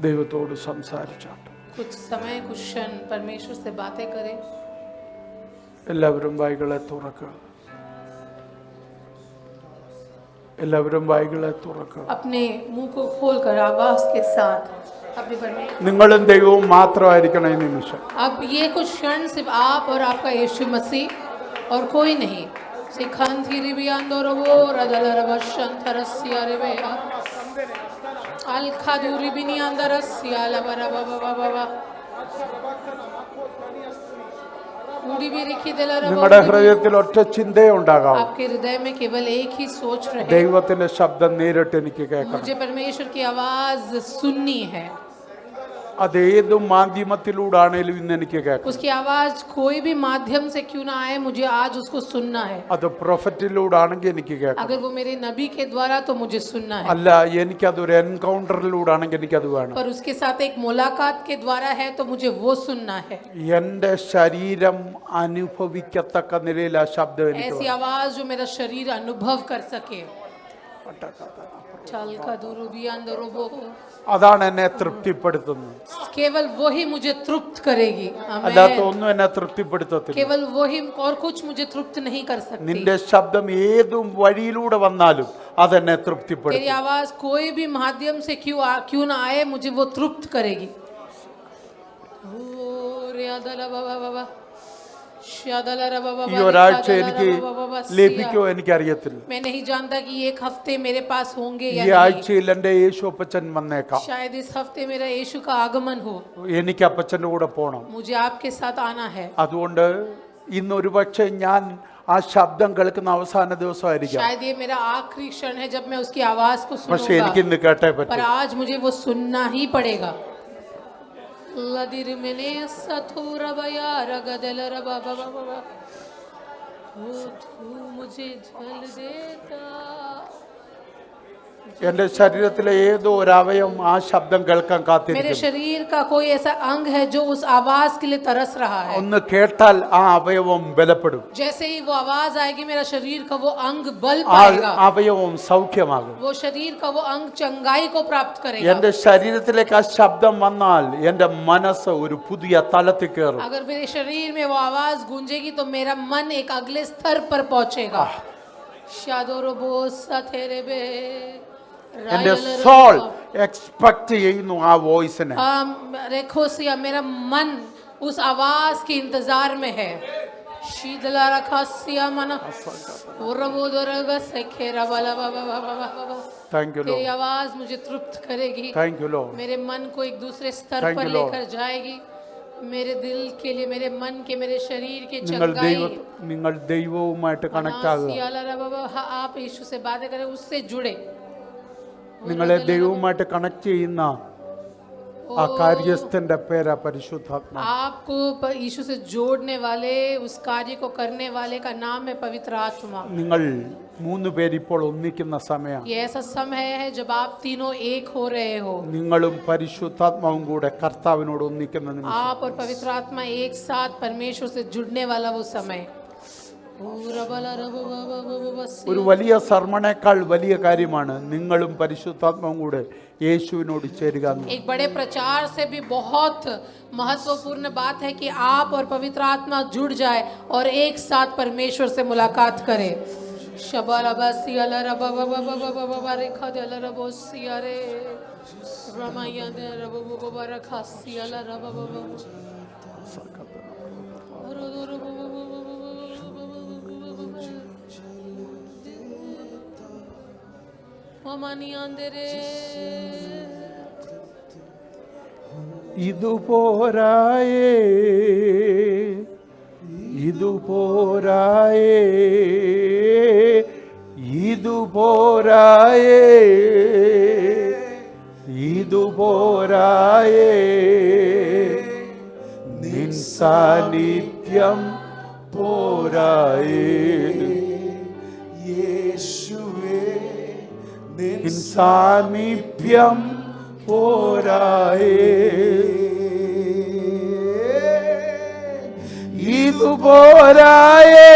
ദൈവത്തോട് സംസാരിച്ചാട്ട്. कुछ समय कुछ क्षण परमेश्वर से बातें करें. എല്ലാവരും വായ്കളെ തുറക്കുക. എല്ലാവരും വായ്കളെ തുറക്കുക. अपने मुंह को खोलकर आवाज के साथ अपने परमेश्वर. നിങ്ങളും ദൈവവും മാത്രമായിരിക്കണം ഈ നിമിഷം. अब ये कुछ क्षण सिर्फ आप और आपका यीशु मसीह और कोई नहीं. सिखांथी रिबियांदो रवो रदलरवशंतरस्या रेबेया अलखादुरी बिनी अंदरस्या लबरा बाबा बाबा उड़ी भी रिखी दिलरा. നിങ്ങളുടെ ഹൃദയത്തിൽ ഒറ്റ ചിന്തയേ ഉണ്ടാകാവൂ. आपके हृदय में केवल एक ही सोच रहे. ദൈവത്തിന്റെ ശബ്ദം നേരിട്ട് എനിക്ക് കേൾക്കണം. मुझे परमेश्वर की आवाज सुननी है. അതേത് മാധ്യമത്തിലൂടെയാണേലും ഇന്ന് എനിക്ക് കേൾക്കണം. उसकी आवाज कोई भी माध्यम से क्यों ना आए, मुझे आज उसको सुनना है. അത് പ്രൊഫറ്റിലൂടെയാണെങ്കിൽ എനിക്ക് കേൾക്കണം. अगर वो मेरे नबी के द्वारा तो मुझे सुनना है. അല്ല എനിക്കതൊരു എൻകൗണ്ടറിലൂടെയാണെങ്കിൽ എനിക്കത് വേണം. पर उसके साथ एक मुलाकात के द्वारा है तो मुझे वो सुनना है. എന്റെ ശരീരം അനുഭവിക്കത്തക്ക നിലയിൽ ആ ശബ്ദം എനിക്ക് ऐसी आवाज जो मेरा शरीर अनुभव कर सके. चल का दुरुबी अंदरोबो. അതാണ് എന്നെ തൃപ്തിപ്പെടുത്തുന്നത്. केवल वही मुझे तृप्त करेगी. അല്ലാത്ത ഒന്നും എന്നെ തൃപ്തിപ്പെടുത്തത്തില്ല. केवल वही और कुछ मुझे तृप्त नहीं कर सकती. നിന്റെ ശബ്ദം ഏതും വഴിയിലൂടെ വന്നാലും അതെന്നെ तेरी തൃപ്തിപ്പെടുത്തും. आवाज कोई भी माध्यम से क्यों ना आए, मुझे वो तृप्त करेगी. ഈ ഒരാഴ്ച എനിക്ക് ലഭിക്കുമോ എനിക്കറിയത്തില്ല. मैं नहीं जानता कि एक हफ्ते मेरे पास होंगे या ഈ नहीं. ആഴ്ചയിൽ എന്റെ യേശു അപ്പച്ചൻ വന്നേക്കാം. शायद इस हफ्ते मेरा यीशु का आगमन हो. എനിക്ക് അപ്പച്ചന്റെ കൂടെ പോകണം. मुझे आपके साथ आना है. അതുകൊണ്ട് ഇന്ന് ഒരുപക്ഷെ ഞാൻ ആ ശബ്ദം കേൾക്കുന്ന അവസാന ദിവസമായിരിക്കാം. शायद ये मेरा आखिरी क्षण है जब मैं उसकी आवाज को പക്ഷെ എനിക്ക് सुनूंगा. ഇന്ന് കേട്ടേ पर പറ്റും. आज मुझे वो सुनना ही पड़ेगा. लदिर मैंने सथुरा बया रगदल रबा बाबा बाबा तू मुझे जल देता. എന്റെ ശരീരത്തിലെ ഏതോ ഒരു അവയവം ആ ശബ്ദം കേൾക്കാൻ मेरे കാത്തിരിക്കുന്നു. शरीर का कोई ऐसा अंग है जो उस आवाज के लिए तरस रहा है. ഒന്ന് കേട്ടാൽ ആ അവയവം ബലപ്പെടും. जैसे ही वो आवाज आएगी मेरा शरीर का वो अंग बल ആ पाएगा. അവയവം സൗഖ്യമാകും. वो शरीर का वो अंग चंगाई को प्राप्त करेगा. എന്റെ ശരീരത്തിലേക്ക് ആ ശബ്ദം വന്നാൽ എന്റെ മനസ്സ് ഒരു പുതിയ തലത്തിൽ കയറും. अगर मेरे शरीर में वो आवाज गूंजेगी तो मेरा मन एक अगले स्तर पर पहुंचेगा. എന്റെ സോൾ എക്സ്പെക്ട് ചെയ്യുന്നു ആ വോയിസിനെ. देखो सिया मेरा मन उस आवाज के इंतजार में है. शीदला रखा सिया मना और वो दरगा से खेरा वाला बाबा बाबा बाबा. थैंक यू तेरी लॉर्ड. आवाज मुझे तृप्त करेगी. Thank you Lord. मेरे मन को एक दूसरे स्तर Thank पर you, Lord. लेकर जाएगी. मेरे दिल के लिए, मेरे मन के, मेरे शरीर के നിങ്ങൾ ദൈവവുമായിട്ട് കണക്ട് ആകുക. आप यीशु से बातें करें, उससे जुड़े. നിങ്ങളെ ദൈവവുമായിട്ട് കണക്ട് ചെയ്യുന്ന ആ കാര്യസ്ഥന്റെ പേരാ പരിശുദ്ധാത്മാ. आपको यीशु से जोड़ने वाले, उस कार्य को करने वाले का नाम है पवित्र आत्मा. നിങ്ങൾ മൂന്ന് പേര് ഇപ്പോൾ ഒന്നിക്കുന്ന സമയം. ये ऐसा समय है जब आप तीनों एक हो रहे हो. നിങ്ങളും പരിശുദ്ധാത്മാവും കൂടെ കർത്താവിനോട് ഒന്നിക്കുന്ന നിമിഷം. आप और पवित्र आत्मा एक साथ परमेश्वर से जुड़ने वाला वो समय. ഒരു വലിയ സർമ്മണേക്കാൾ വലിയ കാര്യമാണ് നിങ്ങളും പരിശുദ്ധാത്മാവും കൂടെ യേശുവിനോട് ചേരുക. एक बड़े प्रचार से भी बहुत महत्वपूर्ण बात है कि आप और पवित्र आत्मा जुड़ जाए और एक साथ परमेश्वर से मुलाकात करें. शबलबसियाला रबबबबबबबबा रेखा देला रबोसिया रे रमाया दे रबबबबा रखासियाला रबबबब മമാനിയാന്തരേ. ഇതുപോരായേ ഇതുപോരായേ ഇതുപോരായേ ഇതുപോരായേ നിൻ സാന്നിധ്യം പോരായേ യേശുവേ നിൻ സാമീപ്യം പോരായേ ഇതു പോരായേ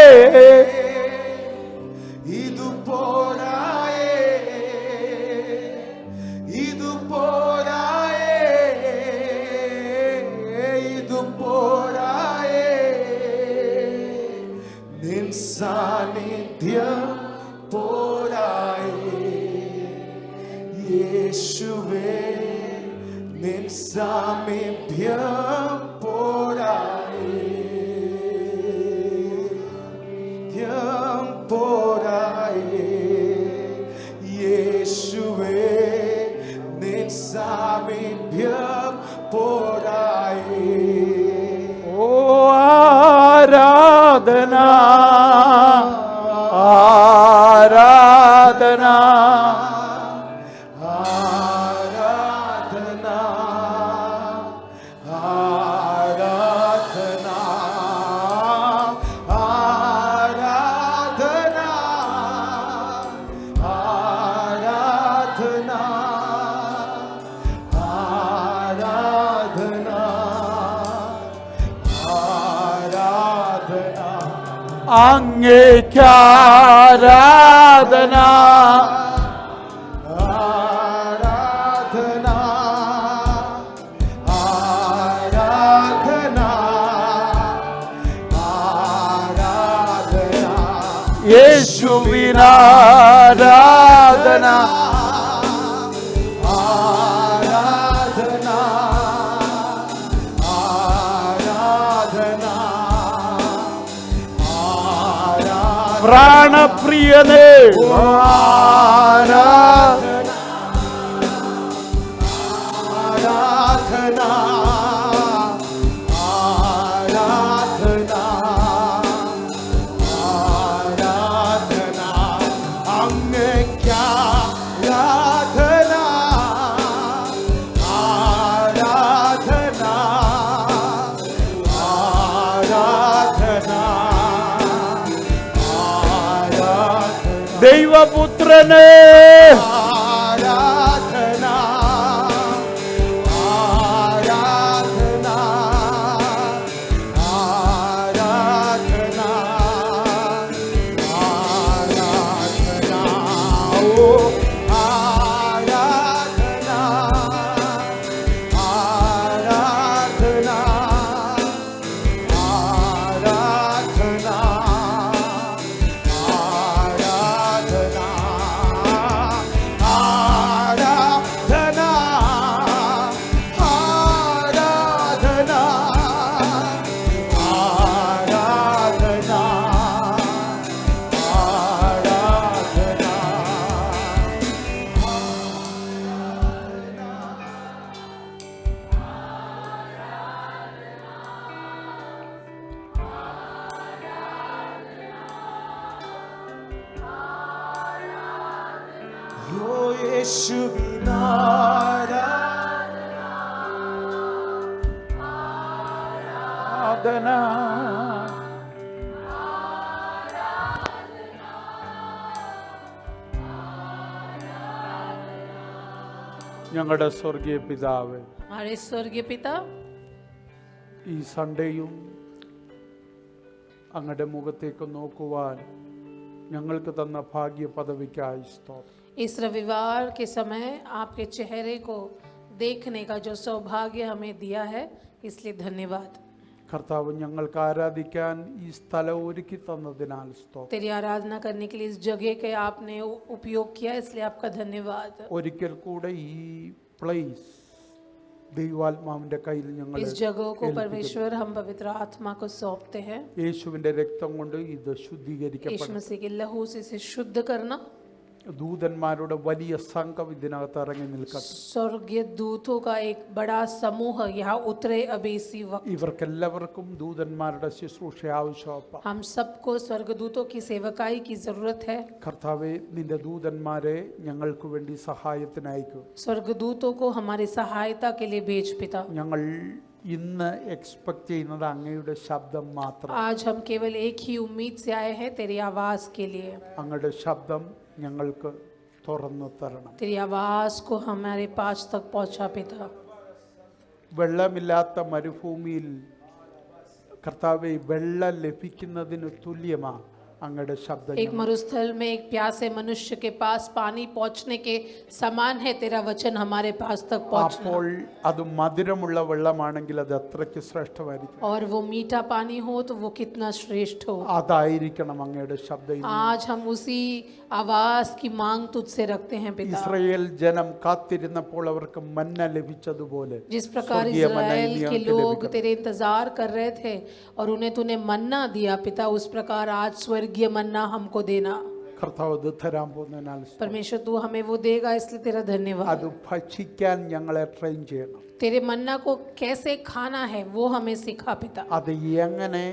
ഇതു പോരായേ ഇതു പോരായേ യേശുവേ നിൻ സാമീപ്യം പോരായേ പോരായേ യേശുവേ നിൻ സാമീപ്യം പോരായേ ഓ ആരാധന ആരാധന ആരാധന ആരാധന ആരാധന ആരാധന ആരാധന ആരാധന അങ്ങേക്കാരാധന ആരാധന ആരാധന ആരാധന യേശുവിനാരാധന ആരാധന ആരാധന ആരാധന പ്രാണപ്രിയനേ ആരാധന ആരാധന ആരാധന ആരാധന അങ്ങേയ്ക്കാരാധന ആരാധന ആരാധന ദൈവപുത്രനേ ആരാധന ആരാധന ആരാധന ആരാധന ഓ ആരാധന ആരാധന ആരാധന ആരാധന ഞങ്ങളുടെ സ്വർഗീയ പിതാവേ, हमारे स्वर्गीय पिता, ഈ സൺഡേയും അങ്ങയുടെ മുഖത്തേക്ക് നോക്കുവാൻ ഞങ്ങൾക്ക് തന്ന ഭാഗ്യ പദവിക്കായി സ്തോത്രം. इस रविवार के समय आपके चेहरे को देखने का जो सौभाग्य हमें दिया है, इसलिए धन्यवाद. കർത്താവ് ഞങ്ങൾക്ക് ആരാധിക്കാൻ ഈ സ്ഥലം ഒരുക്കി തന്നതിനാൽ സ്തോത്രം. तेरी आराधना करने के लिए इस जगह के आपने उपयोग किया, इसलिए आपका धन्यवाद. ഒരിക്കൽ കൂടെ ഈ പ്ലേസ് ദൈവാത്മാവിന്റെ കയ്യിൽ ഞങ്ങൾ इस जगह को परमेश्वर हम पवित्र आत्मा को सौंपते हैं. യേശുവിന്റെ രക്തം കൊണ്ട് ഇത് यीशु ശുദ്ധീകരിക്കപ്പെടും. मसीह के लहू से इसे शुद्ध करना. ദൂതന്മാരുടെ വലിയ സംഘം ഇതിനകത്ത് ഇറങ്ങി നിൽക്കട്ടെ. स्वर्गीय दूतों का एक बड़ा समूह यहाँ उतरे अभी इसी वक्त. ഇവർക്കെല്ലാവർക്കും ദൂതന്മാരുടെ ശുശ്രൂഷ ആവശ്യമാണ്. हम सबको स्वर्गदूतों की सेवकाई की जरूरत है. കർത്താവേ, നിന്റെ ദൂതന്മാരെ ഞങ്ങൾക്ക് വേണ്ടി സഹായത്തിന് അയക്കൂ. स्वर्गदूतों को हमारी सहायता के लिए भेज पिता. ഞങ്ങൾ ഇന്ന് എക്സ്പെക്ട് ചെയ്യുന്നത് അങ്ങയുടെ ശബ്ദം മാത്രം. आज हम केवल एक ही उम्मीद से आए हैं, तेरी आवाज के लिए. അങ്ങയുടെ ശബ്ദം ഞങ്ങൾക്ക് തുറന്നു തരണം. तेरी आवाज को हमारे पास तक पहुंचा पिता. വെള്ളമില്ലാത്ത മരുഭൂമിയിൽ കർത്താവെ വെള്ളം ലഭിക്കുന്നതിന് തുല്യമാണ് അങ്ങയുടെ ശബ്ദം एक मरुस्थल में एक प्यासे मनुष्य के पास पानी पहुंचने के समान है तेरा वचन हमारे पास तक पहुंचना। അപ്പോൾ അത് മധുരമുള്ള വെള്ളമാണെങ്കിൽ അത് അത്രയ്ക്ക് ശ്രേഷ്ഠമായിരിക്കും. और वो मीठा पानी हो तो वो कितना श्रेष्ठ हो। അതായിരിക്കണം അങ്ങയുടെ ശബ്ദം. आज हम उसी आवाज की मांग तुझसे रखते हैं पिता। ഇസ്രായേൽ ജനം കാത്തിരുന്നപ്പോൾ അവർക്ക് മന്ന ലഭിച്ചതുപോലെ जिस प्रकार സ്വർഗീയ മന്ന इस्राएल ഇനി के ഞങ്ങൾക്ക് लोग ലഭിക്കണം. तेरे इंतजार कर रहे थे और उन्हें तूने मन्ना दिया पिता, उस प्रकार आज स्वर्गीय मन्ना हमको देना। കർത്താവ് ഇത് തരാൻ പോകുന്നതിനാൽ परमेश्वर तू हमें वो देगा, इसलिए तेरा धन्यवाद। അത് ഭക്ഷിക്കാൻ ഞങ്ങളെ ട്രെയിൻ ചെയ്യണം. तेरे मन्ना को कैसे खाना है वो हमें सिखा पिता। അത് എങ്ങനെ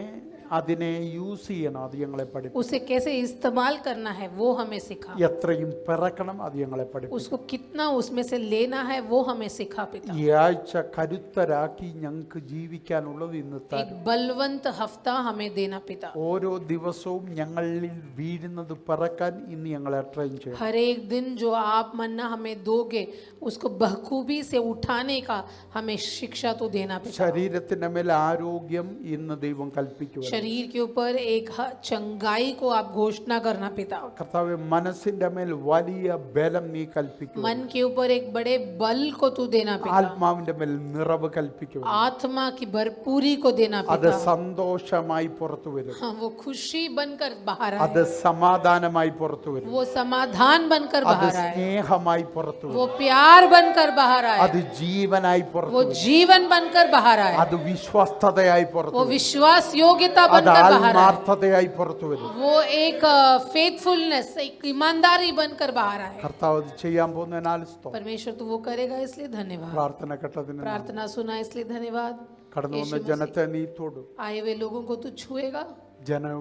അതിനെ യൂസ് ചെയ്യണം അത് ഞങ്ങളെ പഠിപ്പിക്കും. उसे कैसे इस्तेमाल करना है वो हमें सिखा। എത്രയും പിറക്കണം അത് ഞങ്ങളെ പഠിപ്പിക്കും. उसको कितना उसमें से लेना है वो हमें सिखा पिता। ഈ ആഴ്ച കരുത്തരാക്കി ഞങ്ങൾക്ക് ജീവിക്കാനുള്ളത് ഇന്നത്തെ एक बलवंत हफ्ता हमें देना पिता। ഓരോ ദിവസവും ഞങ്ങളിൽ വീഴുന്നത് പിറക്കാൻ ഇന്ന് ഞങ്ങളെ ട്രെയിൻ ചെയ്യണം. हर एक दिन जो आप मन्ना हमें दोगे उसको बखूबी से उठाने का हमें शिक्षा तो देना पिता। ശരീരത്തിന്റെ മേൽ ആരോഗ്യം ഇന്ന് ദൈവം കൽപ്പിക്കുക. शरीर के ऊपर एक चंगाई को आप घोषणा करना पिता। കർത്താവേ മനസ്സിന്റെ മേൽ വലിയ ബലം നീ കൽപ്പിക്കുക. मन के ऊपर एक बड़े बल को तू देना पिता। ആത്മാവിന്റെ മേൽ നിറവ് കൽപ്പിക്കുക. आत्मा की भरपूरी को देना അത് पिता। സന്തോഷമായി പുറത്തു വരും. हाँ, वो खुशी बनकर बाहर അത് आए, സമാധാനമായി പുറത്തു വരും. वो समाधान बनकर അത് बाहर आए, സ്നേഹമായി പുറത്തു वो വരും. प्यार बनकर बाहर आए, അത് ജീവനായി പുറത്തു वो വരും. जीवन बनकर बाहर आए, അത് വിശ്വസ്തതയായി പുറത്തു वो വരും. विश्वास योग्यता അത് बनकर बाहर आए, ആത്മാർത്ഥതയായി പുറത്തു വരും. वो एक फेथफुलनेस, एक ईमानदारी बनकर बाहर आए। കർത്താവ് അത് ചെയ്യാൻ പോകുന്നതിനാൽ സ്തോത്രം. परमेश्वर तो वो करेगा इसलिए धन्यवाद। പ്രാർത്ഥന കേട്ടതിന് प्रार्थना सुना इसलिए धन्यवाद। കടന്നു വന്ന यीशु मसीह, ജനത്തെ നീ തൊടും. आए हुए लोगों को तू छुएगा। ജനം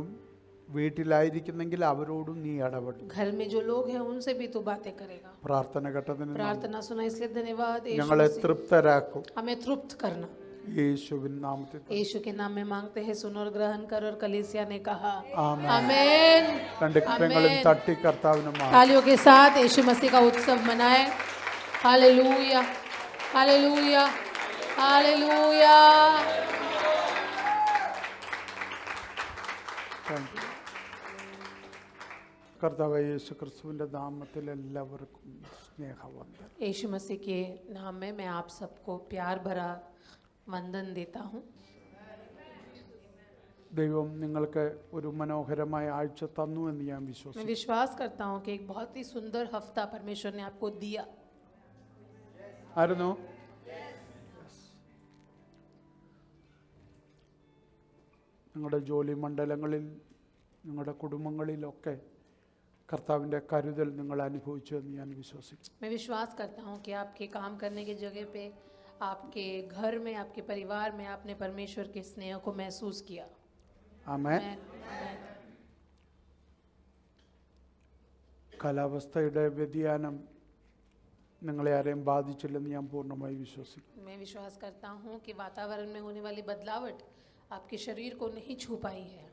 വീട്ടിലായിരിക്കുന്നെങ്കിൽ അവരോടും നീ ഇടപെടും. घर में जो लोग हैं उनसे भी तू बातें करेगा। പ്രാർത്ഥന കേട്ടതിന് प्रार्थना सुना इसलिए धन्यवाद। यीशु ഞങ്ങളെ मसीह, തൃപ്തരാക്കും. हमें तृप्त करना। യേശുവിൻ നാമത്തിൽ यीशु के नाम में मांगते हैं, सुनो और ग्रहण कर। और कलीसिया ने कहा ആമേൻ. आमेन। രണ്ട് കരങ്ങളും आमेन। തട്ടി കർത്താവിന് മാ तालियों के साथ यीशु मसीह का उत्सव मनाएं। Hallelujah, hallelujah, hallelujah. കർത്താവ് യേശു ക്രിസ്തുവിന്റെ നാമത്തിൽ എല്ലാവർക്കും സ്നേഹവന്ദനം. यीशु मसीह के नाम में मैं आप सबको प्यार भरा वंदन देता हूँ। ദൈവം നിങ്ങൾക്ക് ഒരു മനോഹരമായ ആഴ്ച തന്നു എന്ന് ഞാൻ मैं വിശ്വസിക്കുന്നു. विश्वास करता हूँ कि एक बहुत ही सुंदर हफ्ता परमेश्वर ने आपको दिया। ആയിരുന്നു നിങ്ങളുടെ ജോലി മണ്ഡലങ്ങളിൽ നിങ്ങളുടെ കുടുംബങ്ങളിലൊക്കെ കർത്താവിൻ്റെ കരുതൽ നിങ്ങൾ അനുഭവിച്ചു എന്ന് ഞാൻ വിശ്വസിക്കുന്നു. मैं विश्वास करता हूँ कि आपके काम करने की जगह पे, आपके घर में, आपके परिवार में आपने परमेश्वर के स्नेह को महसूस किया। ആമേൻ. आमेन। കാലാവസ്ഥയുടെ വ്യതിയാനം നിങ്ങളെ ആരെയും ബാധിച്ചില്ലെന്ന് ഞാൻ പൂർണ്ണമായി വിശ്വസിക്കുന്നു. मैं विश्वास करता हूँ कि वातावरण में होने वाली बदलावट आपके शरीर को नहीं छू पाई है।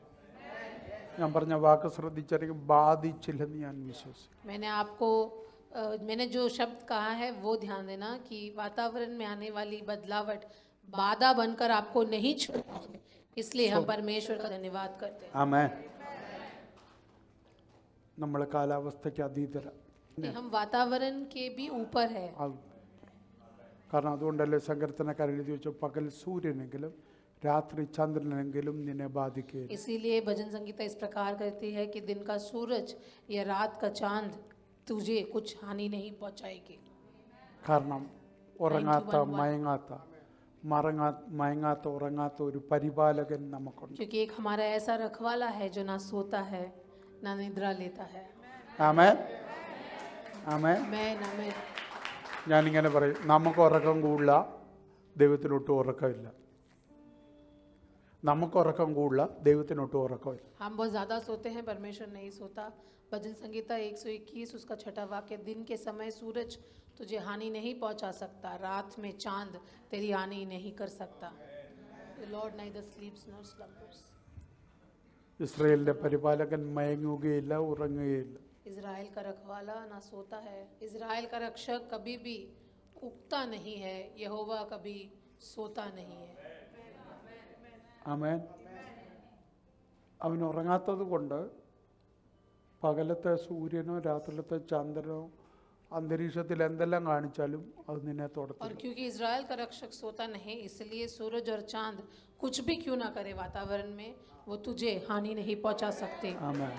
ഞാൻ പറഞ്ഞ വാക്ക് ശ്രദ്ധിച്ചായിരിക്കും, ബാധിച്ചില്ലെന്ന് ഞാൻ വിശ്വസിക്കുന്നു. मैंने जो शब्द कहा है वो ध्यान देना कि वातावरण में आने वाली बदलावट बाधा बनकर आपको नहीं छू पाई है। इसलिए हम परमेश्वर का धन्यवाद करते हैं। ആമേൻ. നമ്മൾ കാലാവസ്ഥയ്ക്ക് അതീതരാണ്. कि हम वातावरण के भी ऊपर है। കാരണം അതുകൊണ്ടല്ലേ സങ്കീർത്തനക്കാരൻ എഴുതി വെച്ചു, പകൽ സൂര്യനെങ്കിലും രാത്രി ചന്ദ്രനെങ്കിലും നിന്നെ ബാധിക്കുകയില്ല. इसीलिए भजन संगीता इस प्रकार करती है कि दिन का सूरज या रात का चांद तुझे कुछ हानि नहीं पहुंचाएगी। കാരണം ഉറങ്ങാത്ത മയങ്ങാത്ത ഉറങ്ങാത്ത ഒരു പരിപാലകൻ നമുക്കുണ്ട്. क्योंकि एक हमारा ऐसा रखवाला है जो ना सोता है ना निद्रा लेता है। ആമേൻ. ആമേൻ. मैं ഞാനിങ്ങനെ പറയും, നമുക്ക് ഉറക്കം കൂടില്ല, ദൈവത്തിനൊട്ടും ഉറക്കമില്ല. നമുക്ക് ഉറക്കം കൂടില്ല, ദൈവത്തിനൊട്ടും ഉറക്കമില്ല. हम बहुत ज़्यादा सोते हैं, परमेश्वर नहीं सोता। भजन संगीता 121 उसका 6ठा वाक्य, दिन के समय सूरज तुझे हानि नहीं पहुंचा सकता, रात में चांद तेरी हानि नहीं कर सकता। The Lord neither sleeps nor slumbers. ഇസ്രായേലിന്റെ പരിപാലകൻ മയങ്ങുകയില്ല, ഉറങ്ങുകയില്ല. इज़राइल का रखवाला ना सोता है, इज़राइल का रक्षक कभी भी उगता नहीं है, यहोवा कभी सोता नहीं है। ആമേൻ. അവൻ ഉറങ്ങാത്തത് കൊണ്ട് പകലത്തെ സൂര്യനോ രാത്രിയിലത്തെ ചന്ദ്രനോ അന്തരീക്ഷത്തിൽ എന്തെല്ലാം കാണിച്ചാലും അത് നിന്നെ और തൊടത്തില്ല. क्योंकि इज़राइल का रक्षक सोता नहीं, इसलिए सूरज और चांद कुछ भी क्यों ना करे वातावरण में, वो तुझे हानि नहीं पहुंचा सकते. ആമേൻ.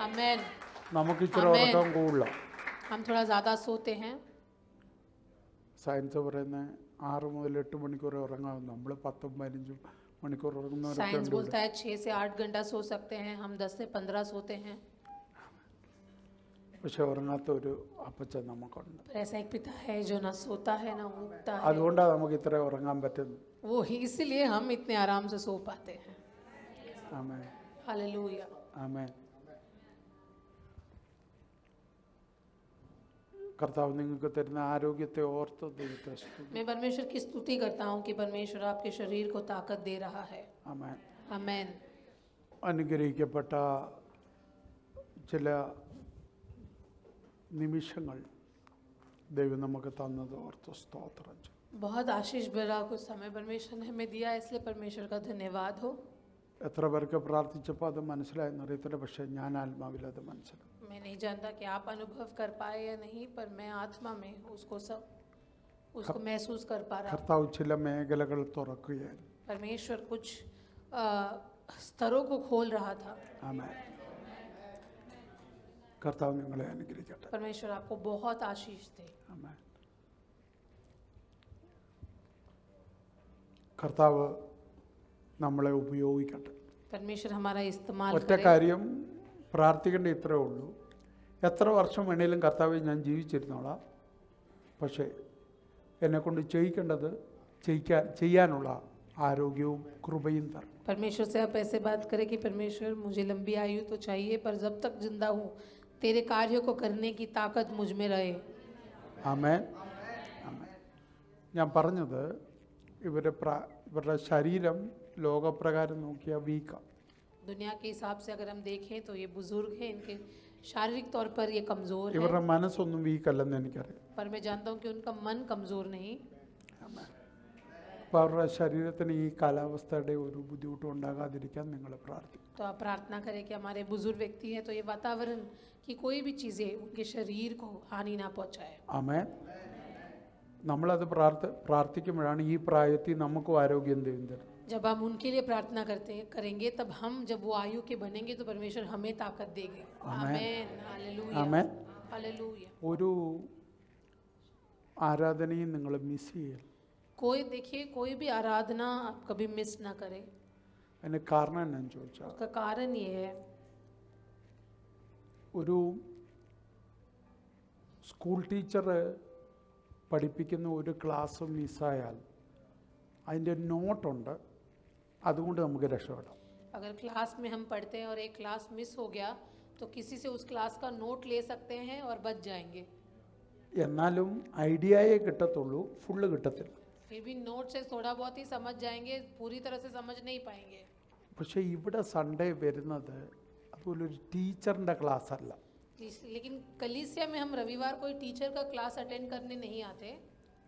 आमेन. നമുക്ക് ഇച്ചിരി ആമേൻ. ഉറക്കം കൂടുതല. हम थोड़ा ज़्यादा सोते हैं. സയൻസ് പറയുന്നത് 6 മുതൽ 8 മണിക്കൂർ ഉറങ്ങാം. നമ്മൾ 10-15 മണിക്കൂർ ഉറങ്ങുന്നവരൊക്കെ साइंस ഉണ്ട്. बोलता है 6 से 8 घंटा सो सकते हैं, हम 10 से 15 सोते हैं. പക്ഷെ ഉറങ്ങാത്ത ഒരു അപ്പച്ചൻ നമുക്കുണ്ട്. पर ऐसा एक पिता है जो ना सोता है ना उगता है. അതുകൊണ്ടാണ് നമുക്ക് ഇത്ര ഉറങ്ങാൻ പറ്റുന്നത്. वो ही इसीलिए हम इतने आराम से सो पाते हैं. ആമേൻ. हालेलुया. ആമേൻ. കർത്താവ് നിങ്ങൾക്ക് തരുന്ന ആരോഗ്യത്തെ ഓർത്ത് ദൈവത്തെ സ്തുതിക്കുന്നു. मैं परमेश्वर की स्तुति करता हूँ कि परमेश्वर आपके शरीर को ताकत दे रहा है. ആമേൻ. आमेन. അനുഗ്രഹിക്കപ്പെട്ട ചില നിമിഷങ്ങൾ ദൈവം നമുക്ക് തന്നത് ഓർത്ത് സ്തോത്രം ചെയ്യും. बहुत आशीष भरा कुछ समय परमेश्वर ने हमें दिया, इसलिए परमेश्वर का धन्यवाद हो. എത്ര പേർക്ക് പ്രാർത്ഥിച്ചപ്പോൾ അത് മനസ്സിലായെന്ന് അറിയത്തില്ല, പക്ഷേ ഞാൻ ആത്മാവിൽ അത് മനസ്സിലായി. मैं नहीं जानता कि आप अनुभव कर पाए या नहीं, पर मैं आत्मा में उसको महसूस कर पा रहा हूँ. കർത്താവ് ചില മേഖലകൾ തുറക്കുകയായിരുന്നു. परमेश्वर कुछ स्तरों को खोल रहा था. ആമേൻ. കർത്താവ് നിങ്ങളെ അനുഗ്രഹിക്കട്ടെ. परमेश्वर आपको बहुत आशीष दे. ആമേൻ. കർത്താവ് നമ്മളെ ഉപയോഗിക്കട്ടെ. परमेश्वर हमारा इस्तेमाल ഒറ്റ करे. കാര്യം പ്രാർത്ഥിക്കേണ്ട ഇത്രേ ഉള്ളൂ. എത്ര വർഷം വേണേലും കർത്താവെ ഞാൻ ജീവിച്ചിരുന്നോളാം, പക്ഷേ എന്നെക്കൊണ്ട് ചെയ്യിക്കേണ്ടത് ചെയ്യാനുള്ള ആരോഗ്യവും കൃപയും തരണം. परमेश्वर से आप ऐसे बात करें कि परमेश्वर मुझे लंबी आयु तो चाहिए, पर जब तक जिंदा हूँ तेरे कार्यों को करने की ताकत मुझ में रहे. ആമേൻ. ആമേൻ. ഞാൻ പറഞ്ഞത് ഇവരുടെ ശരീരം ലോകപ്രകാരം നോക്കിയാൽ വീക്കാണ്. दुनिया के हिसाब से अगर हम देखें तो ये बुजुर्ग हैं, इनके शारीरिक तौर पर ये कमज़ोर है, ഇവരുടെ മനസ്സൊന്നും വീക്കല്ലെന്ന് എനിക്കറിയാം. पर मैं जानता हूँ कि उनका मन कमज़ोर नहीं. അപ്പോൾ അവരുടെ ശരീരത്തിന് ഈ കാലാവസ്ഥയുടെ ഒരു ബുദ്ധിമുട്ടും ഉണ്ടാകാതിരിക്കാൻ നിങ്ങൾ പ്രാർത്ഥിക്കും. तो आप प्रार्थना करें कि हमारे बुजुर्ग व्यक्ति है तो ये वातावरण की कोई भी चीज़ें उनके शरीर को हानि ना पहुँचाए. ആമേൻ. നമ്മളത് പ്രാർത്ഥിക്കുമ്പോഴാണ് ഈ പ്രായത്തിൽ നമുക്കും ആരോഗ്യം ദൈവം തരും. जब हम उनके लिए प्रार्थना करेंगे, तब हम जब वो आयु के बनेंगे तो परमेश्वर हमें ताकत देंगे. आमेन. हालेलुया. ആമേൻ. हालेलुया. ഒരു ആരാധനയും നിങ്ങൾ മിസ് ചെയ്യൽ. देखिए कोई भी आराधना आप कभी मिस ना करें. അതിന് കാരണം എന്നാന്ന് ചോദിച്ചാൽ, उसका कारण ये है, ഒരു സ്കൂൾ ടീച്ചർ പഠിപ്പിക്കുന്ന ഒരു ക്ലാസ് മിസ്സായാൽ അതിൻ്റെ നോട്ടുണ്ട്, അതുകൊണ്ട് നമുക്ക് രക്ഷപ്പെടാം. अगर क्लास में हम पढ़ते हैं और एक क्लास मिस हो गया तो किसी से उस क्लास का नोट ले सकते हैं और बच जाएंगे. എന്നാലും ഐഡിയയെ കിട്ടത്തുള്ളൂ, ഫുള്ള് കിട്ടത്തില്ല. फिर भी नोट से थोड़ा बहुत ही समझ जाएंगे, पूरी तरह से समझ नहीं पाएंगे. പക്ഷേ ഇവിടെ സൺഡേ വരുന്നത് അതുപോലെ ഒരു ടീച്ചറിൻ്റെ ക്ലാസ് അല്ല. लेकिन कलीसिया में हम रविवार कोई टीचर का क्लास अटेंड करने नहीं आते.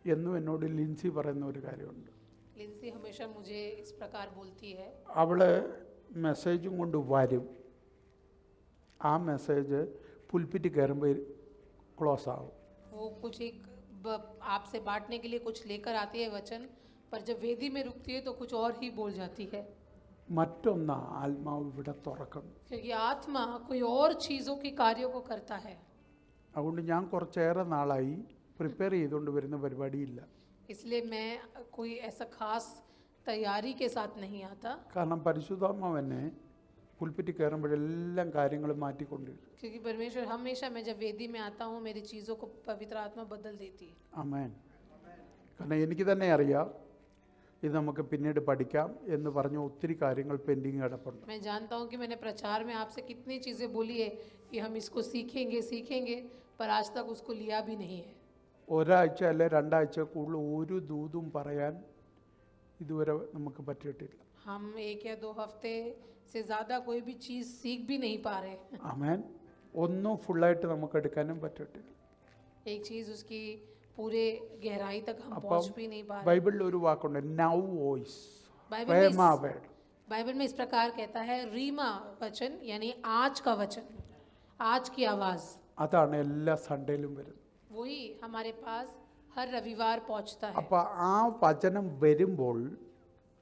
എന്നും എന്നോട് ലിൻസി പറയുന്ന ഒരു കാര്യമുണ്ട്. लिंसी हमेशा मुझे इस प्रकार बोलती है. അവള് മെസ്സേജും കൊണ്ട് വരും, ആ മെസ്സേജ് പുൽപ്പിറ്റ് കയറുമ്പോൾ ക്ലോസ് ആവും. वो कुछ एक आपसे बांटने के लिए कुछ लेकर आती है वचन, पर जब वेदी में रुकती है तो कुछ और ही बोल जाती है. മറ്റൊന്ന് ആത്മാവ് ഇവിടെ തുറക്കുന്നു. क्योंकि आत्मा कोई और चीज़ों के कार्यों को करता है. അതുകൊണ്ട് ഞാൻ കുറച്ചേറെ നാളായി പ്രിപ്പയർ ചെയ്തുകൊണ്ട് വരുന്ന പരിപാടിയില്ല. इसलिए मैं कोई ऐसा खास तैयारी के साथ नहीं आता. കാരണം പരിശുദ്ധാത്മാവ് എന്നെ പുൽപ്പിറ്റ് കയറുമ്പോഴെല്ലാം കാര്യങ്ങൾ മാറ്റിക്കൊണ്ടിരിക്കും. क्योंकि परमेश्वर हमेशा, मैं जब वेदी में आता हूँ मेरी चीज़ों को पवित्र आत्मा बदल देती है. ആമേൻ. കാരണം എനിക്ക് തന്നെ അറിയാം ഇത് നമുക്ക് പിന്നീട് പഠിക്കാം എന്ന് പറഞ്ഞ ഒത്തിരി കാര്യങ്ങൾ പെൻഡിങ് കിടപ്പുണ്ട്. मैं जानता हूँ कि मैंने प्रचार में आपसे कितनी चीज़ें बोली है कि हम इसको सीखेंगे, पर आज तक उसको लिया भी नहीं है. ഒരാഴ്ച അല്ലെ 2 ആഴ്ച കൂടുതൽ ഒരു ദൂതും പറയാൻ ഇതുവരെ നമുക്ക് പറ്റിയിട്ടില്ല. हम 1 या 2 हफ्ते से ज़्यादा कोई भी चीज़ सीख भी नहीं पा रहे. ആമേൻ. ഒന്നും ഫുള്ളായിട്ട് നമുക്ക് എടുക്കാനും പറ്റിയിട്ടില്ല. एक चीज़ उसकी पूरे गहराई तक हम അപ്പം पहुँच भी नहीं पा रहे. ബൈബിളിൽ ഒരു വാക്കുണ്ട്, നൗ വോയിസ്, बाइबल में इस प्रकार कहता है, रीमा वचन यानी आज का वचन. आज की आवाज അതാണ് എല്ലാ സൺഡേയിലും വരുന്നത്. वही हमारे पास हर रविवार पहुंचता है। അപ്പോൾ ആ വചനം വരുമ്പോൾ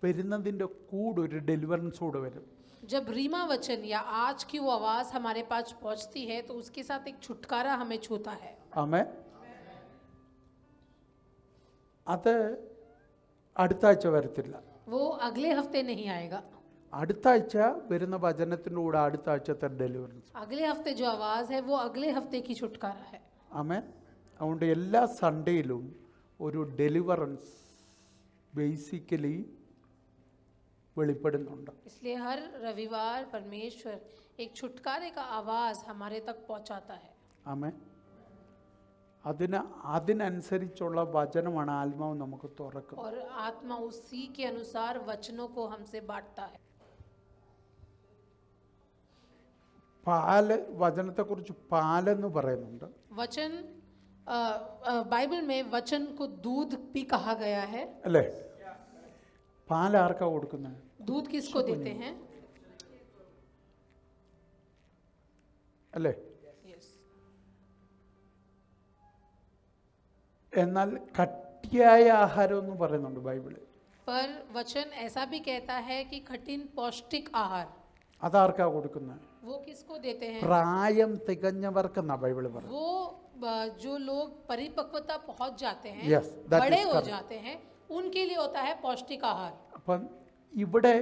വരുന്നതിൻ്റെ കൂടെ ഒരു ഡെലിവറൻസ് കൂടെ വരും. जब रीमा वचन या आज की वो आवाज हमारे पास पहुंचती है तो उसके साथ एक छुटकारा हमें छूता है। ആമേൻ. അത് അടുത്ത ആഴ്ച വരത്തില്ല. वो अगले हफ्ते नहीं आएगा। അടുത്ത ആഴ്ച വരുന്ന വചനത്തിൻ്റെ കൂടെ അടുത്ത ആഴ്ചത്തെ ഡെലിവറൻസ്. अगले हफ्ते जो आवाज है वो अगले हफ्ते की छुटकारा है। ആമേൻ. അതുകൊണ്ട് എല്ലാ സൺഡേയിലും ഒരു ഡെലിവറൻസ് ബേസിക്കലി വെളിപ്പെടുന്നുണ്ട്. इसलिए हर रविवार परमेश्वर एक छुटकारे का आवाज हमारे तक पहुंचाता है। ആമേൻ. അതിനനുസരിച്ചുള്ള വചനമാണ് ആത്മാവ് നമുക്ക് തുറക്കുന്നത്. और आत्मा उसी के अनुसार वचनों को हमसे बांटता है। പാല് വചനത്തെക്കുറിച്ച് പാലെന്ന് പറയുന്നുണ്ട്. वचन बाइबल में वचन को दूध भी कहा गया है। അല്ലേ? പാൽ ആർക്കാ കൊടുക്കുന്നത്? दूध किसको देते हैं? അല്ലേ? എന്നാൽ കട്ടിയായ ആഹാരം എന്ന് പറയുന്നുണ്ട് ബൈബിളിൽ. पर वचन ऐसा भी कहता है कि कठिन पौष्टिक आहार അതാർക്കാ കൊടുക്കുന്നത്? वो किसको देते हैं? പ്രായം തികഞ്ഞവർക്കെന്നാ ബൈബിൾ പറയുന്നത്. वो जो लोग परिपक्वता पहुंच जाते हैं, Yes, that बड़े is हो correct. जाते हैं, उनके लिए होता है पौष्टिक आहार। അപ്പം ഇവിടെ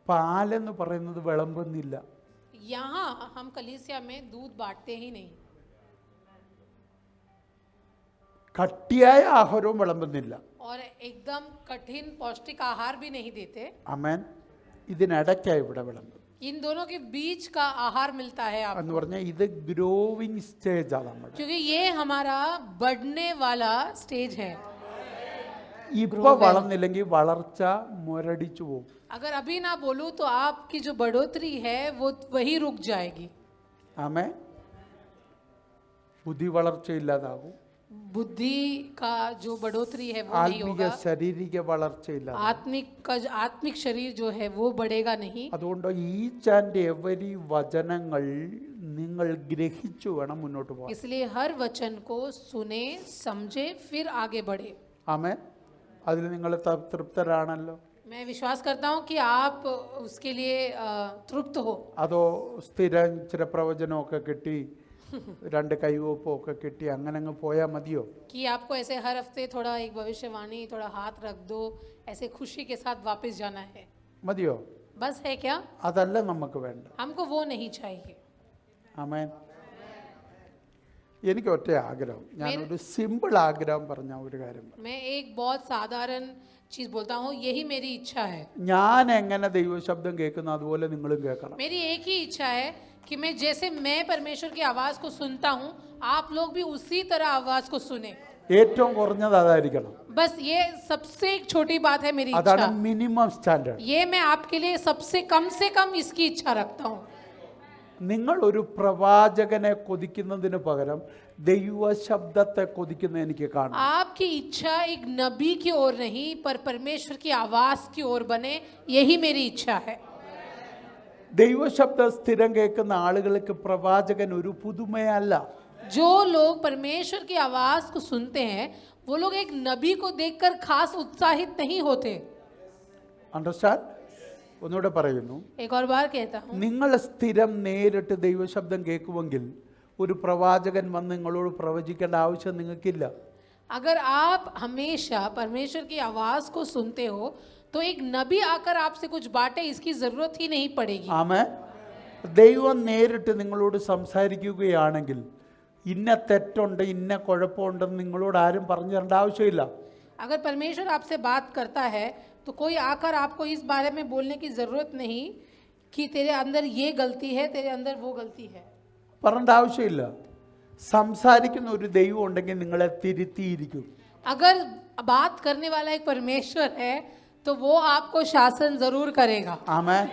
പാലെന്ന് പറയുന്നത് വിളമ്പുന്നില്ല. यहाँ हम कलीसिया में दूध बांटते ही नहीं। കട്ടിയായ ആഹാരവും വിളമ്പുന്നില്ല. और एकदम कठिन पौष्टिक आहार भी नहीं देते। ആമേൻ. ഇതിനിടയ്ക്കാണ് ഇവിടെ വിളമ്പ്. इन दोनों के बीच का आहार मिलता है എന്ന് आपको, പറഞ്ഞാൽ ഇത് ഗ്രോവിങ് സ്റ്റേജാണ് നമ്മുടെ. क्योंकि ये हमारा बढ़ने वाला स्टेज है। ഇപ്പൊ വളർന്നില്ലെങ്കിൽ വളർച്ച മുരടിച്ചു പോകും. अगर अभी ना बोलूं तो आपकी जो बढ़ोतरी है वो वही रुक जाएगी। ആമേൻ. ബുദ്ധി വളർച്ച ഇല്ലാതാകും. बुद्धि का जो बढ़ोतरी है वो नहीं ആത്മീക होगा। ശാരീരിക വളർച്ച ഇല്ലാതാകും. आत्मिक शरीर जो है वो बढ़ेगा नहीं। അതുകൊണ്ട് ഈച്ച് ആൻഡ് എവരി വചനങ്ങൾ നിങ്ങൾ ഗ്രഹിച്ചു വേണം മുന്നോട്ട് പോകാൻ. इसलिए हर वचन को सुने, समझे, फिर आगे बढ़े। ആമേൻ. അതിൽ നിങ്ങൾ തൃപ്തരാണല്ലോ? मैं विश्वास करता हूँ कि आप उसके लिए तृप्त हो। അതോ സ്ഥിരം ചില പ്രവചനമൊക്കെ കിട്ടി രണ്ട് കൈവപ്പമൊക്കെ കിട്ടി അങ്ങനെ അങ്ങ് പോയാൽ മതിയോ? कि आपको ऐसे हर हफ्ते थोड़ा एक भविष्यवाणी, थोड़ा हाथ रख दो, ऐसे खुशी के साथ वापस जाना है, മതിയോ? बस है क्या? അതല്ല നമുക്ക് വേണ്ട. हमको वो नहीं चाहिए। ആമേൻ. എനിക്ക് ഒറ്റ ആഗ്രഹം, ഞാനൊരു സിമ്പിൾ ആഗ്രഹം പറഞ്ഞ ഒരു കാര്യം പറയാം. मैं एक बहुत साधारण चीज बोलता हूँ, यही मेरी इच्छा है। ഞാൻ എങ്ങനെ ദൈവശബ്ദം കേൾക്കുന്നു അതുപോലെ നിങ്ങളും കേൾക്കണം. मेरी एक ही इच्छा है कि मैं जैसे मैं परमेश्वर की आवाज को सुनता हूँ, आप लोग भी उसी तरह आवाज को सुने। ഏറ്റവും കുറഞ്ഞത് അതായിരിക്കണം. बस ये सबसे एक छोटी बात है मेरी അതാണ് इच्छा। Minimum standard. ये मैं आपके लिए सबसे कम से कम इसकी इच्छा रखता हूँ। നിങ്ങൾ ഒരു പ്രവാചകനെ കൊതിക്കുന്നതിന് പകരം ദൈവശബ്ദത്തെ കൊതിക്കുന്ന എനിക്ക് കാണാം. आपकी इच्छा एक नबी की ओर नहीं पर परमेश्वर की आवाज की ओर बने, यही मेरी इच्छा है। ദൈവശബ്ദം സ്ഥിരം കേൾക്കുന്ന ആളുകൾക്ക് പ്രവാചകൻ ഒരു പുതുമയല്ല. जो लोग परमेश्वर की आवाज को सुनते हैं वो लोग एक नबी को देखकर खास उत्साहित नहीं होते। അണ്ടർസ്റ്റാൻഡ്? ഒന്നുകൂടെ പറയുന്നു. एक और बार कहता हूँ, നിങ്ങൾ സ്ഥിരം നേരിട്ട് ദൈവശബ്ദം കേൾക്കുമെങ്കിൽ ഒരു പ്രവാചകൻ വന്ന് നിങ്ങളോട് പ്രവചിക്കേണ്ട ആവശ്യം നിങ്ങൾക്കില്ല. अगर आप हमेशा परमेश्वर की आवाज को सुनते हो तो एक नबी आकर आपसे कुछ बांटे, इसकी जरूरत ही नहीं पड़ेगी। ആമേൻ. ദൈവം നേരിട്ട് നിങ്ങളോട് സംസാരിക്കുകയാണെങ്കിൽ ഇന്ന തെറ്റുണ്ട് ഇന്ന കുഴപ്പമുണ്ടെന്ന് നിങ്ങളോട് ആരും പറഞ്ഞു തരേണ്ട ആവശ്യമില്ല. अगर परमेश्वर आपसे बात करता है तो कोई आकर आपको इस बारे में बोलने की जरूरत नहीं कि तेरे अंदर ये गलती है, तेरे अंदर वो गलती है। പറയേണ്ട ആവശ്യമില്ല. സംസാരിക്കുന്ന ഒരു ദൈവം ഉണ്ടെങ്കിൽ നിങ്ങളെ തിരുത്തിയിരിക്കും. अगर बात करने वाला एक परमेश्वर है तो वो आपको शासन जरूर करेगा। ആമേൻ.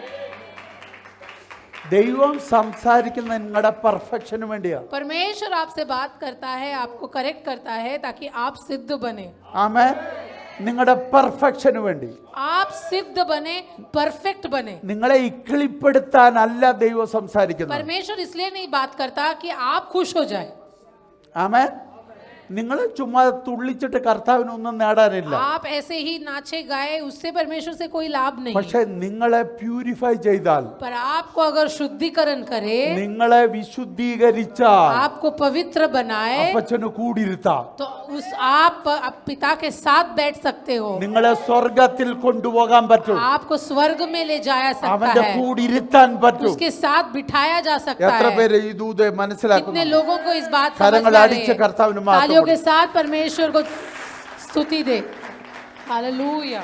ദൈവം സംസാരിക്കുന്ന നിങ്ങളുടെ പെർഫെക്ഷന് വേണ്ടിയാ. परमेश्वर आपसे बात करता है, आपको करेक्ट करता है ताकि आप सिद्ध बने। ആമേൻ. നിങ്ങളുടെ പെർഫെക്ഷന് വേണ്ടി, आप सिद्ध बने, परफेक्ट बने। നിങ്ങളെ ഇക്കിളിപ്പെടുത്താനല്ല ദൈവം സംസാരിക്കുന്നത്. परमेश्वर इसलिए नहीं बात करता कि आप खुश हो जाए। ആമേൻ. നിങ്ങൾ ചുമ്മാ തുള്ളിച്ചിട്ട് കർത്താവിനൊന്നും നേടാനില്ല. आप ऐसे ही नाचे गाए, उससे परमेश्वर से कोई लाभ नहीं। പക്ഷെ നിങ്ങളെ പ്യൂരിഫൈ ചെയ്താൽ, पर आपको अगर शुद्धिकरण करे, നിങ്ങളെ വിശുദ്ധീകരിച്ചാൽ, आपको पवित्र बनाए, അപ്പച്ചന് കൂടിയിരുത്താം. तो उस आप पिता के साथ बैठ सकते हो। നിങ്ങളെ സ്വർഗത്തിൽ കൊണ്ടുപോകാൻ പറ്റും. आपको स्वर्ग में ले जाया सकता അവന്റെ है, കൂടിയിരുത്താൻ പറ്റും. उसके साथ बिठाया जा सकता എത്ര है। പേര് ഈ ദൂത് कितने മനസ്സിലാക്കുന്നു? लोगों को इस बात समझ കരങ്ങൾ में आ അടിച്ച് रही है? കർത്താവിന് तालियों മാത്രം के साथ परमेश्वर को स्तुति दे। हालेलुया।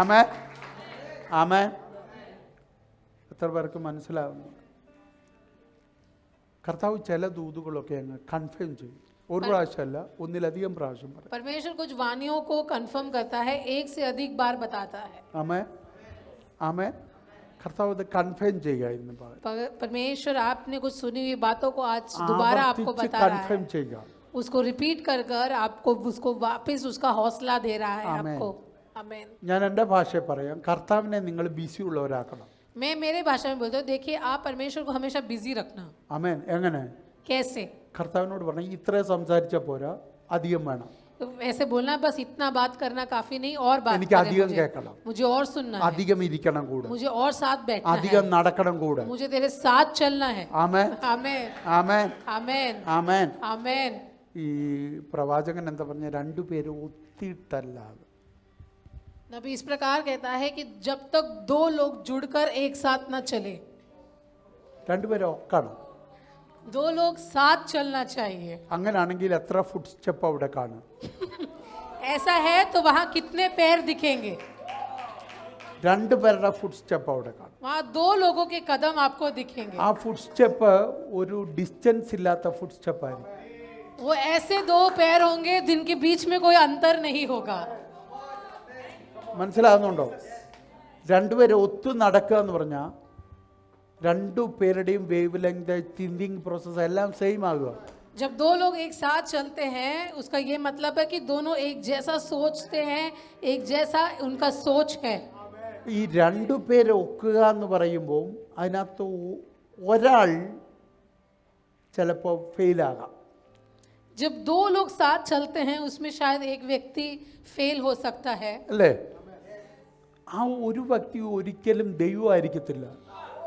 ആമേൻ. ആമേൻ. എത്ര പേർക്ക് മനസ്സിലാവുന്നു? കർത്താവ് ചില ദൂതുകളൊക്കെ അങ്ങ് കൺഫേം ചെയ്യും. ഒരു പ്രാവശ്യമല്ല, ഒന്നിലധികം പ്രാവശ്യം പറയും. परमेश्वर कुछ वाणियों को कंफर्म करता है, एक से अधिक बार बताता है। ആമേൻ. ആമേൻ. കർത്താവ് ഇത് കൺഫേം ചെയ്യുക എന്ന് പറയും. परमेश्वर आपने कुछ सुनी हुई बातों को आज दोबारा आपको ആവർത്തിച്ച് बता रहा കൺഫേം है, ചെയ്യുക. उसको रिपीट कर कर आपको उसको वापस उसका हौसला दे रहा है आमेन। आपको। आमेन। ഞാൻ എൻ്റെ ഭാഷയിൽ പറയാം, കർത്താവിനെ നിങ്ങൾ ബിസി ഉള്ളവരാക്കണം. मैं मेरे भाषा में बोलता हूँ, देखिए आप परमेश्वर को हमेशा बिजी रखना। ആമേൻ. എങ്ങനെ? कैसे? കർത്താവിനോട് പറഞ്ഞു, ഇത്രയും സംസാരിച്ച പോരാ, അധികം വേണം. ऐसे बोलना बस इतना बात करना काफी नहीं, और बात എനിക്ക് करें അധികം मुझे। കേൾക്കണം, मुझे और सुनना है, അധികം ഇരിക്കണം കൂടെ, मुझे और साथ बैठना അധികം है, നടക്കണം കൂടെ. मुझे तेरे साथ चलना है। ആമേൻ. आमेन। ആമേൻ. आमेन। ആമേൻ. आमेन। ഈ പ്രവാചകൻ എന്താ പറഞ്ഞ, രണ്ടുപേര് ഒത്തിട്ടല്ലാതെ. नबी इस प्रकार कहता है कि जब तक दो लोग जुड़कर एक साथ न चले, രണ്ടുപേരെ ഒക്കണം. दो लोग साथ चलना चाहिए। അങ്ങനാണെങ്കിൽ എത്ര ഫുഡ് സ്റ്റെപ്പ് അവിടെ കാണും? ऐसा है तो वहाँ कितने पैर दिखेंगे? രണ്ടുപേരുടെ ഫുഡ് സ്റ്റെപ്പ് അവിടെ കാണും. वहाँ दो लोगों के कदम आपको दिखेंगे। ആ ഫുഡ് സ്റ്റെപ്പ് ഒരു ഡിസ്റ്റൻസ് ഇല്ലാത്ത ഫുഡ് സ്റ്റെപ്പ് ആയിരിക്കും. वो ऐसे दो पैर होंगे जिनके बीच में कोई अंतर नहीं होगा। മനസ്സിലാകുന്നുണ്ടോ? രണ്ടുപേരെ ഒത്തു നടക്കുക എന്ന് പറഞ്ഞാൽ രണ്ടു പേരുടെയും വേവ് ലെങ്ത്, തിങ്കിങ് പ്രോസസ്സ് എല്ലാം സെയിം ആകുക. जब दो लोग एक साथ चलते हैं, उसका ये मतलब है कि दोनों एक जैसा सोचते हैं, एक जैसा उनका सोच है। ഈ രണ്ടു പേരെ ഒക്കുക എന്ന് പറയുമ്പോൾ അതിനകത്ത് ഒരാൾ ചിലപ്പോൾ ഫെയിലാകാം. जब दो लोग साथ चलते हैं, उसमें शायद एक व्यक्ति फेल हो सकता है, അല്ലേ? ആ ഒരു വ്യക്തി ഒരിക്കലും ദൈവമായിരിക്കത്തില്ല.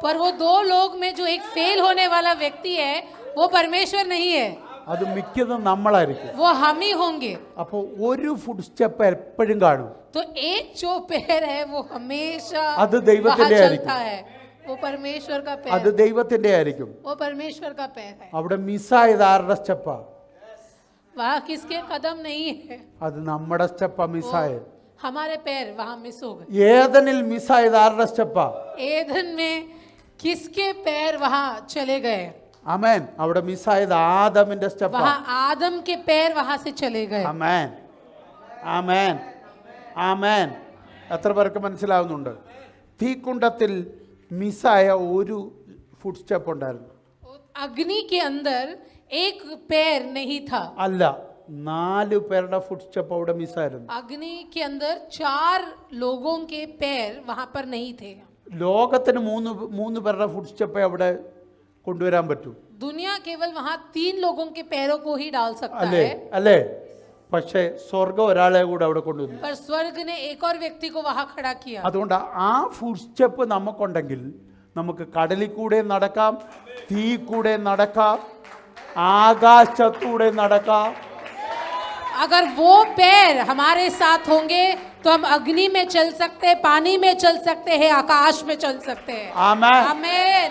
पर वो दो लोग में जो एक फेल होने वाला व्यक्ति है, वो परमेश्वर नहीं है, അത് മിക്കതും നമ്മളായിരിക്കും. वो हम ही होंगे। അപ്പോൾ ഒരു ഫുഡ് സ്റ്റെപ്പ് എപ്പോഴും കാണും. तो एक जो पैर है वो हमेशा അത് वहाँ ദൈവത്തിന്റെ चलता ആയിരിക്കും. है, वो परमेश्वर का അത് पैर, ദൈവത്തിന്റെ ആയിരിക്കും. वो परमेश्वर का पैर है। അവിടെ മിസ്സായത് ആരുടെ സ്റ്റെപ്പാ? वहाँ किसके कदम नहीं है, അത് നമ്മുടെ സ്റ്റെപ്പാ മിസ്സായത്. हमारे पैर वहाँ मिस हो गए। ഏതനിൽ മിസ്സായത് ആരുടെ സ്റ്റെപ്പാ? एधन में किसके पैर वहाँ चले गए? അമേൻ. അവിടെ മിസ്സായത് ആദമിന്റെ സ്റ്റെപ്പാ. वहाँ आदम के पैर वहाँ से चले गए। അമേൻ. ആമേൻ. ആമേൻ. എത്ര പേർക്ക് മനസ്സിലാവുന്നുണ്ട്? തീക്കുണ്ടത്തിൽ മിസ്സായ ഒരു ഫുഡ് സ്റ്റെപ്പ് ഉണ്ടായിരുന്നു. अग्नि के अंदर एक पैर नहीं था, അല്ല, 4 പേരുടെ ഫുഡ് സ്റ്റെപ്പ് അവിടെ മിസ്സായിരുന്നു. अग्नि के अंदर 4 लोगों के पैर वहाँ पर नहीं थे। ലോകത്തിന് മൂന്ന് പേരുടെ ഫുഡ് സ്റ്റെപ്പേ അവിടെ കൊണ്ടുവരാൻ പറ്റൂ. दुनिया केवल वहाँ 3 लोगों के पैरों को ही डाल सकता അല്ലേ? है, അല്ലേ? പക്ഷേ സ്വർഗം ഒരാളെ കൂടെ അവിടെ കൊണ്ടുവന്നു. पर स्वर्ग ने एक और व्यक्ति को वहाँ खड़ा किया। അതുകൊണ്ട് ആ ഫുഡ് സ്റ്റെപ്പ് നമുക്കുണ്ടെങ്കിൽ നമുക്ക് കടലിൽ കൂടെ നടക്കാം, തീ കൂടെ നടക്കാം, ആകാശത്തൂടെ നടക്കാം. अगर वो पैर हमारे साथ होंगे तो हम अग्नि में चल सकते हैं, पानी में चल सकते हैं, आकाश में चल सकते हैं। ആമേൻ. आमेन।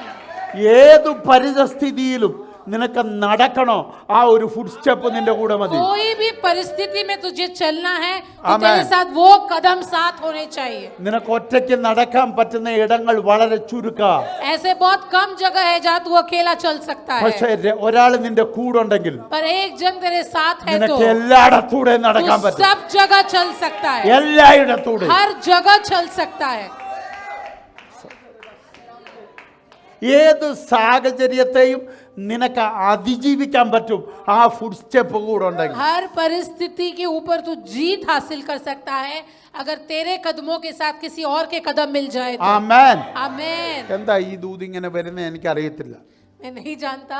ഏതു പരിതസ്ഥിതിയിലും നിനക്ക് നടക്കണോ, ആ ഒരു ഫുഡ് സ്റ്റെപ്പ് നിന്റെ കൂടെ മതി. कोई भी परिस्थिति में तुझे चलना है तो आमेन। तेरे साथ वो कदम साथ होने चाहिए। നിനക്ക് ഒറ്റയ്ക്ക് നടക്കാൻ പറ്റുന്ന ഇടങ്ങൾ വളരെ ചുരുക്കാ. ऐसे बहुत कम जगह है जहाँ तू अकेला चल सकता പക്ഷേ है, ഒരാൾ നിന്റെ കൂടെ ഉണ്ടെങ്കിൽ पर एक जन तेरे साथ है तो നിനക്ക് എല്ലായിടത്തൂടെ നടക്കാൻ तू പറ്റും. सब जगह चल सकता है, എല്ലായിടത്തൂടെ. हर जगह चल सकता है। ഏത് സാഹചര്യത്തെയും നിനക്ക് അതിജീവിക്കാൻ പറ്റും ആ ഫുഡ് സ്റ്റെപ്പ് കൂടെ ഉണ്ടെങ്കിൽ. हर परिस्थिति के ऊपर तू जीत हासिल कर सकता है अगर तेरे कदमों के साथ किसी और के कदम मिल जाए तो। ആമേൻ. आमेन। എന്താ ഈ ദൂത് ഇങ്ങനെ വരുന്നത് എനിക്കറിയത്തില്ല. मैं नहीं जानता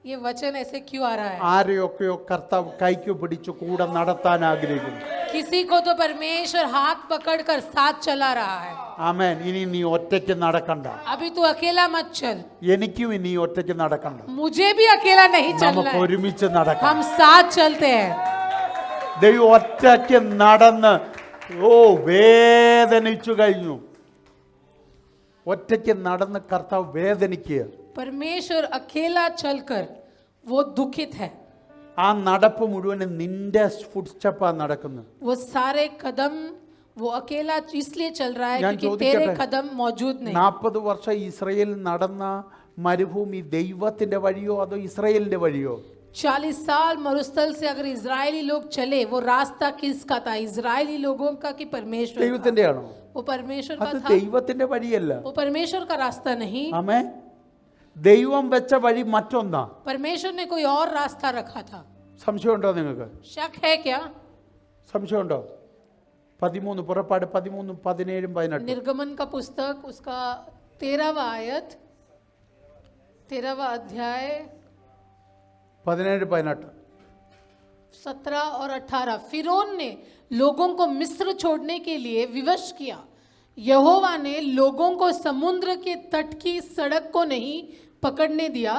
ये वचन ऐसे क्यों आ रहा है। ആരെയൊക്കെയോ കർത്താവ് കൈക്ക് പിടിച്ച് കൂടെ നടത്താൻ ആഗ്രഹിക്കുന്നു. किसी को तो परमेश्वर हाथ पकड़कर साथ चला रहा है। ആമേൻ. ഇനി നീ ഒറ്റയ്ക്ക് നടക്കണ്ട. अभी तू अकेला मत चल। എനിക്കും ഇനി ഒറ്റയ്ക്ക് നടക്കണ്ട. मुझे भी अकेला नहीं चलना നമുക്ക് है। ഒരുമിച്ച് നടക്കാം. हम साथ चलते हैं। ദൈവം ഒറ്റയ്ക്ക് നടന്ന് വേദനിച്ചു കഴിഞ്ഞു. ഒറ്റയ്ക്ക് നടന്ന് കർത്താവ് വേദനിക്കുക. परमेश्वर अकेला चलकर वो दुखित है। ആ നടപ്പ് മുഴുവനും നിന്റെ ഫുഡ് സ്റ്റെപ്പാണ് നടക്കുന്നത്. वो सारे कदम वो अकेला इसलिए चल रहा है ഞാൻ क्योंकि तेरे ചോദിക്കട്ടെ, कदम मौजूद नहीं। 40 വർഷം ഇസ്രായേൽ നടന്ന മരുഭൂമി ദൈവത്തിന്റെ വഴിയോ അതോ ഇസ്രായേലിന്റെ വഴിയോ? 40 साल मरुस्थल से अगर इजरायली लोग चले वो रास्ता किसका था? इजरायली लोगों का कि परमेश्वर का? ദൈവത്തിന്റെ ആണോ? वो परमेश्वर का അത് था। ദൈവത്തിന്റെ വഴിയല്ല. वो परमेश्वर का रास्ता नहीं। ആമേ. ദൈവം വെച്ച വഴി മറ്റൊന്നാ. परमेश्वर ने कोई और रास्ता रखा था। സംശയമുണ്ടോ നിങ്ങൾക്ക്? शक है क्या? സംശയമുണ്ടോ? 13 പുറപ്പാട് 13, 17, 18. निर्गमन का पुस्तक उसका 13वां आयत 13वां अध्याय 17, 18. 17 और 18। फिरौन ने लोगों को मिस्र छोड़ने के लिए विवश किया। यहोवा ने लोगों को समुद्र के तट की सड़क को नहीं पकड़ने दिया।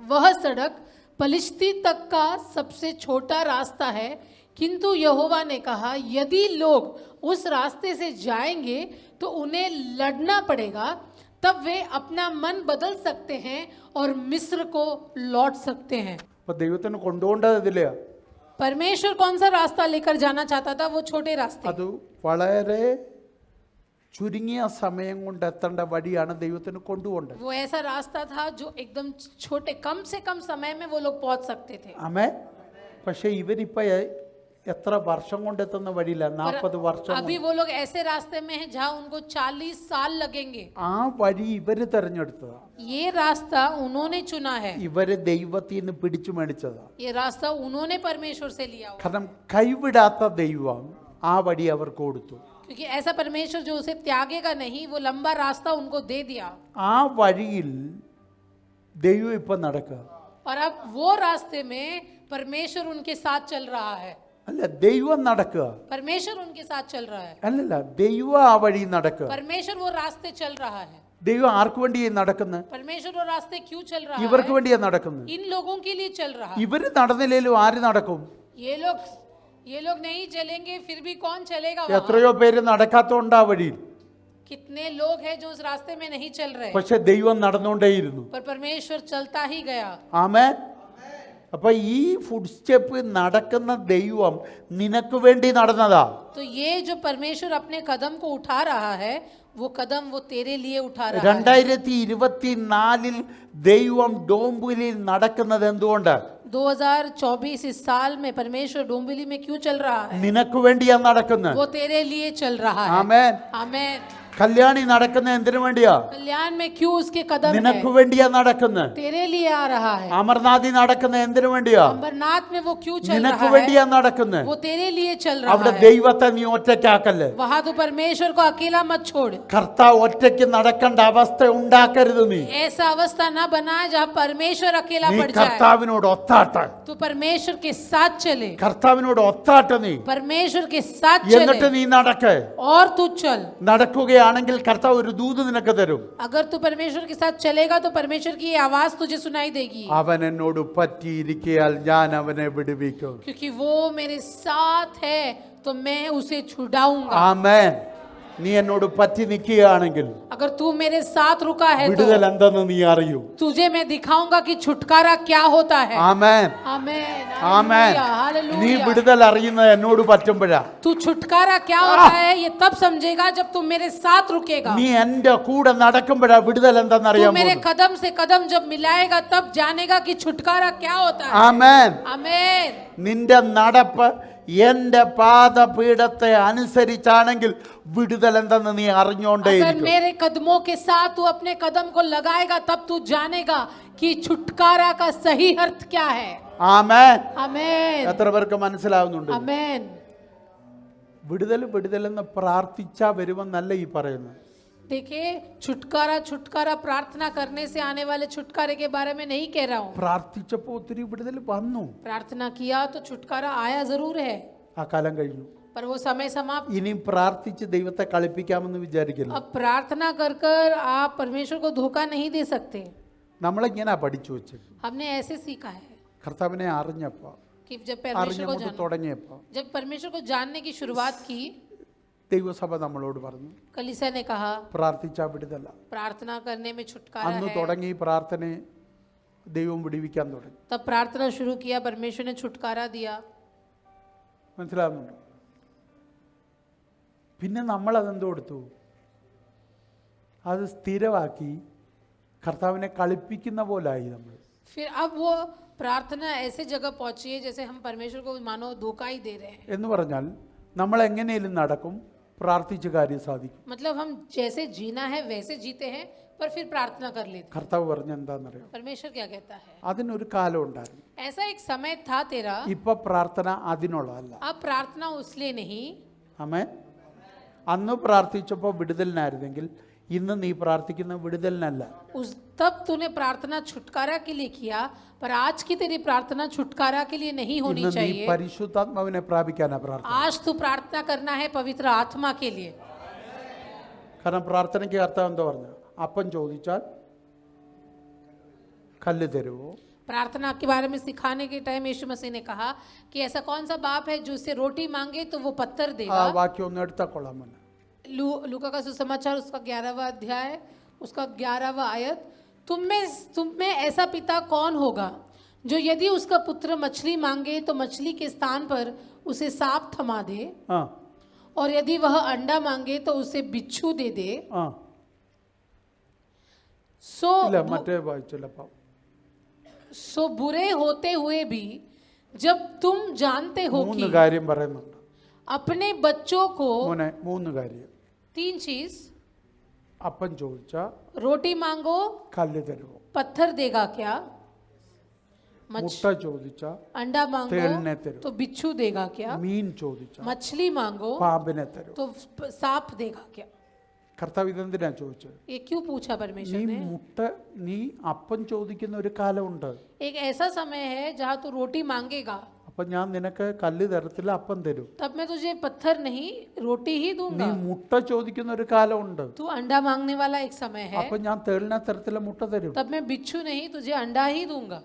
वह सड़क पलिश्ती तक का सबसे छोटा रास्ता है, किंतु यहोवा ने कहा यदि लोग उस रास्ते से जाएंगे तो उन्हें लड़ना पड़ेगा, तब वे अपना मन बदल सकते हैं और मिस्र को लौट सकते हैं। അപ്പൊ ദൈവത്തിന് കൊണ്ടുപോകേണ്ടതില്ല. परमेश्वर कौन सा रास्ता लेकर जाना चाहता था? वो छोटे रास्ते। അത് വളരെ ചുരുങ്ങിയ സമയം കൊണ്ട് എത്തേണ്ട വഴിയാണ് ദൈവത്തിന് കൊണ്ടുപോകേണ്ടത്. वो ऐसा रास्ता था जो एकदम छोटे कम से कम समय में वो लोग पहुंच सकते थे। ആമേ. പക്ഷെ ഇവരിപ്പോ എത്ര വർഷം കൊണ്ട് എത്തുന്ന വഴിയില്ല, 40 വർഷം. अभी वो लोग ऐसे रास्ते में हैं जहां उनको 40 साल लगेंगे। ആ വഴി ഇവര് തെരഞ്ഞെടുത്തതാ. ये रास्ता उन्होंने चुना है। ഇവര് ദൈവത്തിൽ നിന്ന് പിടിച്ചു മേടിച്ചതാ. ये रास्ता उन्होंने परमेश्वर से लिया हुआ। കാരണം കൈവിടാത്ത ദൈവം ആ വഴി അവർക്ക് കൊടുത്തു. क्योंकि ऐसा परमेश्वर जो उसे त्यागेगा नहीं, वो लंबा रास्ता उनको दे दिया। ആ വഴിയിൽ ദൈവം ഇപ്പൊ നടക്കുക. और अब वो रास्ते में परमेश्वर उनके साथ चल रहा है। അല്ല, ദൈവം നടക്കുക. परमेश्वर उनके साथ चल रहा है। അല്ലല്ല, ദൈവം ആ വഴി നടക്കുക. परमेश्वर वो रास्ते चल रहा है। ദൈവം ആർക്ക് വേണ്ടി നടക്കുന്നത്? परमेश्वर वो रास्ते क्यों चल रहा ഇവർക്ക് है? വേണ്ടിയാ നടക്കുന്നത്. इन लोगों के लिए चल रहा है। ഇവര് നടന്നില്ലേലും ആര് നടക്കും? ये लोग नहीं चलेंगे फिर भी कौन चलेगा वहाँ? എത്രയോ പേര് നടക്കാത്തോണ്ട് ആ വഴിയിൽ. कितने लोग हैं जो उस रास्ते में नहीं चल रहे, പക്ഷെ ദൈവം നടന്നുകൊണ്ടേയിരുന്നു. पर परमेश्वर चलता ही गया। ആമേൻ. അപ്പൊ ഈ ഫുഡ് സ്റ്റെപ്പ് നടക്കുന്ന ദൈവം നിനക്ക് വേണ്ടി നടന്നതാ. तो ये जो परमेश्वर अपने कदम को उठा रहा है, वो कदम वो तेरे लिए उठा रहा है। 2024 ദൈവം ഡോംബുലിൽ നടക്കുന്നത് എന്തുകൊണ്ട്? 2024 इस साल में परमेश्वर डोंबिवली में क्यों चल रहा है? നിനക്ക് വേണ്ടിയാ നടക്കുന്നത്. वो तेरे लिए चल रहा है। ആമേൻ. आमेन। കല്യാണി നടക്കുന്നത് എന്തിനു വേണ്ടിയാ? कल्याण में क्यों उसके कदम നിനക്ക് है? വേണ്ടിയാ നടക്കുന്നത്. तेरे लिए आ रहा है। അമർനാഥി നടക്കുന്നത് എന്തിനു വേണ്ടിയാ? अमरनाथ में वो क्यों चल നിനക്ക് रहा വേണ്ടിയാ है? നടക്കുന്നത്. वो तेरे लिए चल रहा അവിടെ है। ദൈവത്തെ നീ ഒറ്റയ്ക്കാക്കല്ലേ. वहां तो परमेश्वर को अकेला मत छोड़। കർത്താവ് ഒറ്റയ്ക്ക് നടക്കേണ്ട അവസ്ഥ ഉണ്ടാക്കരുത്. നീ ऐसा अवस्था ना बनाए जहाँ परमेश्वर अकेला നീ पड़ जाए। കർത്താവിനോട് ഒത്താട്ട. तू परमेश्वर के साथ चले। കർത്താവിനോട് ഒത്താട്ട നീ. परमेश्वर के साथ എന്നിട്ട് चले നീ നടക്കേ. और तू चल। നടക്കുകയാണെങ്കിൽ കർത്താവ് ഒരു ദൂത് നിനക്ക് തരും. अगर तू परमेश्वर के साथ चलेगा तो परमेश्वर की ये आवाज तुझे सुनाई देगी। അവൻ എന്നോട് പറ്റിയിരിക്കയാൽ ഞാൻ അവനെ വിടുവിക്കും. क्योंकि वो मेरे साथ है तो मैं उसे छुड़ाऊंगा। ആമേൻ. നീ എന്നോട് പറ്റി നിൽക്കുകയാണെങ്കിൽ अगर तू मेरे साथ रुका है വിടുതൽ तो എന്തെന്ന് നീ അറിയൂ. तुझे मैं दिखाऊंगा कि छुटकारा क्या होता है। ആമേൻ. आमेन। ആമേൻ. हालेलुया। നീ വിടുതൽ അറിയുന്നത് എന്നോട് പറ്റുമ്പോഴാ. तू छुटकारा क्या होता है ये तब समझेगा जब तू मेरे साथ रुकेगा। നീ എന്റെ കൂടെ നടക്കുമ്പോഴാ വിടുതൽ तू എന്തെന്നറിയാൻ मेरे പോകുന്നു. कदम से कदम जब मिलाएगा तब जानेगा कि छुटकारा क्या होता है। ആമേൻ. आमेन। നിന്റെ നടപ്പ് എൻ്റെ പാദപീഠത്തെ അനുസരിച്ചാണെങ്കിൽ വിടുതൽ എന്തെന്ന് നീ अगर അറിഞ്ഞോണ്ടേയിരിക്കും. मेरे कदमों के साथ तू अपने कदम को लगाएगा तब तू जानेगा कि छुटकारा का सही अर्थ क्या है. ആമേൻ. आमेन. എത്ര പേർക്ക് മനസ്സിലാവുന്നുണ്ട്? आमेन. വിടുതൽ വിടുതലെന്ന് പ്രാർത്ഥിച്ചാ വരുമെന്നല്ല ഈ പറയുന്നത്. देखिए, छुटकारा छुटकारा प्रार्थना करने से आने वाले छुटकारे के बारे में नहीं कह रहा हूँ. പ്രാർത്ഥിച്ചപ്പോൾ ഒത്തിരി വിടുതൽ വന്നു. प्रार्थना किया तो छुटकारा आया जरूर है, ആ കാലം കഴിഞ്ഞു. पर वो समय समाप्त. ഇനി പ്രാർത്ഥിച്ച് ദൈവത്തെ കളിപ്പിക്കാമെന്ന് വിചാരിക്കില്ല. अब प्रार्थना कर कर आप परमेश्वर को धोखा नहीं दे सकते. നമ്മളിങ്ങനെ പഠിച്ചു വെച്ചത്. हमने ऐसे सीखा है കർത്താവിനെ അറിഞ്ഞപ്പോൾ कि जब परमेश्वर को അറിഞ്ഞുകൊണ്ട് തുടങ്ങിയപ്പോൾ जब परमेश्वर को जानने की शुरुआत की, ദൈവസഭ നമ്മളോട് പറഞ്ഞു कलीसिया ने कहा പ്രാർത്ഥിച്ചാ വിടുതല. प्रार्थना करने में छुटकारा അന്ന് है. തുടങ്ങി പ്രാർത്ഥനയെ ദൈവം വിടുവിക്കാൻ തുടങ്ങി. तब प्रार्थना शुरू किया, परमेश्वर ने छुटकारा दिया. മനസ്സിലാവുന്നുണ്ടോ? പിന്നെ നമ്മൾ അതെന്തോ എടുത്തു, അത് സ്ഥിരമാക്കി കർത്താവിനെ കളിപ്പിക്കുന്ന പോലായി നമ്മൾ. फिर अब वो प्रार्थना ऐसे जगह पहुंची है जैसे हम परमेश्वर को मानो धोखा ही दे रहे हैं. എന്ന് പറഞ്ഞാൽ നമ്മൾ എങ്ങനെയും നടക്കും, പ്രാർത്ഥിച്ച് കാര്യം സാധിക്കും. मतलब हम जैसे जीना है वैसे जीते हैं, पर फिर प्रार्थना कर लेते हैं. കർത്താവ് പറഞ്ഞ എന്താണെന്നറിയാം? परमेश्वर क्या कहता है? അതിനൊരു കാലം ഉണ്ടായിരുന്നു. ऐसा एक समय था तेरा, ഇപ്പൊ പ്രാർത്ഥന അതിനുള്ളതല്ല. अब प्रार्थना उसलिए नहीं. ആമേൻ. അന്ന് പ്രാർത്ഥിച്ചപ്പോൾ വിടുതലിനായിരുന്നെങ്കിൽ ഇന്ന് നീ പ്രാർത്ഥിക്കുന്ന വിടുതലിനല്ല. उस तब तूने प्रार्थना छुटकारा के लिए किया, पर आज की तेरी प्रार्थना छुटकारा के लिए नहीं होनी ഇന്ന് നീ चाहिए. പരിശുദ്ധാത്മാവിനെ പ്രാപിക്കാനാ പ്രാർത്ഥന. आज तू प्रार्थना करना है पवित्र आत्मा के लिए. കാരണം പ്രാർത്ഥനയ്ക്ക് കർത്താവ് എന്താ പറഞ്ഞു? അപ്പം ചോദിച്ചാൽ കല്ല് തരുവോ? प्रार्थना के बारे में सिखाने के टाइम यीशु मसीह ने कहा कि ऐसा कौन सा बाप है जो उससे रोटी मांगे तो वो पत्थर ആ देगा. വാക്യം ഒന്ന് എടുത്താൽ കൊള്ളാമെന്ന്. लूका का सुसमाचार उसका 11वां अध्याय उसका 11वां आयत. तुम में ऐसा पिता कौन होगा जो यदि उसका पुत्र मछली मांगे तो मछली के स्थान पर उसे सांप थमा दे, ആ और यदि वह अंडा मांगे तो उसे बिच्छू दे दे. ആ सो ഇല്ല മറ്റേ വായിച്ചില്ലപ്പോ. सो बुरे होते हुए भी जब तुम जानते हो മൂന്ന് कि കാര്യം പറയുന്നുണ്ട്. अपने बच्चों को മോനെ മൂന്ന് കാര്യം. 3 चीज, അപ്പം ചോദിച്ചാ रोटी मांगो കല്ല് തരുവോ? पत्थर देगा क्या, മുട്ട ചോദിച്ചാ अंडा मांगो തേളിനെ തരും. तो बिच्छू देगा क्या, മീൻ ചോദിച്ചാ मछली मांगो പാമ്പിനെ തരും. तो सांप देगा क्या. കർത്താവ് ഇതെന്തിനാ ചോദിച്ചത്? ये क्यों पूछा നീ परमेश्वर ने? നീ അപ്പം ചോദിക്കുന്ന ഒരു കാലമുണ്ട്. एक ऐसा समय है जहाँ तू रोटी मांगेगा, അപ്പൊ ഞാൻ നിനക്ക് കല്ല് തരത്തില്ല, അപ്പം തരും. तब मैं तुझे पत्थर नहीं रोटी ही നീ दूंगा. മുട്ട ചോദിക്കുന്ന ഒരു കാലമുണ്ട്. तू अंडा मांगने वाला एक समय है, അപ്പൊ ഞാൻ തേളിനെ തരത്തില്ല, മുട്ട തരും. तब मैं बिच्छू नहीं तुझे अंडा ही दूंगा.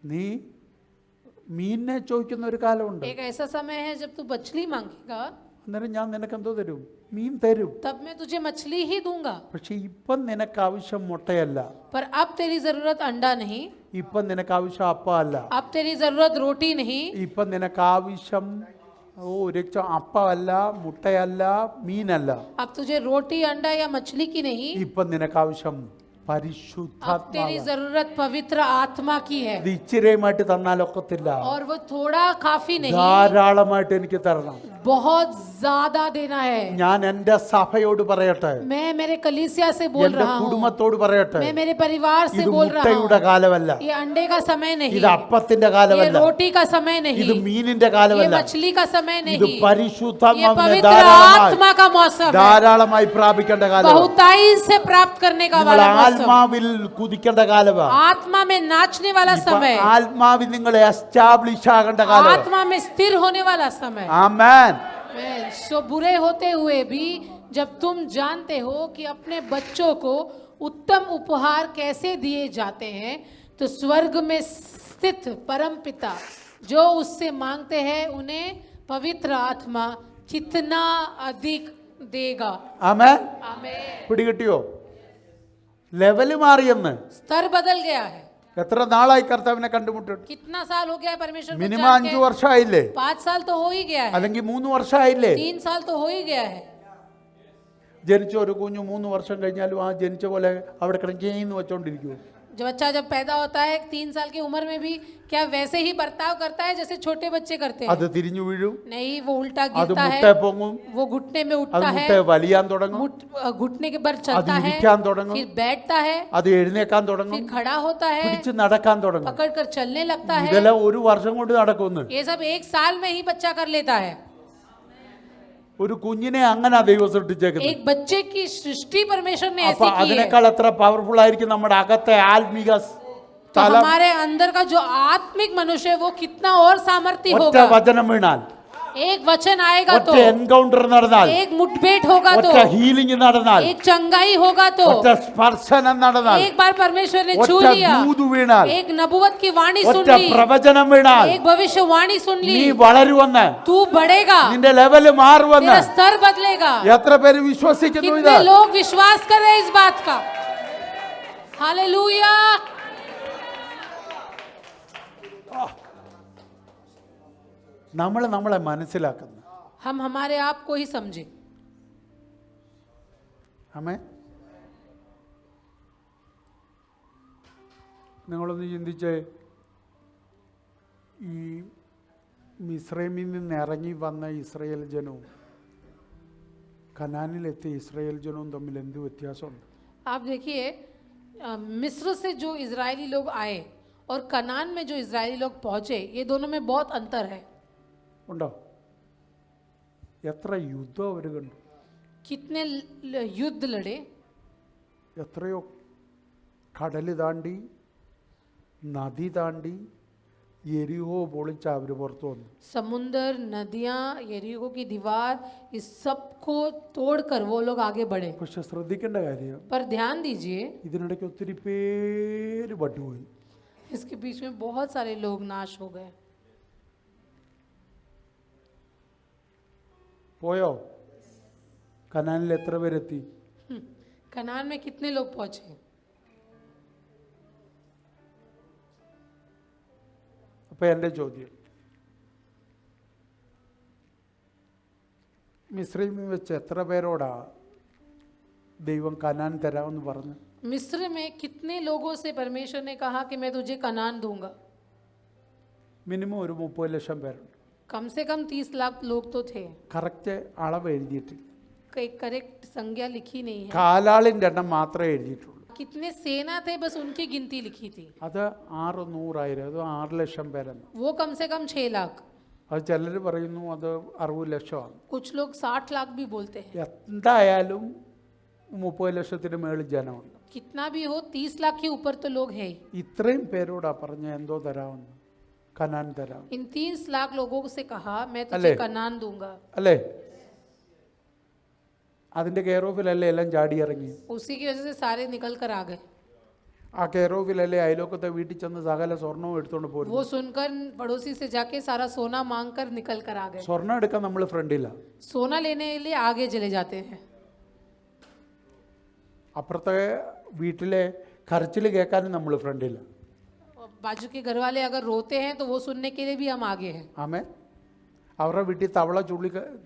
നീ മീനിനെ ചോദിക്കുന്ന ഒരു കാലമുണ്ട്. एक ऐसा समय है जब तू मछली मांगेगा, അന്നേരം ഞാൻ നിനക്ക് എന്തോ തരും? മീൻ തരും. तब मैं तुझे मछली ही दूंगा. പക്ഷെ ഇപ്പം നിനക്ക് ആവശ്യം മുട്ടയല്ല, पर अब तेरी जरूरत अंडा नहीं, ഇപ്പം നിനക്ക് ആവശ്യം അപ്പം അല്ല, अब तेरी जरूरत रोटी नहीं, ഇപ്പം നിനക്ക് ആവശ്യം അപ്പമല്ല, മുട്ടയല്ല, മീനല്ല. अब तुझे रोटी अंडा या मछली की नहीं, ഇപ്പം നിനക്ക് ആവശ്യം अब तेरी പരിശുദ്ധാത്മാവ്. जरूरत पवित्र आत्मा की है. ഇത് ഇച്ചിരിയുമായിട്ട് തന്നാലൊക്കത്തില്ല, और वो थोड़ा काफी नहीं, ധാരാളമായിട്ട് എനിക്ക് തരണം. बहुत ज्यादा देना है. ഞാൻ എൻ്റെ സഭയോട് പറയട്ടെ, मैं मेरे कलीसिया से बोल എൻ്റെ रहा हूँ, കുടുംബത്തോട് പറയട്ടെ, मैं मेरे परिवार से ഇത് बोल रहा മുട്ടയുടെ हूँ. കാലമല്ല, ये अंडे का समय नहीं, ഇത് അപ്പത്തിന്റെ ये കാലമല്ല, रोटी का समय ഇത് नहीं, മീനിന്റെ ये കാലമല്ല. मछली का समय ഇത് नहीं, ये പരിശുദ്ധാത്മാവിനെ पवित्र ധാരാളമായി आत्मा का मौसम है, ധാരാളമായി പ്രാപിക്കേണ്ട കാലം. बहुताई से प्राप्त करने का നിങ്ങൾ वाला मौसम, ആത്മാവിൽ കുതിക്കേണ്ട കാലമാണ്. आत्मा में नाचने वाला समय, ആത്മാവിൽ നിങ്ങൾ എസ്റ്റാബ്ലിഷ് ആകേണ്ട കാലം. आत्मा में स्थिर होने वाला समय. ആമേൻ. सो बुरे होते हुए भी जब तुम जानते हो कि अपने बच्चों को उत्तम उपहार कैसे दिए जाते हैं, तो स्वर्ग में स्थित परम पिता जो उससे मांगते हैं उन्हें पवित्र आत्मा कितना अधिक देगा. ആമേൻ. आमीन. പിടികിട്ടിയോ? ലെവല് മാറിയെന്ന്. स्तर बदल गया है. എത്ര നാളായി കർത്താവിനെ കണ്ടുമുട്ടിട്ട്? कितना साल हो गया है परमेश्वर को മിനിമം जान 5 के? വർഷമായില്ലേ? 5 साल तो हो ही गया है, അല്ലെങ്കിൽ 3 വർഷമായില്ലേ? 3 साल तो हो ही गया है. ജനിച്ച ഒരു കുഞ്ഞു 3 വർഷം കഴിഞ്ഞാലും ആ ജനിച്ച പോലെ അവിടെ കിടക്കേന്ന് വെച്ചോണ്ടിരിക്കുവോ? जो बच्चा जब पैदा होता है 3 साल की उम्र में भी क्या वैसे ही बर्ताव करता है जैसे छोटे बच्चे करते അത് हैं? തിരിഞ്ഞു വീഴും, नहीं, वो उल्टा അത് गिरता മുട്ടെ है, പൊങ്ങും, वो घुटने में അത് उठता है, മുട്ടെ വലിയാൻ തുടങ്ങും, घुटने के बल चलता है, ഇരിക്കാൻ തുടങ്ങും, फिर बैठता है, അത് എഴുന്നേക്കാൻ തുടങ്ങും, फिर खड़ा होता है, പിടിച്ച് നടക്കാൻ തുടങ്ങും. पकड़ कर चलने लगता है। ഇതെല്ലാം ഒരു വർഷം കൊണ്ട് നടക്കുന്നു. ये सब 1 साल में ही बच्चा कर लेता है। ഒരു കുഞ്ഞിനെ അങ്ങനെ ദൈവം സൃഷ്ടിച്ചേക്കുന്നത്. एक बच्चे की सृष्टि परमेश्वर ने അപ്പൊ ऐसी की है। അതിനേക്കാൾ എത്ര പവർഫുൾ ആയിരിക്കും നമ്മുടെ അകത്തെ ആത്മീക तो തലം. हमारे अंदर का जो आत्मिक मनुष्य है वो कितना और सामर्थ्य ഒറ്റ होगा। വചനം വീണാൽ, एक वचन आएगा ഒറ്റ तो, എൻകൗണ്ടർ നടന്നാൽ, एक मुठभेड़ होगा तो, ഒറ്റ ഹീലിംഗ് നടന്നാൽ, एक चंगाई होगा तो, ഒറ്റ സ്പർശനം നടന്നാൽ, एक बार परमेश्वर ने छू ഒറ്റ लिया, ദൂത് വീണാൽ, एक नबुवत की वाणी सुन ഒറ്റ ली, പ്രവചനം വീണാൽ, एक भविष्यवाणी सुन നീ ली, വളരുവെന്ന്, तू बढ़ेगा, നിന്റെ ലെവല് മാറുവെന്ന് तेरा स्तर बदलेगा। എത്ര പേര് വിശ്വസിക്കുന്നു? ഇത് कितने लोग विश्वास कर रहे हैं इस बात का? हालेलुया। നമ്മൾ നമ്മളെ മനസ്സിലാക്കുന്നു. हम हमारे आप को ही समझे। ആമേൻ. നിങ്ങളൊന്ന് ചിന്തിച്ചേ, ഈ മിസ്രൈമിൽ നിന്ന് ഇറങ്ങി വന്ന ഇസ്രയേൽ ജനവും കനാനിലെത്തിയ ഇസ്രയേൽ ജനവും തമ്മിൽ എന്ത് വ്യത്യാസമുണ്ട്? आप देखिए, मिस्र से जो इजरायली लोग आए और कनान में जो इजरायली लोग पहुंचे, ये दोनों में बहुत अंतर है। ഉണ്ടോ? എത്ര യുദ്ധം അവർ കണ്ടു, कितने युद्ध लड़े, എത്രയോ കടൽ താണ്ടി നദി താണ്ടി എരിഹോ പൊളിച്ച അവർ പുറത്തു വന്നു. समुंदर, नदियां, यरीहो की दीवार, इस सब को तोड़कर वो लोग आगे बढ़े। പക്ഷെ ശ്രദ്ധിക്കേണ്ട കാര്യം, पर ध्यान दीजिए, ഇതിനിടയ്ക്ക് ഒത്തിരി പേര് പട്ടുപോയി. इसके बीच में बहुत सारे लोग नाश हो गए। പോയോ? കനാനിൽ എത്ര പേരെത്തി? कनान में कितने लोग पहुंचे? അപ്പൊ എൻ്റെ ചോദ്യം, മിസ്രൈമിൽ വെച്ച് എത്ര പേരോടാ ദൈവം കനാൻ തരാമെന്ന് പറഞ്ഞു? मिस्र में कितने लोगों से परमेश्वर ने कहा कि मैं तुझे कनान दूंगा? മിനിമം ഒരു 30 ലക്ഷം പേരുണ്ട്. कम से कम 30 लाख लोग तो थे। കറക്റ്റ് അളവ് എഴുതിയിട്ടില്ല. करेक्ट संज्ञा लिखी नहीं है। കാലാളിൻ്റെ എണ്ണം മാത്രമേ എഴുതിയിട്ടുള്ളൂ. कितने सेना थे बस उनकी गिनती लिखी थी। അത് 600,000, അത് 6 ലക്ഷം പേരെന്ന്. वो कम से कम 6 लाख, അത് ചിലർ പറയുന്നു അത് 60 ലക്ഷമാണ്. कुछ लोग 60 लाख भी बोलते हैं। എന്തായാലും 30 ലക്ഷത്തിന് മേളിൽ ജനമുണ്ട്. कितना भी हो 30 लाख के ऊपर तो लोग हैं ही। ഇത്രയും പേരോടാ പറഞ്ഞ എന്തോ തരാമെന്ന്, കനാൻ തരാം. इन 30 लाख लोगों से कहा मैं तुझे अले। कनान दूंगा। അല്ലേ? അതിൻ്റെ കെയർ ഓഫിലല്ലേ എല്ലാം ചാടി ഇറങ്ങി. उसी की वजह से सारे निकल कर आ गए। ആ കെയർ ഓഫിലല്ലേ അയലോക്കത്തെ വീട്ടിൽ ചെന്ന് സകല സ്വർണവും എടുത്തോണ്ട് പോരും. वो सुनकर पड़ोसी से जाके सारा सोना मांग कर निकल कर आ गए। സ്വർണം എടുക്കാൻ നമ്മൾ ഫ്രണ്ടില്ല, सोना लेने के लिए आगे चले जाते हैं। അപ്പുറത്തെ വീട്ടിലെ കരച്ചിൽ കേൾക്കാനും നമ്മൾ ഫ്രണ്ടില്ല. और बाजू के घर वाले अगर रोते हैं तो वो सुनने के लिए भी हम आगे हैं। ആമേ. അവരുടെ വീട്ടിൽ തവള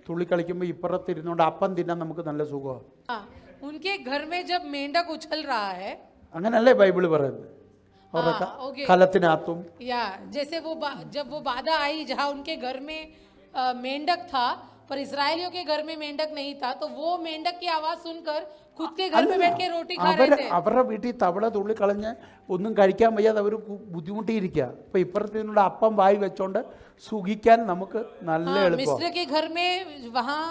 തുള്ളി കളിക്കുമ്പോൾ ഇപ്പുറത്തിരുന്നുകൊണ്ട് അപ്പം തിന്നാൻ നമുക്ക് നല്ല സുഖമാണ്. हाँ, उनके घर में जब मेंढक उछल रहा है, അങ്ങനല്ലേ ബൈബിള് പറയുന്നത്? അവരുടെ हाँ, ओके। കലത്തിനകത്തും या जैसे वो जब वो बाधा आई जहाँ उनके घर में मेंढक था पर इसराइलियों के घर में मेंढक नहीं था, तो वो मेंढक की आवाज सुनकर खुद के घर में बैठ के रोटी खा रहे थे। അവരുടെ വീട്ടിൽ തവള തുള്ളിക്കളഞ്ഞ് ഒന്നും കഴിക്കാൻ വയ്യാതെ അവർ ബുദ്ധിമുട്ടിയിരിക്കുക. അപ്പൊ ഇപ്പുറത്തിനുള്ള അപ്പം വായി വെച്ചോണ്ട് സുഖിക്കാൻ നമുക്ക് നല്ല हाँ, എളുപ്പം. मिस्र के घर में वहाँ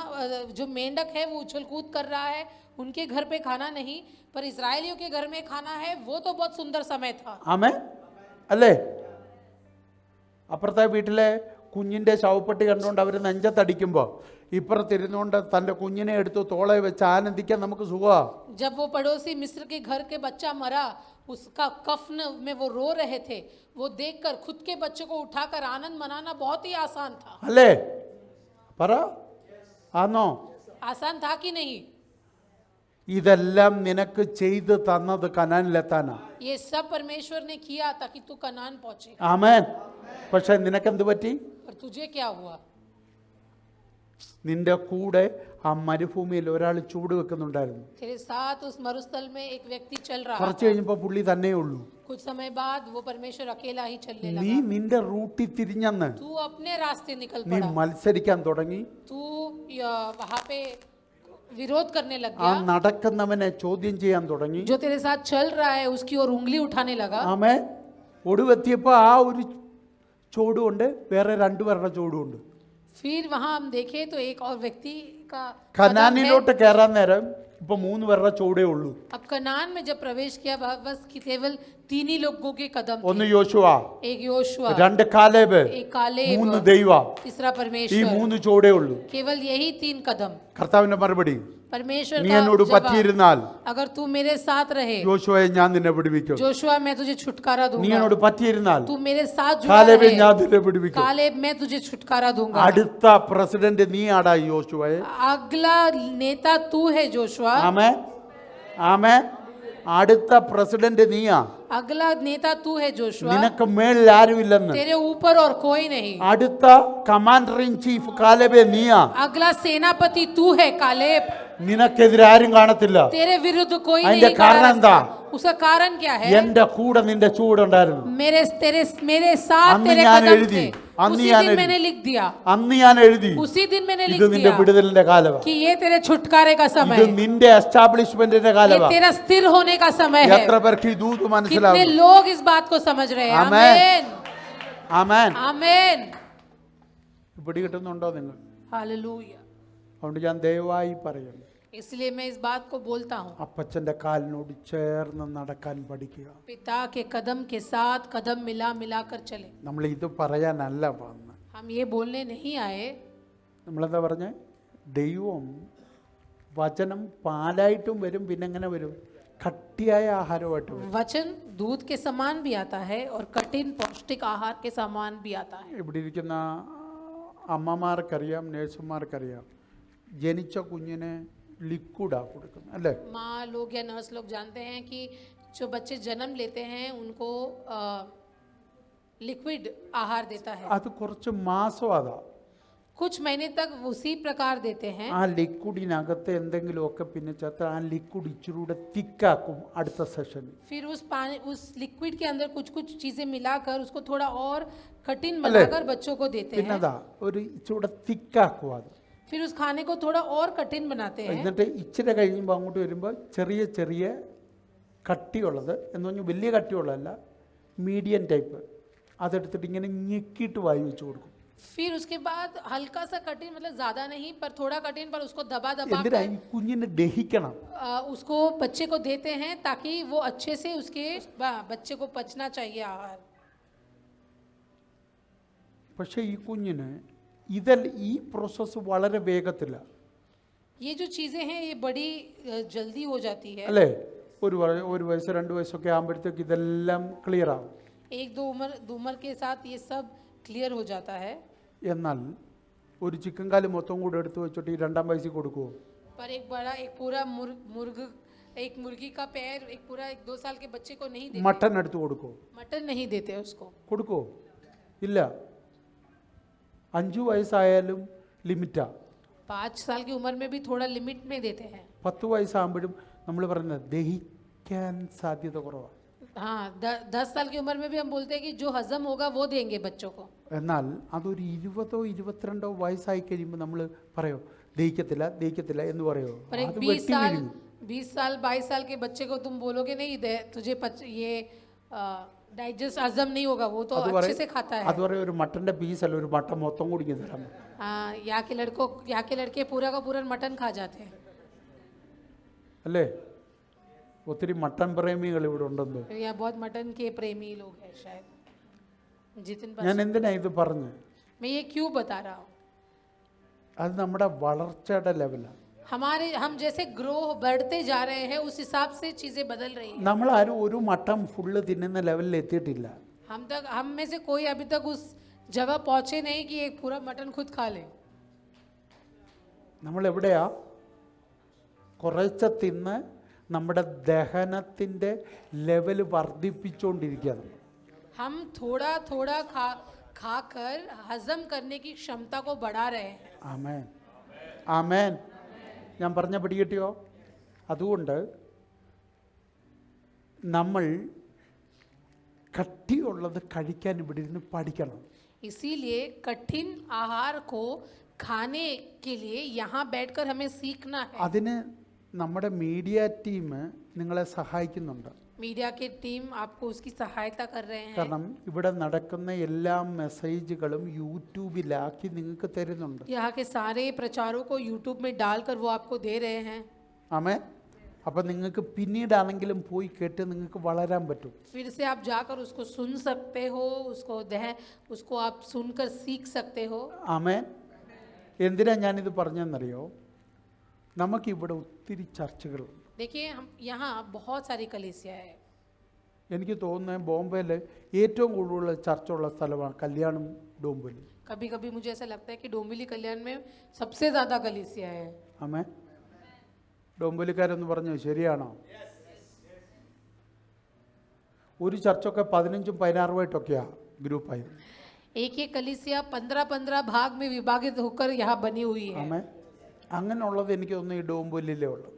जो मेंढक है वो उछल कूद कर रहा है, उनके घर पे खाना नहीं पर इसराइलियों के घर में खाना है, वो तो बहुत सुंदर समय था। ആമേ. അല്ലേ? അപ്പുറത്തെ വീട്ടിലെ കുഞ്ഞിൻ്റെ ശവപ്പെട്ടി കണ്ടുകൊണ്ട് അവർ നെഞ്ചത്തടിക്കുമ്പോൾ ഇപ്പുറത്തിരുന്നുകൊണ്ട് തൻ്റെ കുഞ്ഞിനെ എടുത്ത് തോളെ വെച്ച് ആനന്ദിക്കാൻ നമുക്ക് സുഖമാണ്. जब वो पड़ोसी मिस्र के घर के बच्चा मरा, उसका कफन में वो रो रहे थे, वो देखकर खुद के बच्चे को उठाकर आनंद मनाना बहुत ही आसान था। അല്ലേ? പറ, ആന്നോ? आसान था कि नहीं? ഇതെല്ലാം നിനക്ക് ചെയ്ത് തന്നത് കനാനിലെത്താനാ. ये सब परमेश्वर ने किया ताकि तू कनान पहुंचे। ആമേൻ. പക്ഷെ നിനക്കെന്ത് പറ്റി? पर तुझे क्या हुआ? നിന്റെ കൂടെ ആ മരുഭൂമിയിൽ ഒരാൾ ചൂട് വെക്കുന്നുണ്ടായിരുന്നു. तेरे साथ उस मरुस्थल में एक व्यक्ति चल रहा കുറച്ച് था। കഴിഞ്ഞപ്പോൾ പുള്ളി തന്നെ ഉള്ളൂ. कुछ समय बाद वो परमेश्वर अकेला ही चलने നീ लगा। നിന്റെ റൂട്ടിൽ തിരിഞ്ഞെന്ന് तू अपने रास्ते निकल നീ पड़ा, മത്സരിക്കാൻ തുടങ്ങി. तू वहां पे विरोध करने लग ആ गया। നടക്കുന്നവനെ ചോദ്യം ചെയ്യാൻ തുടങ്ങി. जो तेरे साथ चल रहा है उसकी ओर उंगली उठाने लगा। ആമേ. ഒടുവെത്തിയപ്പോൾ ആ ഒരു ചോടുകൊണ്ട് വേറെ രണ്ടുപേരുടെ ചോടുണ്ട്. फिर वहां हम देखे तो एक और व्यक्ति का कदम है। കനാനിലോട്ട് കയറാൻ നേരം ഇപ്പൊ 3 പേരുടെ ചോടേ ഉള്ളൂ. अब कनान में जब प्रवेश किया वह बस केवल 3 ही लोगों के कदम ഒന്ന് थे। യോശുവ, एक योशुआ, 2 കാലേബ്, एक കാലേബ്, 3 ദൈവ. तीसरा ഈ परमेश्वर। 3 ചോടേ ഉള്ളൂ. केवल यही 3 कदम। കർത്താവിന്റെ മറുപടി, परमेश्वर നീ का എന്നോട് जवाब, പറ്റിയിരുന്നാൽ अगर तू मेरे साथ रहे യോശുവയെ ഞാൻ നിന്നെ വിടുവിക്കും. जोशुआ मैं तुझे छुटकारा നീ दूंगा। എന്നോട് പറ്റിയിരുന്നാൽ तू मेरे साथ जुड़ा കാലേബെ ഞാൻ रहे നിന്നെ വിടുവിക്കും. कालेब मैं तुझे छुटकारा दूंगा। അടുത്ത പ്രസിഡന്റ് നീ ആടാ യോശുവയെ. अगला नेता तू है जोशुआ। ആമേ ആമേ. അടുത്ത പ്രസിഡന്റ് നീയാ. अगला नेता तू है जोशुआ। നിനക്ക് മേളിൽ ആരുമില്ലെന്ന്. तेरे ऊपर और कोई नहीं। അടുത്ത കമാൻഡർ ഇൻ ചീഫ് കാലേബെ നീയാ. अगला सेनापति तू है कालेब। നിനക്കെതിരെ ആരും കാണത്തില്ല. तेरे विरुद्ध कोई അതിന്റെ नहीं खड़ा കാരണം रह എന്താ? सकता। उसका कारण क्या है? എന്റെ കൂടെ നിന്റെ ചൂടുണ്ടായിരുന്നു. मेरे साथ അന്ന് तेरे ഞാൻ कदम എഴുതി. थे। അന്ന് उसी ഞാൻ दिन എഴുതി. मैंने लिख दिया। അന്ന് ഞാൻ എഴുതി, उसी दिन मैंने ഇത് लिख നിന്റെ दिया വിടുതലിന്റെ കാലമാണ്. कि ये तेरे छुटकारे का समय ഇത് है। നിന്റെ എസ്റ്റാബ്ലിഷ്മെന്റിന്റെ ये കാലമാണ്. तेरा स्थिर होने का समय है। എത്ര പേർക്ക് ഈ ദൂത് कितने മനസ്സിലാവും? लोग इस बात को समझ रहे हैं? आमेन। आमीन ആമേൻ. आमीन പിടി കിട്ടുന്നുണ്ടോ നിങ്ങൾ? हालेलुया। അതുകൊണ്ട് ഞാൻ ദയവായി പറയുന്നു, इसलिए मैं इस बात को बोलता हूँ, അപ്പച്ചന്റെ കാലിനോട് ചേർന്ന് നടക്കാൻ പഠിക്കുക. पिता के कदम के साथ कदम मिला मिला कर चले। നമ്മൾ ഇത് പറയാനല്ല വന്ന്. हम ये बोलने नहीं आए। നമ്മളെന്താ പറഞ്ഞേ? ദൈവം വചനം പാലായിട്ടും വരും, പിന്നെ എങ്ങനെ വരും? കട്ടിയായ ആഹാരമായിട്ട് വരും. वचन दूध के समान भी आता है और कठिन पौष्टिक आहार के समान भी आता है। ഇവിടെ ഇരിക്കുന്ന അമ്മമാർക്കറിയാം, നേഴ്സുമാർക്കറിയാം, ജനിച്ച കുഞ്ഞിനെ ലിക്വിഡാ കൊടുക്കുന്നത് അല്ലേ? माँ लोग या नर्स लोग जानते हैं कि जो बच्चे जन्म लेते हैं उनको लिक्विड आहार देता है। അത് കുറച്ച് മാസം അതാ. कुछ महीने तक उसी प्रकार देते हैं। ആ ലിക്വിഡിനകത്ത് എന്തെങ്കിലുമൊക്കെ പിന്നെ ചേർത്ത് ആ ലിക്വിഡ് ഇച്ചിരൂടെ തിക്കാക്കും അടുത്ത സെഷനിൽ. फिर उस पानी उस लिक्विड के अंदर कुछ कुछ चीजें मिलाकर उसको थोड़ा और कठिन बनाकर बच्चों को देते हैं। പിന്നതാ ഒരു ഇച്ചിരൂടെ തിക്കാക്കും അത്. फिर उस खाने को थोड़ा और कठिन बनाते हैं। എന്നിട്ട് ഇച്ചിരി കഴിയുമ്പോൾ അങ്ങോട്ട് വരുമ്പോൾ ചെറിയ ചെറിയ കട്ടിയുള്ളത് എന്ന് പറഞ്ഞാൽ വലിയ കട്ടിയുള്ളതല്ല, മീഡിയം ടൈപ്പ്, അതെടുത്തിട്ട് ഇങ്ങനെ ഞെക്കിയിട്ട് വായി വെച്ച് കൊടുക്കും. फिर उसके बाद हल्का सा कठिन, मतलब ज्यादा नहीं पर थोड़ा कठिन, पर उसको दबा दबा എന്തിനാ? कर ഈ കുഞ്ഞിനെ ദഹിക്കണം. उसको बच्चे को देते हैं ताकि वो अच्छे से उसके बच्चे को पचना चाहिए आहार। പക്ഷേ ഈ കുഞ്ഞിന് ഈ പ്രോസസ്സ് വളരെ വേഗത്തില്ല ये जो चीजें हैं ये बड़ी जल्दी हो जाती है। അല്ലേ? ഒരു വയസ്സ് 2 വയസ്സൊക്കെ ആകുമ്പോഴത്തേക്ക് ഇതെല്ലാം ക്ലിയർ ആവും. एक दो उम्र के साथ ये सब क्लियर हो जाता है। എന്നാൽ ഒരു ചിക്കൻ കാല് മൊത്തം കൂടെ എടുത്ത് വെച്ചിട്ട് ഈ 2ാം വയസ്സിൽ കൊടുക്കുമോ? पर एक बड़ा एक पूरा एक मुर्गी का पैर एक पूरा 2 साल के बच्चे को नहीं देते। മട്ടൻ എടുത്ത് കൊടുക്കുമോ? मटन नहीं देते उसको। കൊടുക്കുമോ? ഇല്ല. 5 വയസ്സായാലും ലിമിറ്റാ. 5 साल की उम्र में भी थोड़ा लिमिट में देते हैं। 10 വയസ്സാകുമ്പോഴും നമ്മൾ പറയുന്നത് ദഹിക്കാൻ സാധ്യത കുറവാണ്. हाँ 10 साल की उम्र में भी हम बोलते हैं कि जो हजम होगा वो देंगे बच्चों को। എന്നാൽ അതൊരു 20 22 വയസ്സായി കഴിയുമ്പോൾ നമ്മൾ പറയോ ദഹിക്കത്തില്ല എന്ന് പറയോ? पर एक അത് 20 വെട്ടി साल വീഴും. 20 साल 22 साल के बच्चे को तुम बोलोगे नहीं तुझे ये डाइजेस्ट हजम नहीं होगा, वो तो അത് अच्छे से खाता है। അത് പറയും ഒരു മട്ടന്റെ പീസ് അല്ല, ഒരു മട്ടൻ മൊത്തം കൂടി ഇങ്ങ് തരാൻ. हाँ यहाँ के लड़के पूरा का पूरा मटन खा जाते हैं അല്ലേ? ഒത്തിരി മട്ടൻ പ്രേമികൾ ഇവിടെ ഉണ്ടെന്ന്. यहाँ बहुत मटन के प्रेमी लोग हैं शायद। जितिन ഞാൻ എന്തിനാ ഇത് പറഞ്ഞു? मैं ये क्यों बता रहा हूँ? അത് നമ്മുടെ വളർച്ചയുടെ ലെവലാണ്. हम जैसे ग्रो बढ़ते जा रहे हैं उस हिसाब से चीजें बदल रही हैं। നമ്മൾ ആരും ഒരു മട്ടൻ ഫുള്ള് തിന്നുന്ന ലെവലിൽ എത്തിയിട്ടില്ല. हम में से कोई अभी तक उस जगह पहुंचे नहीं कि एक पूरा मटन खुद खा ले। നമ്മൾ എവിടെയാ? കുറച്ച് തിന്ന് നമ്മുടെ ദഹനത്തിൻ്റെ ലെവൽ വർദ്ധിപ്പിച്ചുകൊണ്ടിരിക്കുകയാണ്. हम थोड़ा थोड़ा खाकर हजम करने की क्षमता को बढ़ा रहे हैं। ആമേൻ. ആമേൻ. ഞാൻ പറഞ്ഞ പിടികിട്ടിയോ? അതുകൊണ്ട് നമ്മൾ കട്ടിയുള്ളത് കഴിക്കാൻ ഇവിടെ ഇരുന്ന് പഠിക്കണം. इसीलिए कठिन आहार को खाने के लिए यहाँ बैठकर हमें सीखना है. അതിന് നമ്മുടെ മീഡിയ ടീം നിങ്ങളെ സഹായിക്കുന്നുണ്ട്. मीडिया की टीम आपको उसकी सहायता कर रहे हैं. കാരണം ഇവിടെ നടക്കുന്ന എല്ലാ മെസ്സേജുകളും യൂട്യൂബിലാക്കി നിങ്ങൾക്ക് തരുന്നുണ്ട്. यहाँ के सारे प्रचारों को यूट्यूब में डालकर वो आपको दे रहे हैं. ആമേൻ. അപ്പം നിങ്ങൾക്ക് പിന്നീടാണെങ്കിലും പോയി കേട്ട് നിങ്ങൾക്ക് വളരാൻ പറ്റും. फिर से आप जाकर उसको सुन सकते हो, उसको आप सुनकर सीख सकते हो. ആമേൻ. എന്തിനാ ഞാനിത് പറഞ്ഞെന്നറിയോ? നമുക്കിവിടെ ഒത്തിരി ചർച്ചകളുണ്ട്. देखिए, हम यहाँ बहुत सारी कलीसिया है. എനിക്ക് തോന്നുന്നത് ബോംബെയിൽ ഏറ്റവും കൂടുതൽ ചർച്ചുള്ള സ്ഥലമാണ് കല്യാണം ഡോംബിലി. कभी कभी मुझे ऐसा लगता है कि डोंबिवली कल्याण में सबसे ज़्यादा कलीसिया है. ആമേൻ. ഡോംബിലിക്കാരെന്ന് പറഞ്ഞു ശരിയാണോ? ഒരു ചർച്ചൊക്കെ 15-16 ഗ്രൂപ്പായി. एक एक कलीसिया 15-15 भाग में विभाजित होकर यहाँ बनी हुई है. ആമേൻ. അങ്ങനെയുള്ളത് എനിക്ക് തോന്നുന്നു ഈ ഡോംബിലിലേ ഉള്ളൂ.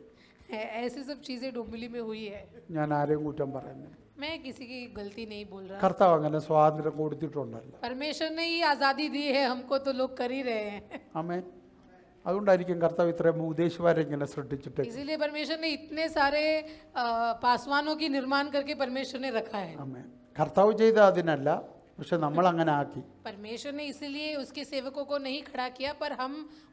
ऐसी सब चीज़ें डोंबिवली में हुई है. ഞാൻ ആരെയും കുറ്റം പറയുന്നില്ല. मैं किसी की गलती नहीं बोल रहा. കർത്താവ് അങ്ങനെ സ്വാതന്ത്ര്യം കൊടുത്തിട്ടുണ്ടല്ലോ. परमेश्वर ने ही आज़ादी दी है हमको, तो लोग कर ही रहे हैं. ആമേൻ. അതുകൊണ്ടായിരിക്കും കർത്താവ് ഇത്രയും ഉദ്ദേശിവാരെ ഇങ്ങനെ സൃഷ്ടിച്ചിട്ട്. इसीलिए परमेश्वर ने इतने सारे पासवानों की निर्माण करके परमेश्वर ने रखा है. ആമേൻ. കർത്താവ് ചെയ്ത അതിനല്ല, പക്ഷെ നമ്മൾ അങ്ങനെ ആക്കി. परमेश्वर ने इसीलिए उसके सेवकों को नहीं खड़ा किया, पर हम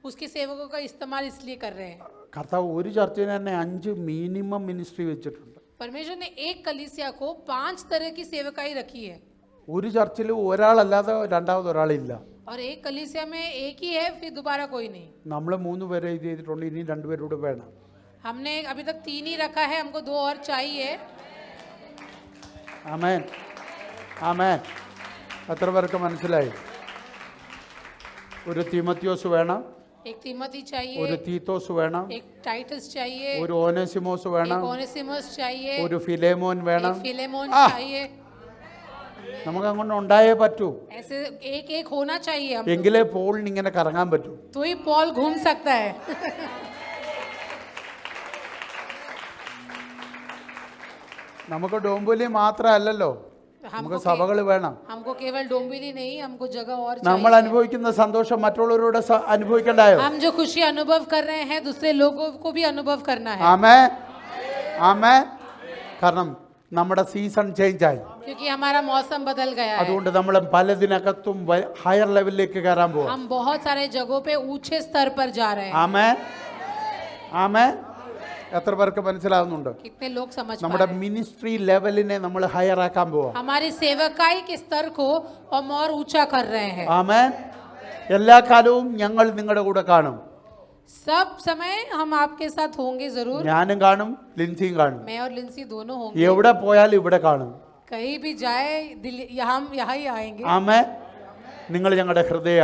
उसके सेवकों का इस्तेमाल इसलिए कर रहे हैं. കർത്താവ് ഒരു ചർച്ചിന് തന്നെ 5 മിനിമം മിനിസ്ട്രി വെച്ചിട്ടുണ്ട്. परमेश्वर ने एक कलीसिया को 5 तरह की सेवकाई रखी है. ഒരു ചർച്ചിൽ ഒരാളല്ലാതെ രണ്ടാമത് ഒരാളില്ല. और एक कलीसिया में एक ही है, फिर दोबारा कोई नहीं. നമ്മൾ 3 പേരെ ഇത് ചെയ്തിട്ടുണ്ട്, ഇനി 2 പേരൂടെ വേണം. हमने अभी तक 3 ही रखा है, हमको 2 और चाहिए. ആമേൻ. ആമേൻ. എത്ര പേർക്ക് മനസ്സിലായി? ഒരു തീമത്യോസ് വേണം, एक तीमोथी चाहिए, ഒരു തീത്തോസ് വേണം, एक टाइटस चाहिए, ഒരു ഓനേസിമോസ് വേണം, एक ओनेसिमस चाहिए, ഒരു ഫിലേമോൻ വേണം. एक फिलेमोन आ! चाहिए. നമുക്ക് അങ്ങോട്ട് ഉണ്ടായേ പറ്റൂ. ऐसे एक एक होना चाहिए हम, എങ്കിലേ പോളിന് ഇങ്ങനെ കറങ്ങാൻ പറ്റൂ. तो ही पॉल घूम सकता है. നമുക്ക് ഡോംബോലി മാത്രമല്ലല്ലോ, നമുക്ക് സഭകൾ വേണം. हमको केवल डोंबिवली नहीं, हमको जगह और നമ്മൾ चाहिए. അനുഭവിക്കുന്ന സന്തോഷം മറ്റുള്ളവരോട് അനുഭവിക്കണ്ടായോ? हम जो खुशी अनुभव कर रहे हैं, दूसरे लोगों को भी अनुभव करना है. ആമേൻ. ആമേൻ. കാരണം നമ്മുടെ സീസൺ ചേഞ്ച് ആയി. क्योंकि हमारा मौसम बदल गया है. അതുകൊണ്ട് നമ്മൾ പലതിനകത്തും ഹയർ ലെവലിലേക്ക് കയറാൻ പോവാം. हम बहुत सारे जगहों पे ऊंचे स्तर पर जा रहे हैं. ആമേൻ. ആമേൻ. എത്ര പേർക്ക് മനസ്സിലാവുന്നുണ്ട്? कितने लोग समझ पा നമ്മുടെ रहे हैं? മിനിസ്ട്രി ലെവലിനെ നമ്മൾ ഹയർ ആക്കാൻ പോവാം. हमारी सेवकाई के स्तर को हम और ऊंचा कर रहे हैं. ആമേൻ. എല്ലാ കാലവും ഞങ്ങൾ നിങ്ങളുടെ കൂടെ കാണും. सब समय हम आपके साथ होंगे जरूर. ഞാനും കാണും, ലിൻസിയും കാണും. मैं और लिंसी दोनों होंगे. എവിടെ പോയാലും ഇവിടെ കാണും. कहीं भी जाए हम यहाँ ही आएंगे. ആമേൻ. നിങ്ങൾ ഞങ്ങളുടെ ഹൃദയ,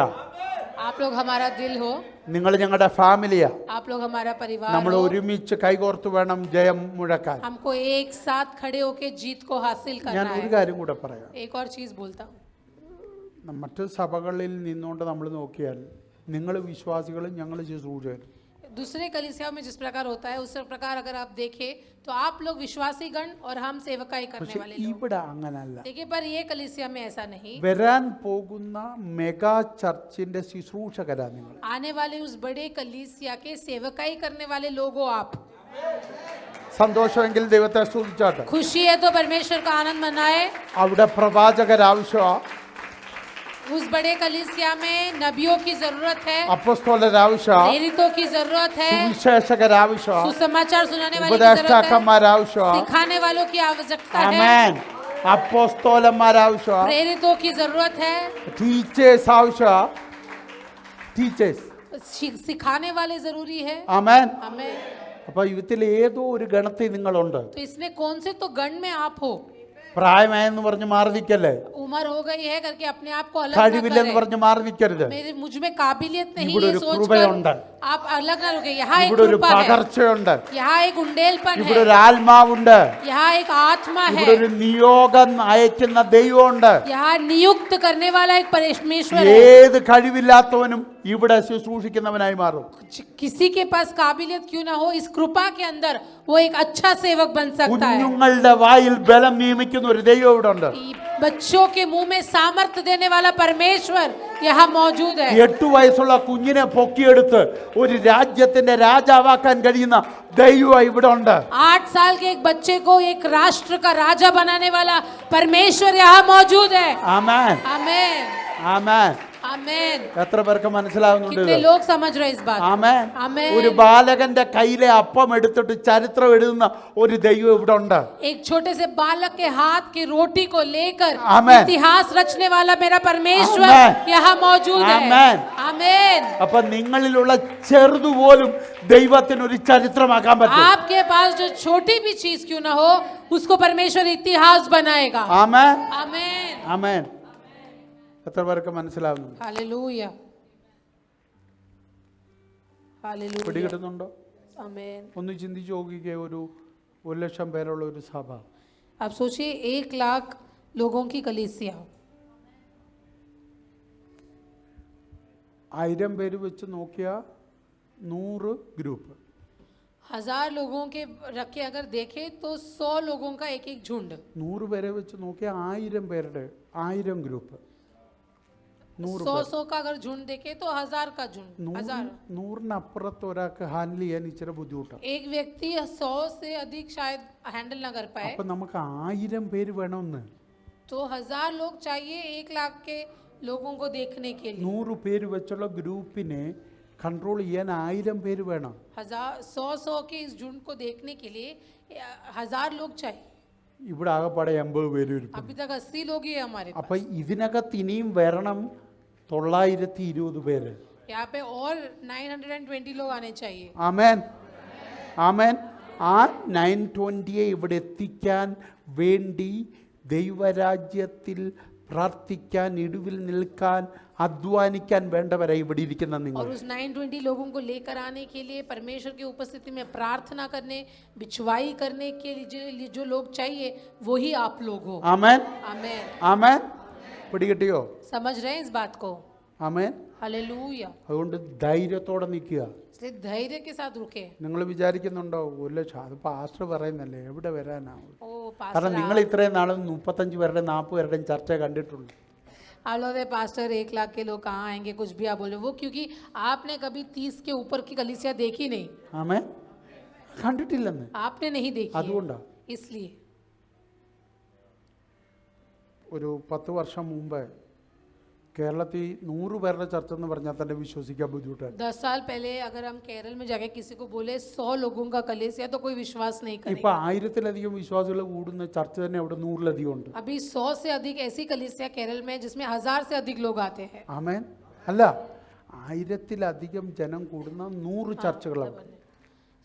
आप लोग हमारा दिल हो, നിങ്ങൾ ഞങ്ങളുടെ ഫാമിലിയാ. आप लोग हमारा परिवार നമ്മൾ हो. ഒരുമിച്ച് കൈകോർത്ത് വേണം ജയം മുഴക്കാൻ. हमको एक साथ खड़े होके जीत को हासिल ഞാൻ करना ഒരു है. കാര്യം കൂടെ പറയാം. एक और चीज बोलता हूँ. മറ്റ് സഭകളിൽ നിന്നുകൊണ്ട് നമ്മൾ നോക്കിയാൽ നിങ്ങൾ വിശ്വാസികളും ഞങ്ങൾ ശുശ്രൂഷകരും. दूसरे कलीसियाओं में जिस प्रकार होता है, उस प्रकार अगर आप देखें तो आप लोग विश्वासी गण और हम सेवकाई करने പക്ഷെ वाले लोग. ഇവിടെ അങ്ങനല്ല. देखिए, पर ये कलीसिया में ऐसा नहीं. വരാൻ പോകുന്ന മെഗാ ചർച്ചിന്റെ ശുശ്രൂഷകരാ നിങ്ങൾ. आने वाले उस बड़े कलीसिया के सेवकाई करने वाले लोग हो आप. സന്തോഷമെങ്കിൽ ദൈവത്തെ സ്തുതിച്ചാട്ടെ. खुशी है तो परमेश्वर का आनंद मनाए. അവിടെ പ്രവാചകരാവശ്യമാ, उस बड़े कलीसिया में नबियों की जरूरत है, അപ്പോസ്തലരാവശ്യമാ, प्रेरितों की जरूरत है, സുവിശേഷകരാവശ്യമാ, सुसमाचार सुनाने वाले की जरूरत है, ഉപദേഷ്ടാക്കന്മാരാവശ്യമാ. सिखाने वालों की आवश्यकता है, ആമേൻ. അപ്പോസ്തലന്മാരാവശ്യമാ, प्रेरितों की जरूरत है, ടീച്ചേഴ്സ് ആവശ്യമാ. ടീച്ചേഴ്സ്. सिखाने वाले जरूरी है. ആമേൻ. हमें അപ്പൊ ഇതിൽ ഏതോ ഒരു ഗണത്തിൽ നിങ്ങളുണ്ട്. तो इसमें कौन से तो गण में आप हो. പ്രായമായെന്ന് പറഞ്ഞ് മാറി നിൽക്കല്ലേ, उम्र हो गई है करके अपने आप को अलग ना കഴിവില്ലെന്ന് करें. പറഞ്ഞ് മാറി നിൽക്കരുത്. मेरे मुझ में काबिलियत नहीं ഇവിടെ है ഒരു सोचकर കൃപയുണ്ട്, आप अलग ना रुके. यहाँ एक ഇവിടെ ഒരു कृपा है, പകർച്ചയുണ്ട്, यहाँ एक उंडेलपन ഇവിടെ है, ഒരു ആത്മാവുണ്ട്, यहाँ एक आत्मा है, ഇവിടെ ഒരു നിയോഗം അയക്കുന്ന ദൈവമുണ്ട്. यहाँ नियुक्त करने वाला एक परमेश्वर है. ഏത് കഴിവില്ലാത്തവനും ഇവിടെ ശുശ്രൂഷിക്കുന്നവനായി മാറും. किसी के पास काबिलियत क्यों ना हो, इस कृपा के अंदर वो एक अच्छा सेवक बन सकता है. കുഞ്ഞുങ്ങളുടെ വായിൽ ബലം നിയമിക്കുന്ന ഒരു ദൈവം ഇവിടെ ഉണ്ട്. बच्चों के मुंह में सामर्थ्य देने वाला परमेश्वर यहाँ मौजूद है. 8 വയസ്സുള്ള കുഞ്ഞിനെ പൊക്കിയെടുത്ത് ഒരു രാജ്യത്തിന്റെ രാജാവാക്കാൻ കഴിയുന്ന ദൈവം ഇവിടെ ഉണ്ട്. 8 साल के एक बच्चे को एक राष्ट्र का राजा बनाने वाला परमेश्वर यहाँ मौजूद है. ആമേൻ, आमेन ആമേൻ. आमेन. എത്ര പേർക്ക് മനസ്സിലാവുന്നുണ്ട് कितने ഇത്? लोग समझ रहे इस बात? ആമേൻ. ആമേൻ. ഒരു ബാലകന്റെ കയ്യിലെ അപ്പം എടുത്തിട്ട് ചരിത്രം എഴുതുന്ന ഒരു ദൈവം ഇവിടെ ഉണ്ട്. एक छोटे से बालक के हाथ की रोटी को लेकर आमेन. इतिहास रचने वाला मेरा परमेश्वर आमेन. यहाँ मौजूद है. आमेन. आमेन. അപ്പൊ നിങ്ങളിലുള്ള ചെറുതുപോലും ദൈവത്തിന് ഒരു ചരിത്രമാക്കാൻ പറ്റും. आपके पास जो छोटी भी चीज क्यों ना हो, उसको परमेश्वर इतिहास बनाएगा. ആമേൻ, आमेन. ആമേൻ. എത്ര പേർക്ക് മനസ്സിലാവുന്നുണ്ട്? हालेलुया. हालेलुया. പിടികിട്ടുന്നുണ്ടോ? आमेन. ഒന്ന് ചിന്തിച്ചു നോക്കിക്കേ, ഒരു 1,00,000 പേരുള്ള ഒരു സഭ, आप सोचिए 1 लाख लोगों की कलीसिया, 1000 പേര് വെച്ച് നോക്കിയാൽ 100 ഗ്രൂപ്പ്. 1000 लोगों के रख के अगर देखे तो 100 लोगों का एक एक झुंड. 100 പേരെ വെച്ച് നോക്കിയാൽ 1000 പേരുടെ 1000 ഗ്രൂപ്പ്. 100 का अगर झुंड देखे तो 1000 का झुंड. 1000. 100-നപ്പുറത്ത് ഒരാൾക്ക് ഹാൻഡിൽ ചെയ്യാൻ ഇച്ചിരി ബുദ്ധിമുട്ടാണ്. एक व्यक्ति 100 से अधिक शायद हैंडल ना कर पाए, അപ്പൊ നമുക്ക് 1000 പേര് വേണമെന്ന്. तो 1000 लोग चाहिए 1 लाख के लोगों को देखने के लिए. 100 പേര് വെച്ചുള്ള ഗ്രൂപ്പിനെ കൺട്രോൾ ചെയ്യാൻ 1000 പേര് വേണം. 100 के इस झुंड को देखने के लिए 1000 लोग चाहिए. ഇവിടെ ആകെപ്പാടെ 80 പേര് ഇരിപ്പുണ്ട്. अभी तक 80 लोग ही है हमारे पास. അപ്പൊ ഇതിനകത്ത് ഇനിയും വരണം 920 പേര്. यहाँ पे और 920 लोग आने चाहिए. ആമേൻ, ആമേൻ. ആ 920 ഇവിടെ എത്തിക്കാൻ വേണ്ടി ദൈവരാജ്യത്തിൽ പ്രാർത്ഥിക്കാൻ, ഇടുവിൽ നിൽക്കാൻ, അധ്വാനിക്കാൻ വേണ്ടവരായി ഇവിടെ ഇരിക്കുന്ന നിങ്ങൾ. और उस 920 लोगों को लेकर आने के लिए परमेश्वर की उपस्थिति में प्रार्थना करने, बिछवाई करने के लिए जो लोग चाहिए वही आप लोग हो. ആമേൻ, आमेन. ആമേൻ. പിടികിട്ടിയോ? समझ रहे हैं इस बात को? ആമേൻ. हालेलुया. അതുകൊണ്ട് ധൈര്യത്തോടെ നിൽക്കുക. इसलिए धैर्य के साथ रुके. നിങ്ങൾ വിചാരിക്കുന്നുണ്ടോ 1,00,000 അത് പാസ്റ്റർ പറയുന്നല്ലേ, എവിടെ വരാനാവും? ओ കാരണം पास्टर, നിങ്ങൾ ഇത്രയും നാളും 35 പേരുടെയും 40 പേരുടെയും ചർച്ച കണ്ടിട്ടുള്ളൂ. आप लोग पास्टर 1 लाख के लोग कहाँ आएंगे, कुछ भी आप बोले, वो क्योंकि आपने कभी 30 के ऊपर की कलीसिया देखी नहीं. ആമേൻ. കണ്ടിട്ടില്ലെന്ന്. आपने नहीं देखी है. അതുകൊണ്ടാ इसलिए ഒരു 10 വർഷം മുമ്പ് കേരളത്തിൽ 100 പേരുടെ ചർച്ച എന്ന് പറഞ്ഞാൽ തന്നെ വിശ്വസിക്കാൻ ബുദ്ധിമുട്ടാണ്. 10 साल पहले अगर हम केरल में जाके किसी को बोले 100 लोगों का कलीसिया, तो कोई विश्वास नहीं ഇപ്പൊ करेगा. 1000-ലധികം വിശ്വാസികൾ കൂടുന്ന ചർച്ച തന്നെ അവിടെ 100-ലധികം ഉണ്ട്. अभी 100 से अधिक ऐसी कलीसिया केरल में है जिसमें 1000 से अधिक लोग आते हैं. ആമേൻ. അല്ല, 1000-ലധികം ജനം കൂടുന്ന 100 ചർച്ചകളാണ്.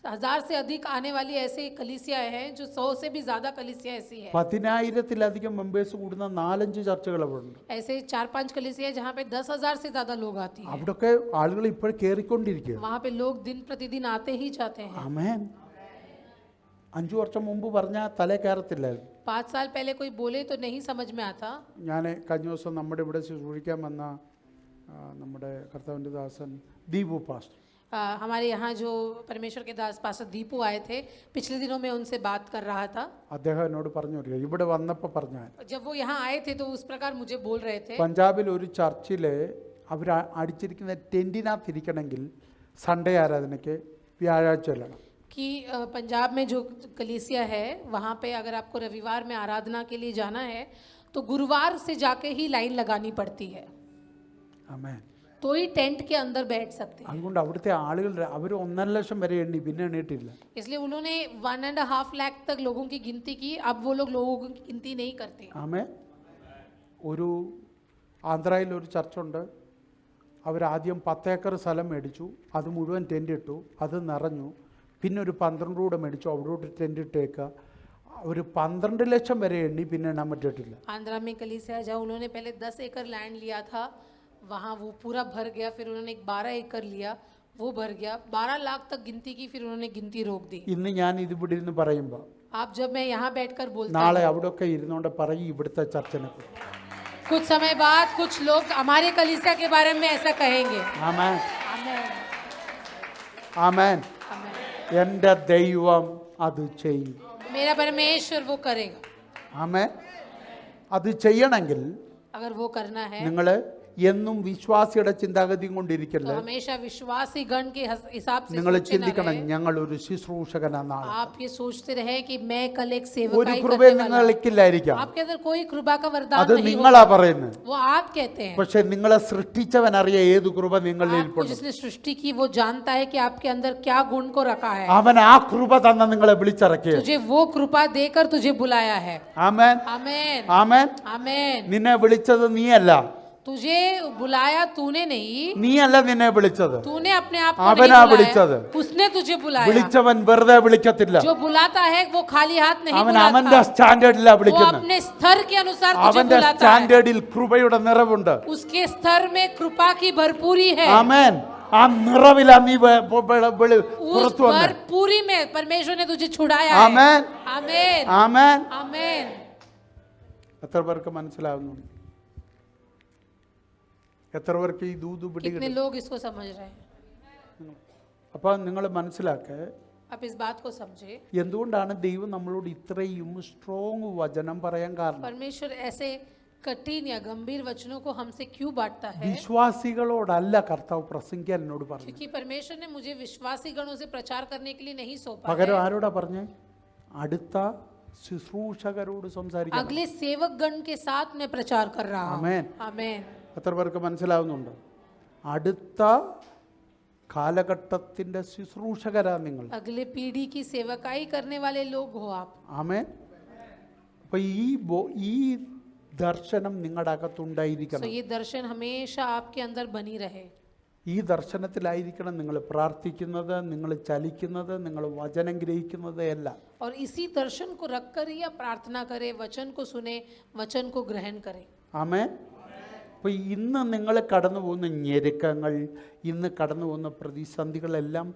1000 से अधिक आने वाली ऐसी कलीसिया हैं जो 100 से भी ज्यादा कलीसिया ऐसी है. 10,000-ലധികം മെമ്പേഴ്സ് കൂടുന്ന 4-5 ചർച്ചകൾ അവിടെ ഉണ്ട്. ऐसे 4-5 कलीसिया जहाँ पे 10,000 से ज्यादा लोग आती हैं. അവിടൊക്കെ ആളുകൾ ഇപ്പോൾ കയറിക്കൊണ്ടിരിക്കുക. वहाँ पे लोग दिन प्रतिदिन आते ही जाते हैं. ആമേൻ. 5 വർഷം മുമ്പ് പറഞ്ഞാൽ തലേ കയറത്തില്ലായിരുന്നു. 5 साल पहले कोई बोले तो नहीं समझ में आता. ഞാൻ കഴിഞ്ഞ ദിവസം നമ്മുടെ ഇവിടെ ശുശ്രൂഷിക്കാൻ വന്ന നമ്മുടെ കർത്താവിൻ്റെ ദാസൻ ദീപു പാസ്റ്റർ, हमारे यहाँ जो परमेश्वर के दास पास्टर दीपू आए थे, पिछले दिनों में उनसे बात कर रहा था. അദ്ദേഹം എന്നോട് പറഞ്ഞു, ഇവിടെ വന്നപ്പോൾ പറഞ്ഞ जब वो यहाँ आए थे तो उस प्रकार मुझे बोल रहे थे പഞ്ചാബിൽ ഒരു ചർച്ചിൽ അവർ അടിച്ചിരിക്കുന്ന ടെൻറ്റിനകത്തിരിക്കണമെങ്കിൽ സൺഡേ ആരാധനയ്ക്ക് വ്യാഴാഴ്ച ചെല്ലണം. कि पंजाब में जो कलीसिया है वहाँ पे अगर आपको रविवार में आराधना के लिए जाना है तो गुरुवार से जाके ही लाइन लगानी पड़ती है. ആമേൻ. तो ही टेंट के अंदर बैठ सकते हैं. അതുകൊണ്ട് അവിടുത്തെ ആളുകൾ അവർ 1,50,000 വരെ എണ്ണി, പിന്നെ എണ്ണിയിട്ടില്ല. इसलिए उन्होंने 1.5 लाख तक लोगों की गिनती की. अब वो लोग लोगों की गिनती नहीं करते. ആമേൻ. ഒരു ആന്ധ്രയിൽ ഒരു ചർച്ചുണ്ട്. അവരാദ്യം 10 ഏക്കർ സ്ഥലം മേടിച്ചു, അത് മുഴുവൻ ടെൻ്റ് ഇട്ടു, അത് നിറഞ്ഞു. പിന്നെ ഒരു 12 കൂടെ മേടിച്ചു, അവിടോട്ട് ടെൻ്റ് ഇട്ടേക്കുക. ഒരു 12 ലക്ഷം വരെ എണ്ണി, പിന്നെ എണ്ണാൻ പറ്റിയിട്ടില്ല. आंध्रा में कलीसिया जहाँ उन्होंने पहले 10 एकड़ लैंड लिया था, वहाँ वो पूरा भर गया. फिर उन्होंने एक 12 एकड़ लिया, वो भर गया. 12 लाख तक गिनती की, फिर उन्होंने गिनती रोक दी. ഇന്ന് ഞാൻ ഇത് ഇവിടെ ഇരുന്ന് പറയുമ്പോൾ आप जब मैं यहाँ बैठकर बोलता നാളെ അവിടെയൊക്കെ ഇരുന്നുകൊണ്ട് പറയും ഇവിടുത്തെ ചർച്ചനെ. कुछ समय बाद कुछ लोग हमारे कलीसिया के बारे में ऐसा कहेंगे। ആമേൻ आमेन ആമേൻ आमेन। എൻ്റെ ദൈവം അത് ചെയ്യും. मेरा परमेश्वर वो करेगा। ആമേൻ. അത് ചെയ്യണമെങ്കിൽ अगर वो करना है നിങ്ങൾ എന്നും വിശ്വാസിയുടെ ചിന്താഗതിയും तो കൊണ്ടിരിക്കല്ലേ. हमेशा विश्वासी गण के हिसाब से നിങ്ങൾ सोचते ना ചിന്തിക്കണം, रहे। ഞങ്ങൾ ഒരു ശുശ്രൂഷകനാണ്. आप ये सोचते रहे कि मैं कल एक ഒരു सेवकाई കൃപ करने वाला हूं। നിങ്ങൾക്കില്ലായിരിക്കാം, आपके अंदर कोई कृपा का वरदान അത് नहीं നിങ്ങളാ होगा, പറയുന്നത്. वो आप कहते हैं। പക്ഷെ നിങ്ങളെ സൃഷ്ടിച്ചവൻ അറിയാം ഏത് കൃപ നിങ്ങളിൽ आपको जिसने सृष्टि की वो जानता है कि आपके अंदर क्या गुण को रखा है। അവൻ ആ കൃപ തന്ന നിങ്ങളെ വിളിച്ചിറക്കിയത്. तुझे वो कृपा देकर तुझे बुलाया है। ആമേൻ आमेन ആമേൻ. आमेन। നിന്നെ വിളിച്ചത് നീയല്ല, तुझे बुलाया तूने नहीं, നീയല്ല നിന്നെ വിളിച്ചത്, तूने अपने आप को അവനാ नहीं വിളിച്ചത്. बुलाया, उसने तुझे बुलाया। വിളിച്ചവൻ വെറുതെ വിളിക്കത്തില്ല. जो बुलाता है वो खाली हाथ नहीं അവൻ बुलाता, അവന്റെ സ്റ്റാൻഡേർഡിലാ वो विളിക്കുന്നത്. अपने स्तर के अनुसार तुझे അവന്റെ बुलाता है। സ്റ്റാൻഡേർഡിൽ കൃപയുടെ നിറവുണ്ട്. उसके स्तर में कृपा की भरपूरी है। ആമേൻ. ആ നിറവിലാ നീ उस പുറത്തു വന്നത്. भरपूरी में परमेश्वर ने तुझे छुड़ाया है। ആമേൻ आमेन ആമേൻ. आमेन। എത്ര പേർക്ക് മനസ്സിലാവുന്നു? എത്ര പേർക്ക് ഈ ദൂത് कितने പിടികിട്ടും? लोग इसको समझ रहे हैं? അപ്പൊ നിങ്ങൾ മനസ്സിലാക്ക आप इस बात को समझे। എന്തുകൊണ്ടാണ് ദൈവം നമ്മളോട് ഇത്രയും സ്ട്രോങ് വചനം പറയാൻ കാരണം? परमेश्वर ऐसे कठिन या गंभीर वचनों को हमसे क्यों बांटता है? വിശ്വാസികളോടല്ല കർത്താവ് പ്രസംഗിക്കാൻ എന്നോട് പറഞ്ഞു. क्योंकि परमेश्वर ने मुझे विश्वासी गणों से प्रचार करने के लिए नहीं सौंपा പകരം है। ആരോടാ പറഞ്ഞേ? അടുത്ത ശുശ്രൂഷകരോട് സംസാരിക്കണം. अगले सेवक गण के साथ मैं प्रचार कर रहा हूँ। ആമേൻ. आमेन। എത്ര പേർക്ക് മനസ്സിലാവുന്നുണ്ട്? അടുത്ത കാലഘട്ടത്തിന്റെ ശുശ്രൂഷകരാ നിങ്ങൾ. अगले पीढ़ी की सेवकाई करने वाले लोग हो आप। ആമേൻ. അപ്പൊ ഈ ദർശനം നിങ്ങളുടെ तो അകത്തുണ്ടായിരിക്കണം. ये दर्शन हमेशा आपके अंदर बनी रहे। ഈ ദർശനത്തിലായിരിക്കണം നിങ്ങൾ പ്രാർത്ഥിക്കുന്നത്, നിങ്ങൾ ചലിക്കുന്നത്, നിങ്ങൾ വചനം ഗ്രഹിക്കുന്നത് എല്ലാം. और इसी दर्शन को रखकर ही आप प्रार्थना करें, वचन को सुने, वचन को ग्रहण करें। ആമേൻ. അപ്പോൾ ഇന്ന് നിങ്ങൾ കടന്നു പോകുന്ന ഞെരുക്കങ്ങൾ, ഇന്ന് കടന്നു പോകുന്ന പ്രതിസന്ധികളെല്ലാം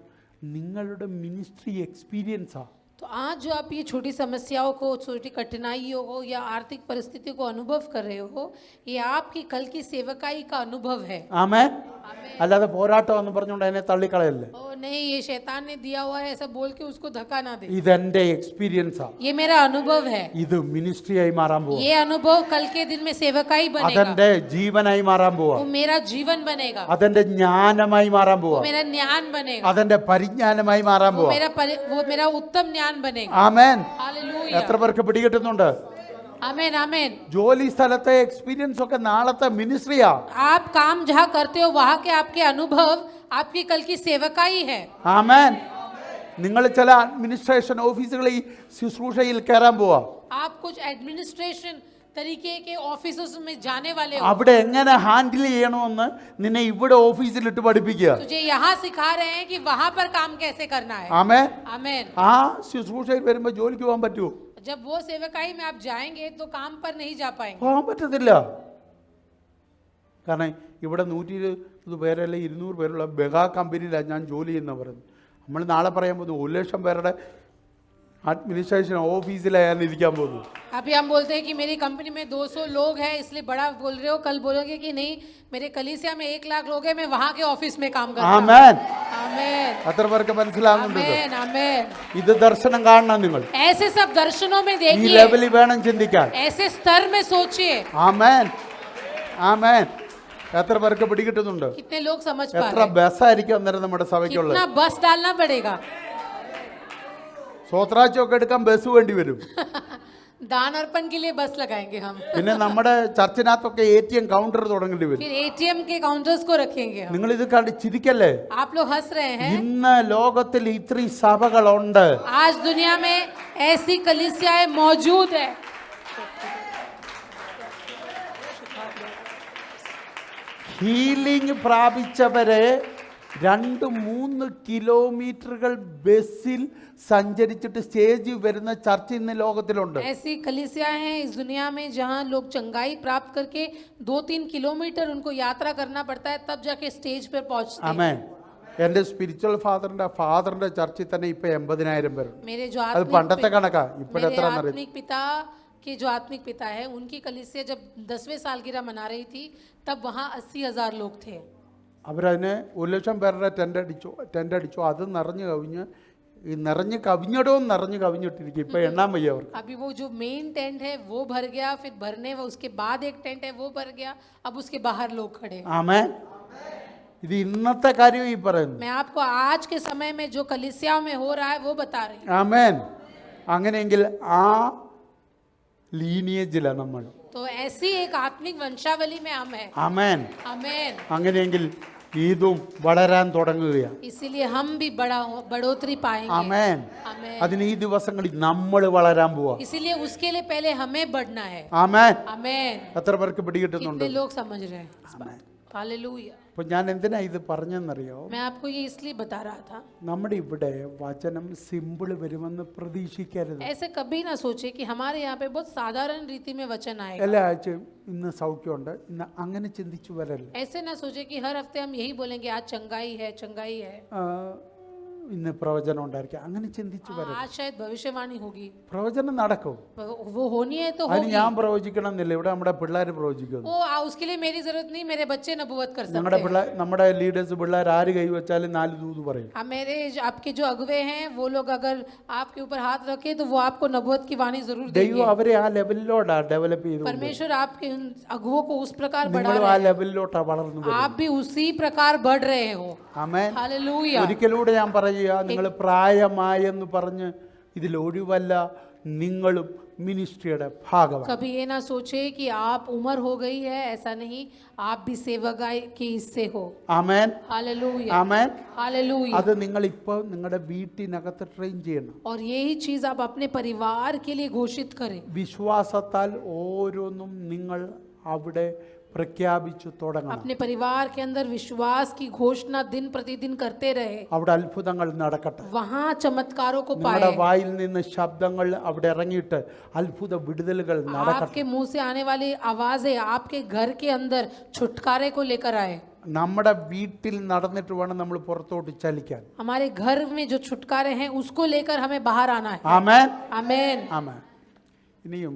നിങ്ങളുടെ മിനിസ്ട്രി എക്സ്പീരിയൻസാണ്. तो आज जो आप ये छोटी समस्याओं को, छोटी कठिनाइयों को या आर्थिक परिस्थितियों को अनुभव कर रहे हो, ये आपकी कल की सेवकाई का अनुभव है। ആമേൻ. അല്ലാതെ പോരാട്ടം എന്ന് പറഞ്ഞുകൊണ്ട് അതിനെ തള്ളിക്കളയല്ലേ. ओ नहीं, ये शैतान ने दिया हुआ है ऐसा बोल के उसको धक्का ना दे। ഇതെന്റെ എക്സ്പീരിയൻസാണ്. ये मेरा अनुभव है। ഇത് മിനിസ്ട്രിയായി മാറാൻ പോവാ. ये अनुभव कल के दिन में सेवकाई बनेगा, അതെന്റെ ജീവനായി മാറാൻ പോവാ. वो मेरा जीवन बनेगा, അതെന്റെ ജ്ഞാനമായി മാറാൻ वो പോവാ. मेरा ज्ञान बनेगा, അതെന്റെ പരിജ്ഞാനമായി മാറാൻ वो പോവാ. मेरा उत्तम ज्ञान बनेगा। ആമേൻ. हालेलुया। എത്ര പേർക്ക് പിടികിട്ടുന്നുണ്ട്? आमेन आमेन। ജോലി സ്ഥലത്തെ എക്സ്പീരിയൻസ് ഒക്കെ നാളത്തെ മിനിസ്ട്രിയാ. आप काम जहाँ करते हो वहाँ के आपके अनुभव आपकी कल की सेवकाई है। ആമേൻ. നിങ്ങൾ ചില അഡ്മിനിസ്ട്രേഷൻ ഓഫീസുകളിൽ ശുശ്രൂഷയിൽ കയറാൻ പോവാ. आप कुछ एडमिनिस्ट्रेशन तरीके के ऑफिसों में जाने वाले हो। അവിടെ എങ്ങനെ ഹാൻഡിൽ ചെയ്യണമെന്ന് നിന്നെ ഇവിടെ ഓഫീസിലിട്ട് പഠിപ്പിക്കുക. तुझे यहाँ सिखा रहे हैं कि वहाँ पर काम कैसे करना है। ആമേൻ. आमेन। ആ ശുശ്രൂഷയിൽ വരുമ്പോൾ ജോലിക്ക് പോകാൻ പറ്റുമോ? जब वो सेवकाई में आप जाएंगे तो काम पर नहीं जा पाएंगे। പോകാൻ പറ്റത്തില്ല. കാരണം ഇവിടെ 120 പേരല്ല 200 പേരുള്ള മെഗാ കമ്പനിയിലാണ് ഞാൻ ജോലി ചെയ്യുന്ന പറയുന്നത്. നമ്മൾ നാളെ പറയാൻ പോകുന്നു 1 ലക്ഷം പേരുടെ അഡ്മിനിസ്ട്രേഷൻ ഓഫീസിലാണ് ഞാൻ ഇരിക്കാൻ പോകുന്നു. अभी हम बोलते हैं कि मेरी कंपनी में 200 लोग हैं इसलिए बड़ा बोल रहे हो, कल बोलोगे कि नहीं मेरे कलीसिया में 1 लाख लोग हैं, मैं वहाँ के ऑफिस में काम करता हूँ। ആമേൻ. आमेन എത്ര പേർക്ക് മനസ്സിലാകുന്നുണ്ട്? आमेन आमेन। ഇത് ദർശനം കാണണം നിങ്ങൾ. ऐसे सब दर्शनों में ഈ देखिए, ലെവലിൽ വേണം ചിന്തിക്കാൻ. ऐसे स्तर में सोचिए। ആമേൻ. ആമേൻ. എത്ര പേർക്ക് പിടികിട്ടുന്നുണ്ട്? कितने लोग समझ पा എത്ര रहे हैं? ബസ്സായിരിക്കും അന്നേരം നമ്മുടെ സഭയ്ക്കുള്ളത്? कितना बस डालना पड़ेगा? സ്വത്രാച്ചൊക്കെ എടുക്കാൻ ബസ് വേണ്ടി വരും. दान अर्पण के लिए बस लगाएंगे हम, പിന്നെ നമ്മുടെ ചർച്ചിനകത്തൊക്കെ ATM കൗണ്ടർ തുടങ്ങേണ്ടി വരും. फिर ATM के काउंटर्स को रखेंगे हम। നിങ്ങൾ ഇത് കണ്ട് ചിരിക്കല്ലേ? आप लोग हंस रहे हैं। ഇന്ന് ലോകത്തിൽ ഇത്രയും സഭകളുണ്ട്. आज दुनिया में ऐसी कलीसियाएं मौजूद है। ഹീലിംഗ് പ്രാപിച്ചവരെ 2-3 കിലോമീറ്ററുകൾ ബസ്സിൽ സഞ്ചരിച്ചിട്ട് സ്റ്റേജിൽ വരുന്ന ചർച്ച ഇന്ന് ലോകത്തിലുണ്ട്. ऐसी कलीसियाएं हैं इस दुनिया में जहां लोग चंगाई प्राप्त करके 2-3 किलोमीटर उनको यात्रा करना पड़ता है तब जाके स्टेज पर पहुंचते हैं। ആമേൻ. എൻ്റെ സ്പിരിച്വൽ ഫാദറിന്റെ ചർച്ചിൽ തന്നെ ഇപ്പൊ 80,000 പേരുണ്ട്. मेरे जो അത് പണ്ടത്തെ കണക്കാ. मेरे ഇപ്പോഴെത്ര आत्मिक पिता के जो आत्मिक पिता है उनकी कलीसिया जब 10वें सालगिरह मना रही थी तब वहाँ 80,000 लोग थे। അവരതിനെ 1,00,000 പേരുടെ ടെൻ്റ് അടിച്ചു. അത് നിറഞ്ഞു കവിഞ്ഞ് ഈ നിറഞ്ഞ് കവിഞ്ഞിടവും നിറഞ്ഞു കവിഞ്ഞിട്ടിരിക്കും. ഇപ്പം എണ്ണാൻ വയ്യ അവർക്ക്. अभी वो जो मेन टेंट है वो भर गया, फिर भरने उसके बाद एक टेंट है वो भर गया, अब उसके बाहर लोग खड़े। ആമേൻ. ഇത് ഇന്നത്തെ കാര്യം ഈ പറയുന്നു. मैं आपको आज के समय में जो कलीसियाओं में हो रहा है वो बता रही हूँ। ആമേൻ. അങ്ങനെയെങ്കിൽ ആ ലീനിയേജിലാണ് നമ്മൾ. तो ऐसी एक आत्मिक वंशावली में हम हैं। ആമേൻ. आमेन। അങ്ങനെയെങ്കിൽ ഇതും വളരാൻ തുടങ്ങുകയാണ്. इसीलिए हम भी बढ़ोतरी पाएंगे। ആമേൻ. आमेन। അതിന് ഈ ദിവസങ്ങളിൽ നമ്മൾ വളരാൻ പോവാ. इसीलिए उसके लिए पहले हमें बढ़ना है। ആമേൻ. आमेन। എത്ര പേർക്ക് പിടികിട്ടുന്നുണ്ട്? कितने लोग समझ रहे हैं? ആമേൻ. हालेलुया। അപ്പോൾ ഞാൻ എന്തിനാ ഇത് പറഞ്ഞെന്നറിയോ? मैं आपको ये इसलिए बता रहा था, നമ്മുടെ ഇവിടെ വചനം സിമ്പിൾ വരുമെന്ന് പ്രതീക്ഷിക്കരുത്. ऐसे कभी ना सोचे कि हमारे यहाँ पे बहुत साधारण रीति में वचन आएगा। എല്ലാ ആഴ്ചയും ഇന്ന് സൗഖ്യമുണ്ട് ഇന്ന് അങ്ങനെ ചിന്തിച്ചു വരല്ല. ऐसे ना सोचे कि हर हफ्ते हम यही बोलेंगे आज चंगाई है, चंगाई है, ഇന്ന് പ്രവചനം ഉണ്ടായിരിക്കും അങ്ങനെ ചിന്തിച്ചു വരല്ല. आज शायद भविष्यवाणी होगी। പ്രവചനം നടക്കും. वो होनी है तो അതിന് होगी। ഞാൻ പ്രവചിക്കണം എന്നില്ല. ഇവിടെ നമ്മുടെ പിള്ളേർ പ്രവചിക്കുന്നു. उसके लिए मेरी जरूरत नहीं, मेरे बच्चे नबूवत कर ഞങ്ങളുടെ सकते हैं। പിള്ളേർ നമ്മുടെ ലീഡേഴ്സ് പിള്ളേർ ആര് കൈവച്ചാലും 4 ദൂത് പറയും. आपके जो अगुवे हैं वो लोग अगर आपके ऊपर हाथ रखे तो वो आपको नबूवत की वाणी जरूर ദൈവം देंगे। അവരെ ആ ലെവലിലോട്ടാ ഡെവലപ്പ് ചെയ്തു. परमेश्वर आपके उन अगुवों को उस प्रकार बढ़ा നിങ്ങളും ആ रहे हैं, ലെവലിലോട്ടാ വളർന്നു വരുന്നത്. आप भी उसी प्रकार बढ़ रहे हो। ആമേൻ. हालेलुया। ഒരിക്കലൂടെ ഞാൻ പറയുക, നിങ്ങൾ പ്രായമായെന്ന് പറഞ്ഞ് ഇതിൽ ഒഴിവല്ല, നിങ്ങളും മിനിസ്ട്രിയുടെ ഭാഗമാണ്. कभी ये ना सोचे कि आप उम्र हो गई है, ऐसा नहीं, आप भी सेवकाई के हिस्से हो। ആമേൻ. हालेलुया। ആമേൻ. हालेलुया। അത് നിങ്ങൾ ഇപ്പോൾ നിങ്ങളുടെ വീട്ടിനകത്ത് ട്രെയിൻ ചെയ്യണം. और यही चीज आप अपने परिवार के लिए घोषित करें। വിശ്വാസത്താൽ ഓരോന്നും നിങ്ങൾ അവിടെ പ്രഖ്യാപിച്ചു തുടങ്ങണം. अपने परिवार के अंदर विश्वास की घोषणा दिन प्रतिदिन करते रहे, അവിടെ അത്ഭുതങ്ങൾ നടക്കട്ടെ. वहाँ चमत्कारों को നിങ്ങളുടെ पाए। വായിൽ നിന്ന് ശബ്ദങ്ങൾ അവിടെ ഇറങ്ങിയിട്ട് അത്ഭുത വിടുതലുകൾ നടക്കട്ടെ. आपके मुंह से आने वाली आवाजें आपके घर के अंदर छुटकारे को लेकर आए। നമ്മുടെ വീട്ടിൽ നടന്നിട്ട് വേണം നമ്മൾ പുറത്തോട്ട് ചലിക്കാൻ. हमारे घर में जो छुटकारे हैं उसको लेकर हमें बाहर आना है। ആമേൻ. आमेन। ആമേൻ. ഇനിയും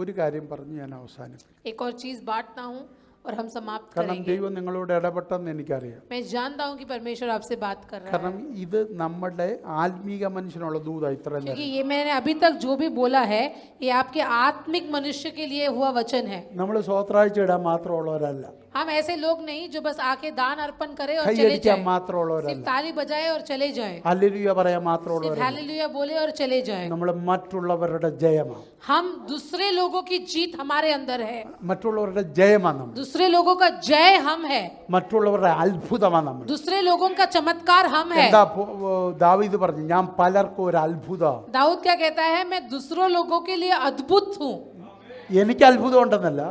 ഒരു കാര്യം പറഞ്ഞ് ഞാൻ അവസാനിപ്പിക്കും. एक और चीज बांटता हूँ और हम समाप्त കാരണം करेंगे। ദൈവം നിങ്ങളോട് ഇടപെട്ടെന്ന് എനിക്കറിയാം. मैं जानता हूँ कि परमेश्वर आपसे बात कर रहा है, കാരണം ഇത് നമ്മുടെ ആത്മീക മനുഷ്യനുള്ള ദൂത. ഇത്രയും क्योंकि ये मैंने अभी तक जो भी बोला है ये आपके आत्मिक मनुष्य के लिए हुआ वचन है। നമ്മൾ സ്വോത്രാഴ്ച ഇടാൻ മാത്രമുള്ളവരല്ല, हम ऐसे लोग नहीं जो बस आके दान अर्पण करे और चले കൈയടിക്കാൻ जाए, മാത്രമുള്ളവരല്ല, सिर्फ ताली बजाए और चले जाए, ഹല്ലേലൂയ പറയാൻ सिर्फ മാത്രമുള്ളവരല്ല. हालेलुया बोले और चले जाए। നമ്മൾ മറ്റുള്ളവരുടെ ജയമാണ്. हम दूसरे लोगों की जीत हमारे अंदर है, മറ്റുള്ളവരുടെ ജയമാണ് നമ്മൾ. दूसरे लोगों का जय हम है, മറ്റുള്ളവരുടെ അത്ഭുതമാണ് നമ്മൾ. दूसरे लोगों का चमत्कार हम है। എന്താ ദാവീദ് പറഞ്ഞു, ഞാൻ പലർക്കും ഒരു അത്ഭുത. दाऊद क्या कहता है? मैं दूसरों लोगों के लिए अद्भुत हूँ। എനിക്ക് അത്ഭുതം ഉണ്ടെന്നല്ല,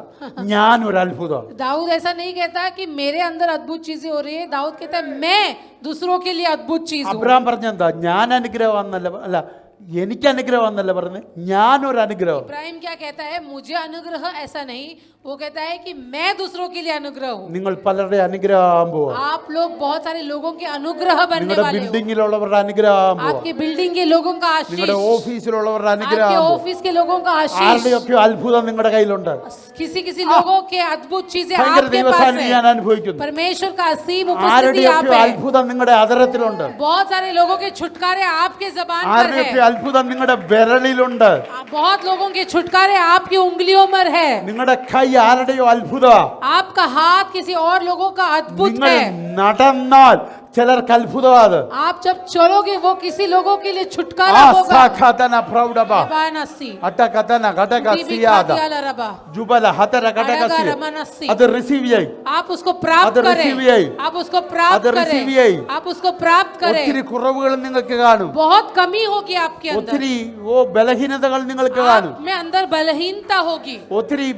ഞാൻ ഒരു അത്ഭുതം. दाऊद ऐसा नहीं कहता कि मेरे अंदर अद्भुत चीजें हो रही है, दाऊद कहता है मैं दूसरों के लिए अद्भुत चीज हूँ। അബ്രഹാം പറഞ്ഞെന്താ, ഞാൻ അനുഗ്രഹമാണെന്നല്ല, അല്ല എനിക്ക് അനുഗ്രഹമാണെന്നല്ല പറഞ്ഞത്, ഞാനൊരു അനുഗ്രഹം. इब्राहिम क्या कहता है? मुझे अनुग्रह, ऐसा नहीं, वो कहता है कि मैं दूसरों के लिए अनुग्रह हूँ। നിങ്ങൾ പലരുടെ അനുഗ്രഹമാകാൻ പോവാ. आप लोग बहुत सारे लोगों के अनुग्रह बनने നിങ്ങളുടെ वाले हो। ബിൽഡിങ്ങിലുള്ളവരുടെ അനുഗ്രഹമാകാൻ പോവാ. आपके बिल्डिंग के लोगों का आशीष, നിങ്ങളുടെ ഓഫീസിലുള്ളവരുടെ आपके അനുഗ്രഹമാകാൻ പോവാ. ऑफिस के लोगों का आशीष, ആരുടെയൊക്കെ അത്ഭുതം നിങ്ങളുടെ കയ്യിലുണ്ട്. किसी किसी लोगों के अद्भुत चीजें ഭയങ്കര आपके पास ദൈവസാന്നിധ്യം ഞാൻ है। അനുഭവിക്കുന്നു. परमेश्वर का असीम उपस्थिति आप ആരുടെയൊക്കെ है। അത്ഭുതം നിങ്ങളുടെ അതരത്തിലുണ്ട്. बहुत सारे लोगों के छुटकारे आपके जबान पर ആരുടെയൊക്കെ है। അത്ഭുതം നിങ്ങളുടെ വിരലിലുണ്ട്. बहुत लोगों के छुटकारे आपकी उंगलियों पर है। നിങ്ങളുടെ കൈ ആരുടെയോ അത്ഭുത. आपका हाथ किसी और लोगों का अद्भुत നിങ്ങൾ है। നടന്നാൽ ചിലർക്ക് അത്ഭുതമാണ്. आप जब चलोगे वो किसी लोगों के लिए छुटकारा ആ होगा। സാഖാതന പ്രൗഢബ रबानसी, അട്ടകതന ഘടക സിയാദ बिबिकातियाला रबा, ജുബല ഹതര ഘടക अड़गा സിയ. रमनसी। അത് റിസീവ് ചെയ്യും. आप उसको प्राप्त अदर receive करें, यही। आप उसको प्राप्त अदर receive करें, यही। आप उसको प्राप्त करें। ഒത്തിരി കുറവുകൾ നിങ്ങൾക്ക് കാണും. बहुत कमी होगी आपके अंदर, ഒത്തിരി ബലഹീനതകൾ നിങ്ങൾക്ക് കാണും. आप में अंदर बलहीनता होगी, ഒത്തിരി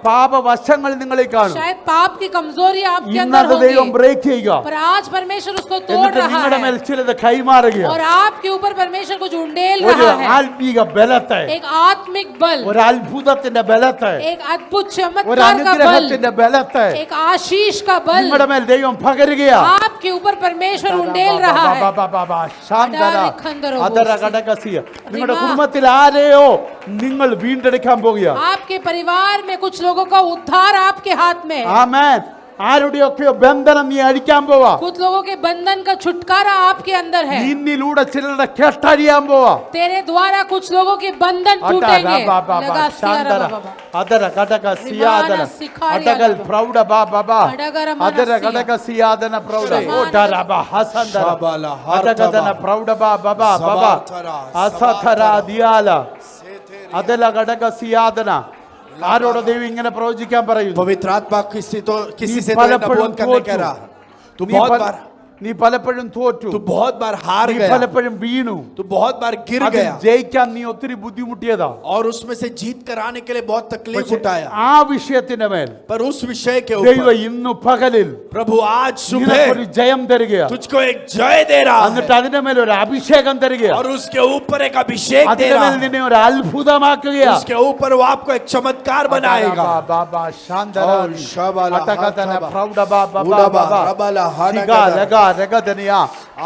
പാപവശങ്ങൾ നിങ്ങളിൽ കാണും. शायद पाप की कमजोरी आपके अंदर ഇന്നത് ദൈവം होगी, ബ്രേക്ക് ചെയ്യുക. पर आज परमेश्वर उसको तोड़ എന്നിട്ട് रहा നിങ്ങളുടെ മേൽ है ചിലത് കൈമാറുകയാണ്. और आपके ऊपर परमेश्वर कुछ उंडेल ഒരു रहा है, ആത്മീക ബലത്തെ, एक आत्मिक बल, ഒരു അത്ഭുതത്തിന്റെ ബലത്തെ, एक अद्भुत ഒരു चमत्कार का बल, അനുഗ്രഹത്തിന്റെ ബലത്തെ एक आशीष का बल നിങ്ങളുടെ മേൽ ദൈവം പകരുകയാണ്. आपके ऊपर परमेश्वर उंडेल रहा है। നിങ്ങളുടെ കുടുംബത്തിൽ ആരെയോ നിങ്ങൾ വീണ്ടെടുക്കാൻ പോകുകയാണ്. आपके परिवार में कुछ लोगों का उद्धार आपके हाथ में है। ആമേൻ. ആരുടെയൊക്കെയോ ബന്ധനം നീ അഴിക്കാൻ പോവാ. कुछ लोगों के बंधन का छुटकारा आपके अंदर है। നിന്നിലൂടെ ചിലരുടെ കെട്ടഴിയാൻ പോവാ. तेरे द्वारा कुछ लोगों के बंधन टूटेंगे। लगा सियारा बाबा। ಅದರ ಘಟಕ ಸಿಯಾದನ ಅಟಗಲ್ ಪ್ರೌಢ ಬಾ ಬಾಬಾ ಅದರ ಘಟಕ ಸಿಯಾದನ ಪ್ರೌಢ ಓಟರ ಬಾ ಹಸಂದರ ಅಟಗದನ ಪ್ರೌಢ ಬಾ ಬಾಬಾ ಬಾಬಾ ಅಸಥರ ದಿಯಾಲ ಅದಲ ಘಟಕ ಸಿಯಾದನ ആരോട് ദൈവം ഇങ്ങനെ പ്രവചിക്കാൻ പറയുന്നു? पवित्र आत्मा किसी നീ से तो പലപ്പോഴും नबूवत करने कह रहा। तू बहुत बार നീ പലപ്പോഴും തോറ്റു, तू बहुत बार हार നീ गया, പലപ്പോഴും വീണു, तू बहुत बार गिर അതിൽ गया ജയിക്കാൻ നീ ഒത്തിരി ബുദ്ധിമുട്ടിയതാ. और उसमें से जीत कर आने के लिए बहुत तकलीफ പക്ഷേ उठाया। ആ വിഷയത്തിന്റെ മേൽ पर उस विषय के ദൈവം ऊपर ഇന്നു പകലിൽ प्रभु आज നിനക്കൊരു सुबह ജയം തരികയാണ്. तुझको एक जय दे रहा എന്നിട്ട് है അതിന്റെ മേൽ ഒരു അഭിഷേകം തരികയാണ്. और उसके ऊपर एक अभिषेक दे അതിന്റെ रहा മേൽ है। നിന്നെ ഒരു അത്ഭുതമാക്കുകയാണ്. उसके ऊपर वो आपको एक चमत्कार बनाएगा। ബാബാ ശാന്തരാനി ഓ, ശബല, അടകതന ഹർതബ, പ്രൗഢ ബാബാ ഉഡബ, ബാബാ റബല, ഹടഗദ, ശിഗാ ലഗാ രഗദനിയ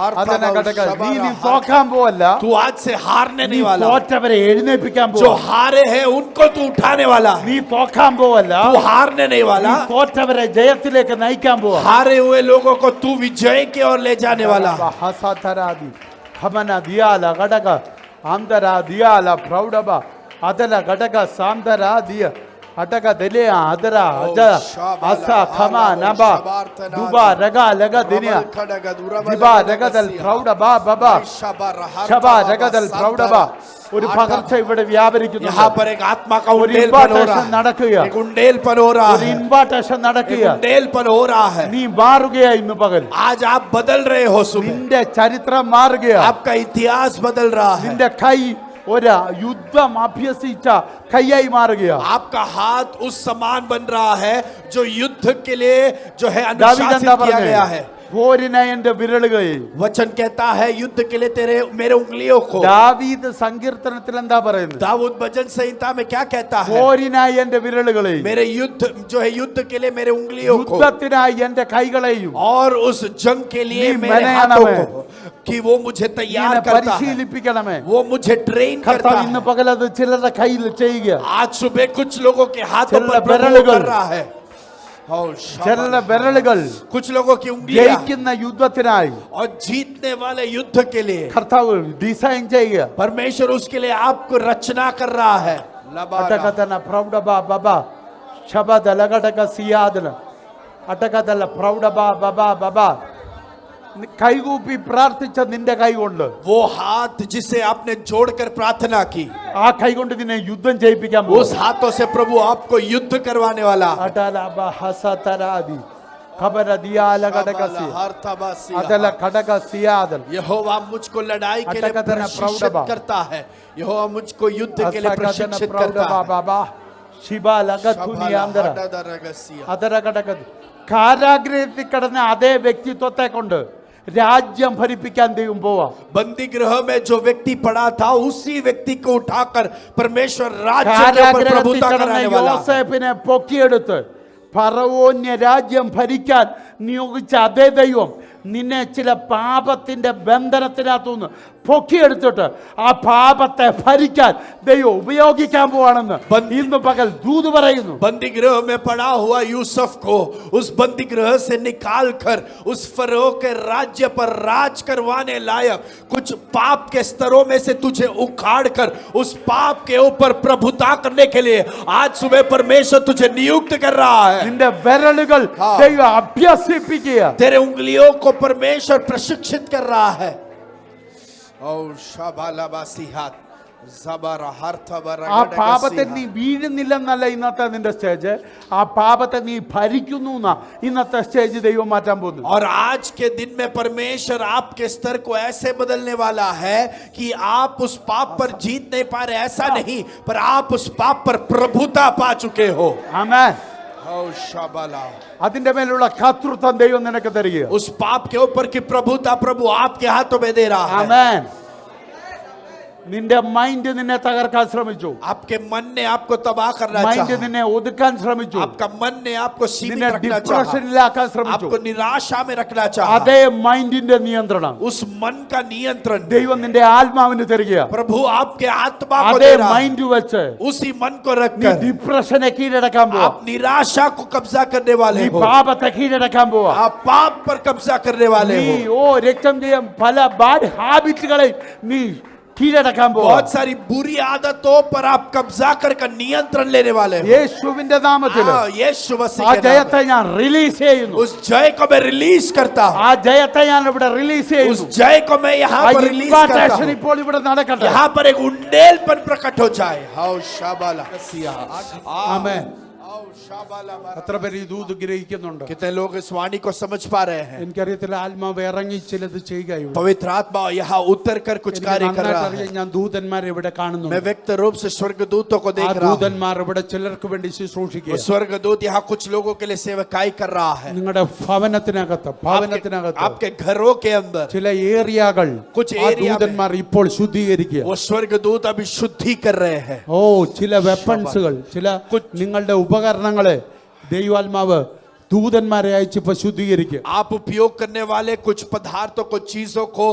ആർത്തബ, അതന ഘടക ശബല, നീ ഹർതബ. തോക്കാൻ പോവല്ല, तू आज से हारने നീ नहीं वाला। തോറ്റവരെ എഴുന്നേൽപ്പിക്കാൻ जो പോവാ. हारे हैं उनको तू उठाने वाला। നീ തോക്കാൻ പോവല്ല, तू हारने नहीं നീ वाला। തോറ്റവരെ ജയത്തിലേക്ക് നയിക്കാൻ പോവാ. हारे हुए लोगों को तू विजय की ओर ले जाने वाला। ഹസതരാദി ഖമന ദിയാല ഘടക ആന്തര ദിയാല പ്രൗഢബ അതല ഘടക സാന്തരാ ദിയ അടക ദലിയ അതര അജ അസ ഖമ നബ ദുബ രഗ ലഗ ദിനിയ ദിബ രഗദൽ പ്രൗഢബ ബബ ശബ രഗദൽ പ്രൗഢബ ഒരു പകർച്ച ഇവിടെ വ്യാപരിക്കുന്നു. यहाँ पर एक आत्मा का ഒരു उंडेलपन हो ഇമ്പാർട്ടേഷൻ रहा നടക്കുക, है। एक उंडेलपन हो रहा ഒരു है। ഇമ്പാർട്ടേഷൻ एक നടക്കുക. उंडेलपन हो रहा है। നീ മാറുകയാ ഇന്ന് പകൽ. आज आप बदल रहे हो सुबह। നിന്റെ ചരിത്രം മാറുകയാ. आपका इतिहास बदल रहा है। നിന്റെ കൈ ഒരു യുദ്ധം അഭ്യസിച്ച കൈയായി മാറുകയാ. आपका हाथ उस समान बन रहा है जो युद्ध के लिए जो है ദാവീദ് अनुशासित എന്താ किया गया പറഞ്ഞേ? है। പോരിനെ എന്റെ വിരലുകളിൽ. वचन कहता है युद्ध के लिए तेरे मेरे उंगलियों को। ദാവീദ് സങ്കീർത്തനത്തിൽ എന്താ പറയുന്നത്? दाऊद भजन संहिता में क्या कहता है? പോരിനായി എന്റെ വിരലുകളിൽ, मेरे युद्ध जो है युद्ध के लिए मेरे उंगलियों को യുദ്ധത്തിനായി എന്റെ കൈകളെയും और उस जंग के लिए नी मेरे मैंने हाथों आना को कि वो मुझे तैयार ഇങ്ങനെ करता है, പരിശീലിപ്പിക്കണമേ. वो मुझे ट्रेन करता കർത്താവ് ഇന്ന് है। പകൽ അത് ചിലരുടെ കയ്യിൽ ചെയ്യുക. आज सुबह कुछ लोगों के हाथों चल पर प्रभु बेरलगल। कर रहा है। ചിലരുടെ വിരലുകൾ कुछ लोगों की उंगलियां ജയിക്കുന്ന യുദ്ധത്തിനായി और जीतने वाले युद्ध के लिए കർത്താവ് ഡിസൈൻ ചെയ്യുക. परमेश्वर उसके लिए आपको रचना कर रहा है। അടകതന പ്രൗഢബ ബബ ശബദ ലഗടക സിയാദന അടകതല പ്രൗഢബ ബബ ബബ കൈകൂപ്പി പ്രാർത്ഥിച്ച നിന്റെ കൈ കൊണ്ട്, वो हाथ जिसे आपने जोड़कर प्रार्थना की, ആ കൈ കൊണ്ട് നിന്നെ യുദ്ധം ചെയ്യിപ്പിക്കാൻ പോകും. उस हाथों से प्रभु आपको युद्ध करवाने वाला। അടലബ ഹസതരാദി ഖബര ദിയാല ഘടകസി അതല ഘടക സിയാദൻ यहोवा मुझको लड़ाई के लिए अटकतन प्रशिक्षित प्रौढ़बा। करता है। यहोवा मुझको युद्ध के लिए അസകതന प्रशिक्षित പ്രൗഢബ करता है। ബബ ശിബ ലഗതുനി അന്തര शबला അതര ഘടക കാരാഗ്രഹത്തിൽ കിടന്ന അതേ വ്യക്തിത്വത്തെ കൊണ്ട് രാജ്യം ഭരിപ്പിക്കാൻ ദൈവം പോവാ. बंदी गृह में जो व्यक्ति पड़ा था उसी व्यक्ति को उठाकर परमेश्वर राज्य के ऊपर കാരാഗ്രഹത്തിൽ प्रभुता കിടന്ന कराने वाला। യോസേഫിനെ പൊക്കിയെടുത്ത് ഫറവോന്യ രാജ്യം ഭരിക്കാൻ നിയോഗിച്ച അതേ ദൈവം നിന്നെ ചില പാപത്തിന്റെ ബന്ധനത്തിനകത്തുനിന്ന് പൊക്കിയെടുത്തിട്ട് ആ പാപത്തെ ഭരിക്കാൻ ദൈവം ഉപയോഗിക്കാൻ പോവാണെന്ന് ഇന്ന് പകൽ ദൂത് പറയുന്നു. बंदी गृह में पड़ा हुआ यूसुफ को उस बंदी गृह से निकाल कर उस फरो के राज्य पर राज करवाने लायक कुछ पाप के स्तरों में से तुझे उखाड़ कर उस पाप के ऊपर प्रभुता करने के लिए आज सुबह परमेश्वर तुझे नियुक्त कर रहा है। നിന്റെ വിരലുകൾ हाँ। ദൈവം അഭ്യസിപ്പിക്കുക. तेरे उंगलियों को परमेश्वर प्रशिक्षित कर रहा है। ആ പാപത്തെ നീ വീഴുന്നില്ലെന്നല്ല ഇന്നത്തെ നിന്റെ സ്റ്റേജ്, ആ പാപത്തെ നീ ഭരിക്കുന്നു എന്നാ ഇന്നത്തെ സ്റ്റേജ് ദൈവം മാറ്റാൻ പോകുന്നു. और आज के दिन में परमेश्वर आपके स्तर को ऐसे बदलने वाला है कि आप उस पाप पर जीत नहीं पा रहे, ऐसा नहीं, पर आप उस पाप पर प्रभुता पा चुके हो। ആമേൻ. ओ शाबाला। അതിന്റെ മേലുള്ള കർത്തൃത്വം ദൈവം നിനക്ക് തരിക. उस पाप के ऊपर की प्रभुता प्रभु आपके हाथों में दे रहा है। ആമേൻ. നിന്റെ മൈൻഡ് നിന്നെ തകർക്കാൻ ശ്രമിച്ചു. आपके मन ने आपको तबाह करना മൈൻഡ് चाहा। നിന്നെ ഒതുക്കാൻ ശ്രമിച്ചു. आपका मन ने आपको सीमित നിന്നെ रखना चाहा। ഡിപ്രഷനിലാക്കാൻ ശ്രമിച്ചു. आपको निराशा में रखना चाहा। അതേ മൈൻഡിന്റെ നിയന്ത്രണം उस मन का नियंत्रण ദൈവം നിന്റെ ആത്മാവിന് തരിക. प्रभु आपके आत्मा को അതേ दे रहा है। മൈൻഡ് വെച്ച് उसी मन को നീ रखकर ഡിപ്രഷനെ കീഴടക്കാൻ പോവാ. आप निराशा को कब्जा करने वाले നീ हो। പാപത്തെ കീഴടക്കാൻ പോവാ. आप पाप पर कब्जा करने वाले നീ हो। രക്തം ചെയ്യാൻ പല ബാഡ് ഹാബിറ്റുകളെ നീ കീഴടക്കാൻ പോവാ. बहुत सारी बुरी आदतों पर आप कब्जा कर नियंत्रण लेने वाले हो। യേശുവിന്റെ നാമത്തിൽ हाँ, यीशु मसीह ആ के नाम ജയത്തെ में। ഞാൻ റിലീസ് ചെയ്യുന്നു. उस जय को मैं रिलीज करता हूँ। ആ ജയത്തെ ഞാൻ ഇവിടെ റിലീസ് उस ചെയ്യുന്നു. जय को मैं यहाँ ആ पर रिलीज करता ഇൻവാറ്റേഷൻ हूँ। ഇപ്പോൾ ഇവിടെ നടക്കട്ടെ. यहाँ पर एक उंडेलपन प्रकट हो जाए। हाउ शाबाला। ആമേൻ. हाउ शाबाला। എത്ര പേര് ഈ ദൂത് ഗ്രഹിക്കുന്നുണ്ട്? कितने लोग इस वाणी को समझ पा रहे हैं? എനിക്കറിയത്തില്ല, ആത്മാവ് ഇറങ്ങി ചിലത് ചെയ്യുക. पवित्र आत्मा यहाँ उतर कर कुछ कार्य कर रहा है। ഞാൻ ദൂതന്മാരെ ഇവിടെ मैं കാണുന്നു. व्यक्त रूप से स्वर्गदूतों को ആ देख रहा हूँ। ദൂതന്മാർ ഇവിടെ ചിലർക്ക് വേണ്ടി वो ശുശ്രൂഷിക്കുക. स्वर्गदूत यहाँ कुछ लोगों के लिए सेवकाई कर रहा है। നിങ്ങളുടെ ഭവനത്തിനകത്ത് आपके घरों के अंदर ചില ഏരിയകൾ कुछ ആ एरिया में ദൂതന്മാർ ഇപ്പോൾ ശുദ്ധീകരിക്കുക. वो स्वर्गदूत अभी शुद्धि कर रहे हैं। ഓ, ചില വെപ്പൺസുകൾ, ചില നിങ്ങളുടെ ഉപകരണങ്ങളെ ദൈവാത്മാവ് ദൂതന്മാരെ അയച്ച് ഇപ്പൊ ശുദ്ധീകരിക്കുക. आप उपयोग करने वाले कुछ पदार्थों को, चीजों को,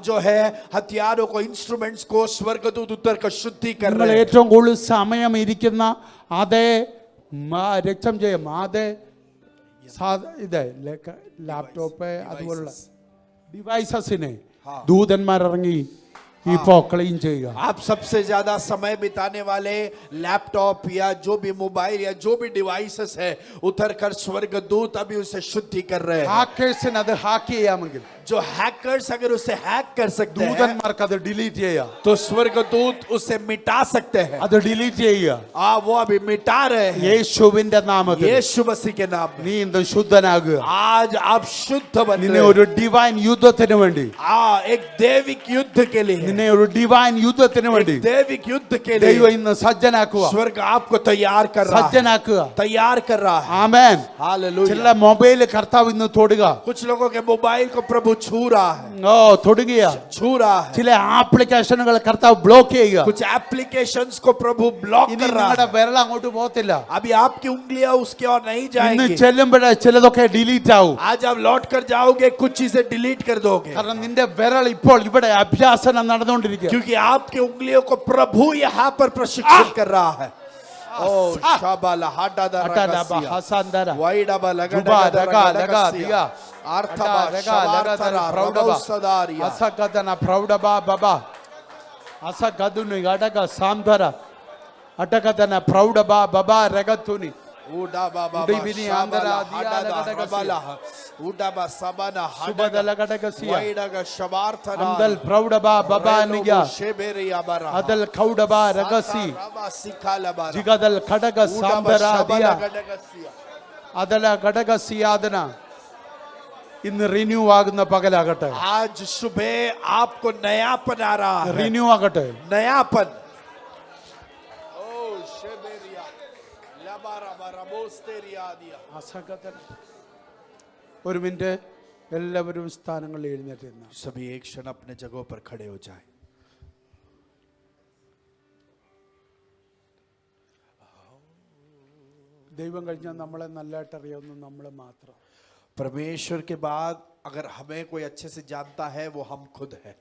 जो है हथियारों को, इंस्ट्रूमेंट्स को स्वर्गदूत उतर कर शुद्धि कर നിങ്ങൾ रहे हैं। ഏറ്റവും കൂടുതൽ സമയം ഇരിക്കുന്ന അതേ രക്തം ചെയ്യും അതേ ഇതേ ലാപ്ടോപ്പ് അതുപോലുള്ള ഡിവൈസസിനെ ദൂതന്മാരിറങ്ങി ഇപ്പോ ക്ലീൻ ചെയ്യുക. आप सबसे ज्यादा समय बिताने वाले लैपटॉप या जो भी मोबाइल या जो भी डिवाइसेस है, उतर कर स्वर्गदूत अभी उसे शुद्धि कर रहे हैं। ഹാക്കേഴ്സിന് അത് ഹാക്ക് ചെയ്യാമെങ്കിൽ जो हैकर्स अगर उसे हैक कर सकते हैं ദൂതന്മാർക്ക് അത് ഡിലീറ്റ് ചെയ്യാം. तो स्वर्गदूत उसे मिटा सकते हैं। അത് ഡിലീറ്റ് ചെയ്യുക. वो अभी मिटा रहे हैं യേശുവിന്റെ നാമത്തിൽ यीशु मसीह के नाम में। നീ ഇന്ന് ശുദ്ധനാകുക. आज आप शुद्ध बन നിന്നെ रहे ഒരു ഡിവൈൻ യുദ്ധത്തിന് വേണ്ടി, एक दैविक युद्ध के लिए, നിന്നെ ഒരു ഡിവൈൻ യുദ്ധത്തിന് വേണ്ടി एक दैविक युद्ध के लिए ദൈവം ഇന്ന് സജ്ജനാക്കുക. स्वर्ग आपको तैयार कर रहा है, സജ്ജനാക്കുക. तैयार कर रहा है। ആമേൻ. हालेलुया। ചില മൊബൈൽ കർത്താവ് ഇന്ന് തൊടുക. कुछ लोगों के मोबाइल को प्रभु छू रहा है, തൊടുകയ. छू रहा है। ചില ആപ്ലിക്കേഷനുകൾ കർത്താവ് ബ്ലോക്ക് ചെയ്യുക. कुछ एप्लीकेशंस को प्रभु ब्लॉक ഇനി कर रहा നിങ്ങളുടെ है। വിരൽ അങ്ങോട്ട് പോകത്തില്ല. अभी आपकी उंगलियां उसके और नहीं ഇന്ന് जाएंगी। ചെല്ലുമ്പോഴേ ചിലതൊക്കെ ഡിലീറ്റ് ആവും. आज आप लौट कर जाओगे, कुछ चीजें डिलीट कर दोगे, കാരണം നിന്റെ വിരൽ ഇപ്പോൾ ഇവിടെ അഭ്യാസനം നടന്നുകൊണ്ടിരിക്കുക. क्योंकि आपकी उंगलियों को प्रभु यहाँ पर प्रशिक्षित कर रहा है। ओ शाबाला हाडादा रगसिया ഹസാന്തര वाइडाबा लगा ജുബാ लगा ലഗ ലഗ रगसिया ദിയ आर्थबा शबार्थरा रबौसदारिया അസകദന പ്രൗഢബ ബബ അസകദുനി ഗടക സാംധര അടകദന പ്രൗഢബ ബബ രഗതുനി उडाबा बाबा उडीबिनी आंधरा शाबाला दिया हाडादा लगा रबाला उडाबा सबना സുബദ हाडागा ലഗടകസിയ वाइडागा शबार्थरा അന്തൽ പ്രൗഢബ ബബ നിഗ शेबेरिया बारा അതൽ ഖൗഡബ രഗസി रबा सिखाला बारा ജിഗദൽ ഖടക സാംധര ദിയ അതല ഘടകസിയാദന ഇന്ന് റിന്യൂ ആകുന്ന പകലാകട്ടെ. आज सुबह आपको नयापन आ रहा है, റിന്യൂ ആകട്ടെ. नयापन। ओ शेबेरिया लबारा बरबोस्तेरिया दिया। അസകദന. ഒരു മിനിറ്റ്, എല്ലാവരും സ്ഥാനങ്ങളിൽ എഴുന്നേറ്റ് നിന്നാ. सभी एक क्षण अपने जगहों पर खड़े हो जाए। ദൈവം കഴിഞ്ഞാൽ നമ്മളെ നല്ലതായിട്ട് അറിയാവുന്ന നമ്മൾ മാത്രം. परमेश्वर के बाद अगर हमें कोई अच्छे से जानता है वो हम खुद है,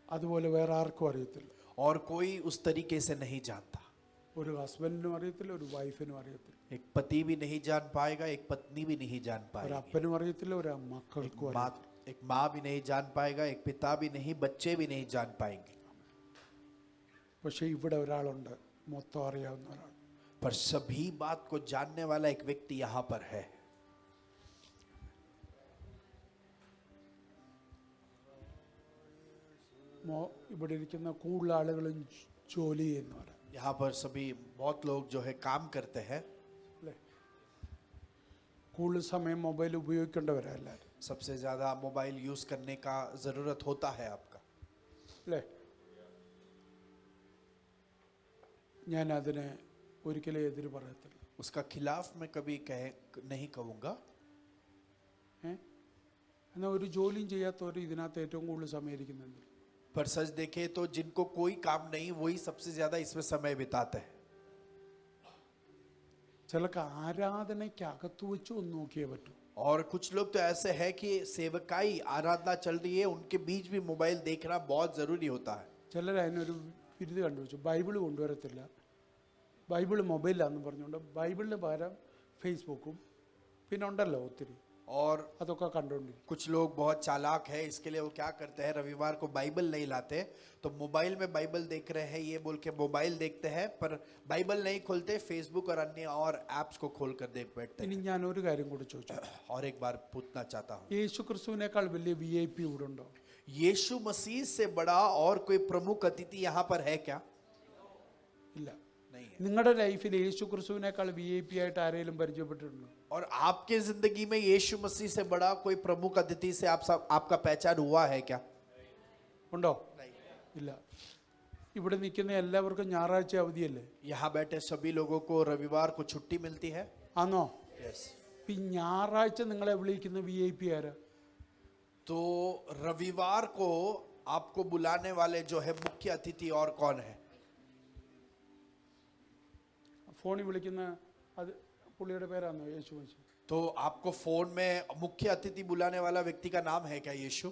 അതുപോലെ വേറെ ആർക്കും അറിയത്തില്ല. और कोई उस तरीके से नहीं जानता। ഒരു ഹസ്ബൻഡിനും അറിയത്തില്ല, ഒരു വൈഫിനും അറിയത്തില്ല, एक पति भी नहीं जान पाएगा, एक पत्नी भी नहीं जान ഒരു पाएगी, അപ്പനും അറിയത്തില്ല, ഒരു മക്കൾക്കും അറിയത്തില്ല. एक माँ भी नहीं जान पाएगा, एक पिता भी नहीं, बच्चे भी नहीं जान पाएंगे। പക്ഷെ ഇവിടെ ഒരാളുണ്ട് മൊത്തം അറിയാവുന്ന ഒരാൾ. पर सभी बात को जानने वाला एक व्यक्ति यहाँ पर है। ഇവിടെ ഇരിക്കുന്ന കൂടുതൽ ആളുകളും ജോലി ചെയ്യുന്നവരാണ്. यहाँ पर सभी बहुत लोग जो है काम करते हैं, കൂടുതൽ സമയം മൊബൈൽ ഉപയോഗിക്കേണ്ടവരാ എല്ലാവരും. सबसे ज्यादा मोबाइल यूज करने का जरूरत होता है आपका। അല്ലേ? ഞാൻ അതിനെ ഒരിക്കലും എതിര് പറയത്തില്ല. उसका खिलाफ मैं कभी नहीं कहूँगा. എന്നാൽ ഒരു ജോലിയും ചെയ്യാത്തവർ ഇതിനകത്ത് ഏറ്റവും കൂടുതൽ സമയം ഇരിക്കുന്നുണ്ട്. पर सच देखे तो जिनको कोई काम नहीं वही सबसे ज्यादा इसमें समय बिताते हैं. ചിലർക്ക് ആരാധനയ്ക്കകത്ത് വെച്ച് ഒന്ന് നോക്കിയേ പറ്റൂ. और कुछ लोग तो ऐसे हैं कि सेवकाई आराधना चल रही है उनके बीच भी मोबाइल देखना बहुत जरूरी होता है. ചിലർ അതിനൊരു വിരുദ്ധ കണ്ടുവച്ചു, ബൈബിള് കൊണ്ടുവരത്തില്ല, ബൈബിള് മൊബൈലിലാന്ന് പറഞ്ഞുകൊണ്ട് ബൈബിളിന് പകരം ഫേസ്ബുക്കും പിന്നെ ഉണ്ടല്ലോ ഒത്തിരി, और അതൊക്കെ കണ്ടുകൊണ്ടിരിക്കും. कुछ लोग बहुत चालाक है, इसके लिए वो क्या करते हैं, रविवार को बाइबल नहीं लाते तो मोबाइल में बाइबल देख रहे हैं ये बोल के मोबाइल देखते हैं, पर बाइबल नहीं खोलते, फेसबुक और अन्य और एप्स को खोल कर देख बैठते ഇനി हैं. ഞാൻ ഒരു കാര്യം കൂടി ചോദിച്ചു, और एक बार पूछना चाहता हूँ, യേശു ക്രിസ്തുവിനേക്കാൾ വലിയ VIP ഇവിടെ ഉണ്ടോ? यीशु मसीह से बड़ा और कोई प्रमुख अतिथि यहाँ पर है क्या? ഇല്ല. नहीं है. നിങ്ങളുടെ ലൈഫിൽ യേശു ക്രിസ്തുവിനേക്കാൾ VIP ആയിട്ട് ആരെങ്കിലും പരിചയപ്പെട്ടിട്ടുണ്ടോ? और आपके जिंदगी में यीशु मसीह से बड़ा कोई प्रमुख अतिथि से आपका पहचान हुआ है क्या? ഉണ്ടോ? ഇല്ല. ഇവിടെ നിൽക്കുന്ന എല്ലാവർക്കും ഞായറാഴ്ച അവധിയല്ലേ? यहाँ बैठे सभी लोगों को रविवार को छुट्टी मिलती है. ആണോ? यस. ഈ ഞായറാഴ്ച നിങ്ങളെ വിളിക്കുന്ന VIP ആരാ? तो रविवार को आपको बुलाने वाले जो है मुख्य अतिथि और कौन है? ഫോണിൽ വിളിക്കുന്ന അത് പുള്ളിയുടെ പേരാണോ യേശു മനുഷ്യൻ? तो आपको फोन में मुख्य अतिथि बुलाने वाला व्यक्ति का नाम है क्या यीशु?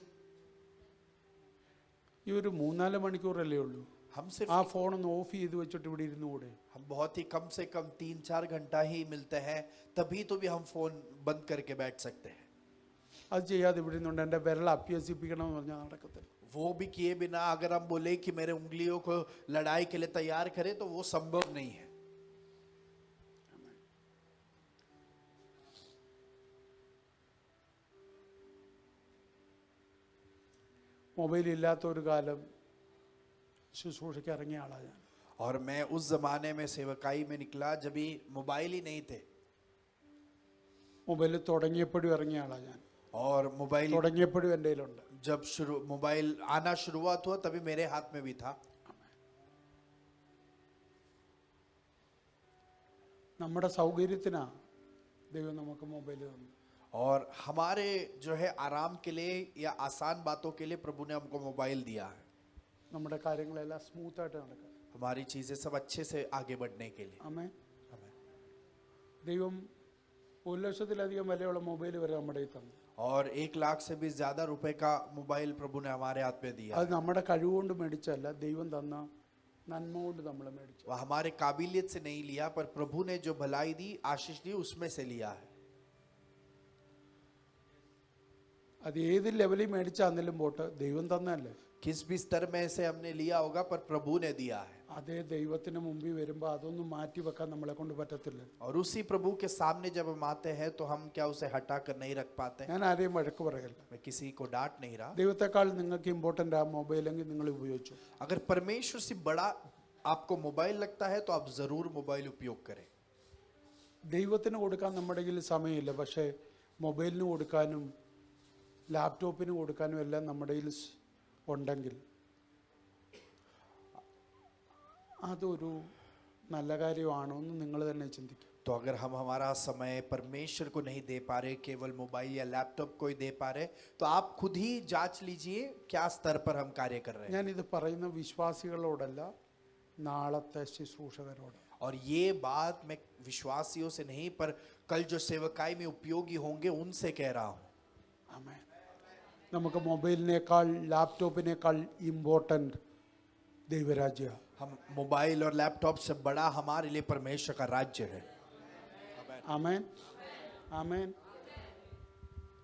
ഈ ഒരു 3-4 മണിക്കൂറല്ലേ ഉള്ളൂ. हम सिर्फ ആ ഫോണൊന്ന് ഓഫ് ചെയ്ത് വെച്ചിട്ട് ഇവിടെ ഇരുന്നുകൂടെ? हम बहुत ही कम से कम 3-4 घंटा ही मिलते हैं, तभी तो भी हम फोन बंद करके बैठ सकते हैं. അത് ചെയ്യാതെ ഇവിടെ ഇരുന്നുകൊണ്ട് എൻ്റെ വിരൽ അഭ്യസിപ്പിക്കണമെന്ന് പറഞ്ഞാൽ നടക്കത്തില്ല. वो भी किए बिना अगर हम बोले कि मेरे उंगलियों को लड़ाई के लिए तैयार करें तो वो संभव नहीं है. മൊബൈൽ ഇല്ലാത്ത ഒരു കാലം ശുശ്രൂഷയ്ക്ക് ഇറങ്ങിയ ആളാണ് ഞാൻ. और मैं उस जमाने में सेवकाई में निकला जब भी मोबाइल ही नहीं थे. മൊബൈൽ തുടങ്ങിയപ്പോഴും ഇറങ്ങിയ ആളാണ് ഞാൻ. और मोबाइल തുടങ്ങിയപ്പോഴും എൻ്റെ കയ്യിലുണ്ട്. जब मोबाइल आना शुरुआत हुआ तभी मेरे हाथ में भी था. നമ്മുടെ സൗകര്യത്തിനാ ദൈവം നമുക്ക് മൊബൈൽ തന്നു. और हमारे जो है आराम के लिए या आसान बातों के लिए प्रभु ने हमको मोबाइल दिया है. നമ്മുടെ കാര്യങ്ങളെല്ലാം സ്മൂത്തായിട്ട് നടക്കാം. हमारी चीजें सब अच्छे से आगे बढ़ने के लिए. ആമേൻ. आमीन. ദൈവം 1,00,000-ലധികം വിലയുള്ള മൊബൈൽ വരെ നമ്മുടെ കയ്യിൽ തന്നു. और 1 लाख से भी ज्यादा रुपए का मोबाइल प्रभु ने हमारे हाथ में दिया. അത് നമ്മുടെ കഴിവുകൊണ്ട് മേടിച്ചല്ല, ദൈവം തന്ന നന്മ കൊണ്ട് നമ്മൾ മേടിച്ചു. वह हमारे काबिलियत से नहीं लिया, पर प्रभु ने जो भलाई दी, आशीष दी, उसमें से लिया है. അത് ഏത് ലെവലിൽ മേടിച്ചാണെങ്കിലും പോട്ട് ദൈവം തന്നല്ലേ. किस भी स्तर में से हमने लिया होगा, पर प्रभु ने दिया है. അതേ ദൈവത്തിന് മുമ്പിൽ വരുമ്പോൾ അതൊന്നും മാറ്റി വെക്കാൻ നമ്മളെ കൊണ്ട് പറ്റത്തില്ല. और उसी प्रभु के सामने जब हम आते हैं तो हम क्या उसे हटा कर नहीं रख पाते. ഞാൻ ആരെയും വഴക്ക് പറയല്ല. मैं किसी को डांट नहीं रहा. ദൈവത്തെക്കാൾ നിങ്ങൾക്ക് ഇമ്പോർട്ടൻ്റ് ആ മൊബൈലെങ്കിൽ നിങ്ങൾ ഉപയോഗിച്ചു. अगर परमेश्वर से बड़ा आपको मोबाइल लगता है तो आप जरूर मोबाइल उपयोग करें. ദൈവത്തിന് കൊടുക്കാൻ നമ്മുടെ കയ്യിൽ സമയമില്ല, പക്ഷേ മൊബൈലിന് കൊടുക്കാനും ലാപ്ടോപ്പിന് കൊടുക്കാനും എല്ലാം നമ്മുടെ കയ്യിൽ ഉണ്ടെങ്കിൽ അതൊരു നല്ല കാര്യമാണോ എന്ന് നിങ്ങൾ തന്നെ ചിന്തിക്കും. तो अगर हम हमारा समय परमेश्वर को नहीं दे पा रहे, केवल मोबाइल या लैपटॉप को ही दे पा रहे, तो आप खुद ही जांच लीजिए क्या स्तर पर हम कार्य कर रहे हैं. ഞാനിത് പറയുന്ന വിശ്വാസികളോടല്ല, നാളത്തെ ശുശ്രൂഷകരോട്. और ये बात मैं विश्वासियों से नहीं, पर कल जो सेवकाई में उपयोगी होंगे उनसे कह रहा हूँ. ആമേൻ. നമുക്ക് മൊബൈലിനേക്കാൾ ലാപ്ടോപ്പിനേക്കാൾ ഇമ്പോർട്ടൻ്റ് ദൈവരാജ്യ. हम मोबाइल और लैपटॉप से बड़ा हमारे लिए परमेश्वर का राज्य है. ആമേൻ. ആമേൻ.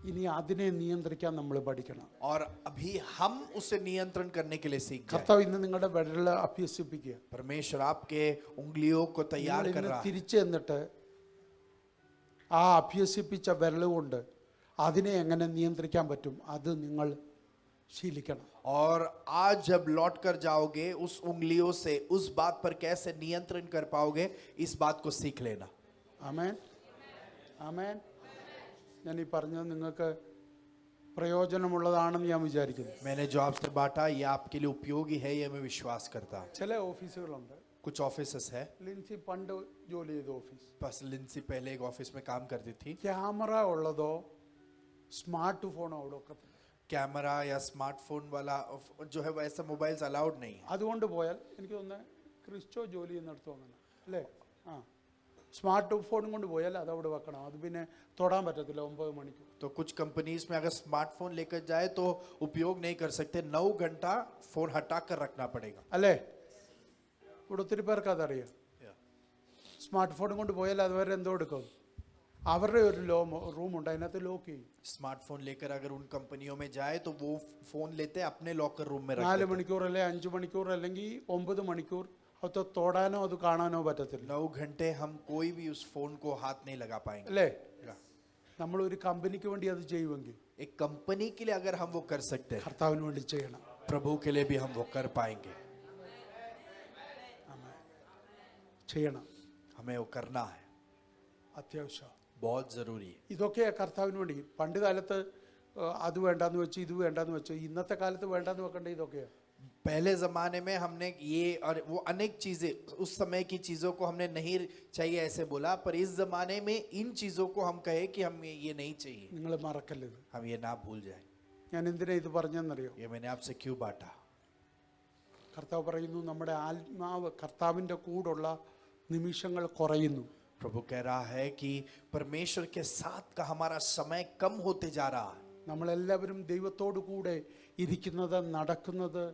ഇനി അതിനെ നിയന്ത്രിക്കാൻ നമ്മൾ പഠിക്കണം. और अभी हम उसे नियंत्रण करने के लिए सीख जाए. കർത്താവ് ഇന്ന് നിങ്ങളുടെ വിരൽ അഭ്യസിപ്പിക്കുക. परमेश्वर आपके उंगलियों को तैयार कर रहा है. തിരിച്ചു എന്നിട്ട് ആ അഭ്യസിപ്പിച്ച വിരൽ കൊണ്ട് അതിനെ എങ്ങനെ നിയന്ത്രിക്കാൻ പറ്റും അത് നിങ്ങൾ ശീലിക്കണം. और आज जब लौट कर जाओगे उस उंगलियों से उस बात पर कैसे नियंत्रण कर पाओगे, इस बात को सीख लेना. ആമേൻ. ആമേൻ. ഞാൻ ഈ പറഞ്ഞത് നിങ്ങൾക്ക് പ്രയോജനമുള്ളതാണെന്ന് ഞാൻ വിചാരിക്കുന്നു. मैंने जो आपसे बांटा ये आपके लिए उपयोगी है, ये मैं विश्वास करता हूँ. ചില ഓഫീസുകളുണ്ട് कुछ ऑफिसेस है, ലിൻസി പണ്ട് ജോലി ചെയ്ത ഓഫീസ്. बस लिंसी पहले एक ऑफिस में काम करती थी. ക്യാമറ ഉള്ളതോ സ്മാർട്ട് ഫോണോ അവിടെ ഒക്കത്തില്ല. कैमरा या स्मार्टफोन वाला जो है वैसा मोबाइल्स अलाउड नहीं है. അതുകൊണ്ട് പോയാൽ എനിക്ക് തോന്നുന്നത് ക്രിസ്റ്റോ ജോലി ചെയ്യുന്നിടത്തും അങ്ങനെ അല്ലേ? ആ, സ്മാർട്ട് ഫോണും കൊണ്ട് പോയാൽ അത് അവിടെ വെക്കണം. അത് പിന്നെ തൊടാൻ പറ്റത്തില്ല 9 മണിക്കൂർ. तो कुछ कंपनीज में अगर स्मार्टफोन लेकर जाए तो उपयोग नहीं कर सकते, 9 घंटा फोन हटा कर रखना पड़ेगा. അല്ലേ? ഇവിടെ ഒത്തിരി പേർക്ക് അതറിയാം. സ്മാർട്ട് ഫോണും കൊണ്ട് പോയാൽ അതുവരെ എന്തോ എടുക്കും. അവരുടെ ഒരു റൂമുണ്ട്, അതിനകത്ത് ലോക്ക് ചെയ്യും. स्मार्टफोन लेकर अगर उन कंपनियों में जाए तो वो फोन लेते अपने लॉकर रूम में रख 4 देते. മണിക്കൂർ അല്ലെ 5 മണിക്കൂർ അല്ലെങ്കിൽ 9 മണിക്കൂർ അത് തൊടാനോ അത് കാണാനോ പറ്റത്തില്ല. 9 घंटे हम कोई भी उस फोन को हाथ नहीं लगा पाएंगे. അല്ലേ? നമ്മൾ ഒരു കമ്പനിക്ക് വേണ്ടി അത് ചെയ്യുമെങ്കിൽ एक कंपनी के लिए अगर हम वो कर सकते हैं, കർത്താവിന് വേണ്ടി ചെയ്യണം. प्रभु के लिए भी हम वो कर पाएंगे. ചെയ്യണം, हमें वो करना है, അത്യാവശ്യം. बहुत जरूरी है. ഇതൊക്കെ കർത്താവിന് വേണ്ടി. പണ്ട് കാലത്ത് അത് വേണ്ടാന്ന് വെച്ച് ഇത് വേണ്ടാന്ന് വെച്ച്, ഇന്നത്തെ കാലത്ത് വേണ്ടാന്ന് വെക്കേണ്ട ഇതൊക്കെയാണ്. पहले जमाने में हमने ये और वो अनेक चीजें, उस समय की चीजों को हमने नहीं चाहिए ऐसे बोला, पर इस जमाने में इन चीजों को हम कहे कि हम ये नहीं चाहिए, നിങ്ങൾ മറക്കല്ലത്. हम ये ना भूल जाए. ഞാൻ എന്തിനാ ഇത് പറഞ്ഞെന്നറിയോ? ये मैंने आपसे क्यों बांटा? കർത്താവ് പറയുന്നു നമ്മുടെ ആത്മാവ് കർത്താവിൻ്റെ കൂടുള്ള നിമിഷങ്ങൾ കുറയുന്നു. प्रभु कह रहा है कि परमेश्वर के साथ का हमारा समय कम होते जा रहा है. നമ്മളെല്ലാവരും ദൈവത്തോടു കൂടെ ഇരിക്കുന്നത്, നടക്കുന്നത്,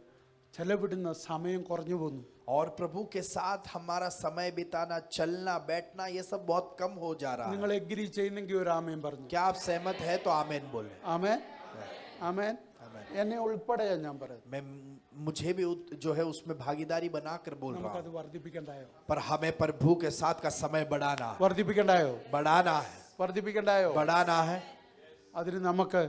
ചെലവിടുന്ന സമയം കുറഞ്ഞു പോകുന്നു. और प्रभु के साथ हमारा समय बिताना, चलना बैठना, ये सब बहुत कम हो जा रहा है. നിങ്ങൾ എഗ്രി ചെയ്യുന്നെങ്കിൽ ഒരു ആമേൻ പറഞ്ഞു. क्या आप सहमत है तो आमेन बोले. ആമേൻ, ആമേൻ. എന്നെ ഉൾപ്പെടെയാ ഞാൻ പറയുന്നത്. मैं मुझे भी जो है उसमें भागीदारी बनाकर बोल रहा നമുക്കത് हूँ. വർദ്ധിപ്പിക്കണ്ടായോ? पर हमें प्रभु के साथ का समय बढ़ाना है, വർദ്ധിപ്പിക്കണ്ടായോ? बढ़ाना है, വർദ്ധിപ്പിക്കണ്ടായോ? बढ़ाना है. അതിന് നമുക്ക്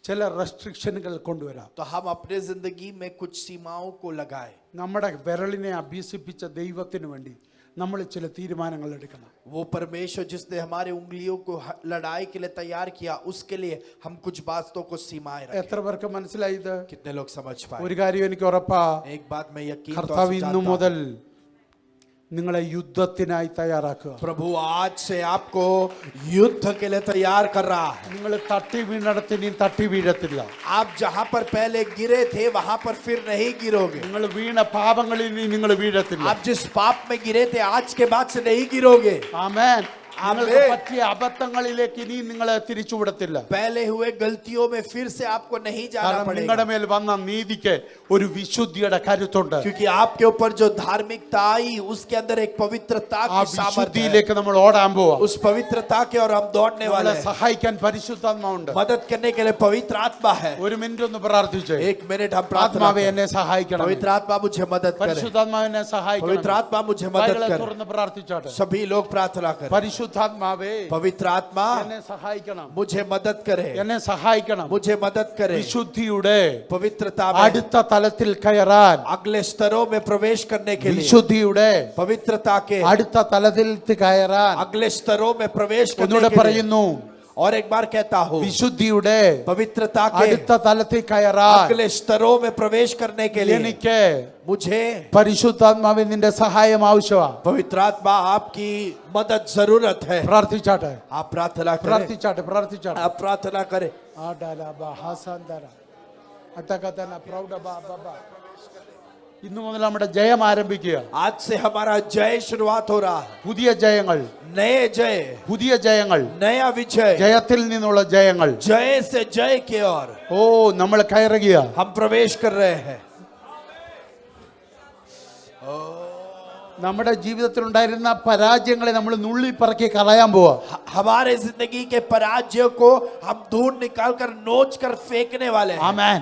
ചില റെസ്ട്രിക്ഷനുകൾ കൊണ്ടുവരാം. तो हम अपने जिंदगी में कुछ सीमाओं को लगाए. നമ്മുടെ വിരലിനെ അഭ്യസിപ്പിച്ച ദൈവത്തിന് വേണ്ടി നമ്മൾ ചില തീരുമാനങ്ങൾ എടുക്കണം. वो परमेश्वर जिसने हमारे उंगलियों को लड़ाई के लिए तैयार किया, उसके लिए हम कुछ बातों को सीमाएं रखें. എത്ര പേർക്ക് മനസ്സിലായി ഇത്? कितने लोग समझ पाए? ഒരു കാര്യം എനിക്ക് ഉറപ്പാ, एक बात मैं यकीन तौर കർത്താവ് से ഇന്നു जानता മുതൽ हूं, നിങ്ങളെ യുദ്ധത്തിനായി തയ്യാറാക്കുക. प्रभु आज से आपको युद्ध के लिए तैयार कर रहा है. നിങ്ങൾ തട്ടി വീണിടത്ത് ഇനി തട്ടി വീഴത്തില്ല. आप जहां पर पहले गिरे थे वहां पर फिर नहीं गिरोगे. നിങ്ങൾ വീണ പാപങ്ങളിൽ ഇനി നിങ്ങൾ വീഴത്തില്ല. आप जिस पाप में गिरे थे आज के बाद से नहीं गिरोगे. ആമേൻ. നിങ്ങൾക്ക് ആമേൻ. പറ്റിയ അബദ്ധങ്ങളിലേക്ക് ഇനി നിങ്ങളെ തിരിച്ചുവിടത്തില്ല. पहले हुए गलतियों में फिर से आपको नहीं जाना കാരണം पड़ेगा, നിങ്ങളുടെ മേൽ വന്ന നീതിക്ക് ഒരു വിശുദ്ധിയുടെ കരുത്തുണ്ട്. क्योंकि आपके ऊपर जो धार्मिकता आई उसके अंदर एक पवित्रता ആ की सामर्थ्य है. വിശുദ്ധിയിലേക്ക് നമ്മൾ ഓടാൻ പോവാ. उस पवित्रता के और हम दौड़ने वाले നമ്മളെ हैं. സഹായിക്കാൻ പരിശുദ്ധാത്മാവുണ്ട്. मदद करने के लिए पवित्र आत्मा है. ഒരു മിനിറ്റ് ഒന്ന് പ്രാർത്ഥിച്ചേ. 1 मिनट हम प्रार्थना ആത്മാവേ करें. എന്നെ സഹായിക്കണം. पवित्र आत्मा मुझे मदद करे. പരിശുദ്ധാത്മാവ് എന്നെ സഹായിക്കണം. पवित्र आत्मा मुझे मदद കൈകളെ करे. തുറന്ന് പ്രാർത്ഥിച്ചാട്ടെ. सभी लोग प्रार्थना करें. പരിശുദ്ധാത്മാവേ पवित्र आत्मा എന്നെ സഹായിക്കണം. मुझे मदद करे, എന്നെ സഹായിക്കണം. मुझे मदद करे. വിശുദ്ധിയുടെ पवित्रता में അടുത്ത തലത്തിൽ കയറാൻ, अगले स्तरों में प्रवेश करने के लिए, വിശുദ്ധിയുടെ पवित्रता के അടുത്ത തലത്തിൽ കയറാൻ अगले स्तरों में प्रवेश करने ഒന്നുകൂടെ के लिए. പറയുന്നു, और एक बार कहता हूँ, വിശുദ്ധിയുടെ पवित्रता के അടുത്ത തലത്തിൽ കയറാൻ अगले स्तरों में प्रवेश करने के लिए എനിക്ക് मुझे പരിശുദ്ധാത്മാവിൻ നിന്റെ സഹായം ആവശ്യമാണ്. पवित्र आत्मा आपकी मदद जरूरत है. പ്രാർത്ഥിച്ചാട്ടെ, आप प्रार्थना करें. പ്രാർത്ഥിച്ചാട്ടെ, പ്രാർത്ഥിച്ചാട്ടെ. आप प्रार्थना करें. ഇന്നു മുതൽ നമ്മുടെ ജയം ആരംഭിക്കുക. आज से हमारा जय शुरुआत हो रहा है. പുതിയ ജയങ്ങൾ, नए जय, പുതിയ ജയങ്ങൾ, नया विजय, ജയത്തിൽ നിന്നുള്ള ജയങ്ങൾ. जय से जय की ओर ഓ, നമ്മൾ കയറുക. हम प्रवेश कर रहे हैं. നമ്മുടെ ജീവിതത്തിൽ ഉണ്ടായിരുന്ന പരാജയങ്ങളെ നമ്മൾ നുള്ളി പറക്കി കളയാൻ പോവാ. हमारे जिंदगी के पराजय को हम ढूंढ निकाल कर नोच कर फेंकने वाले हैं. ആമേൻ,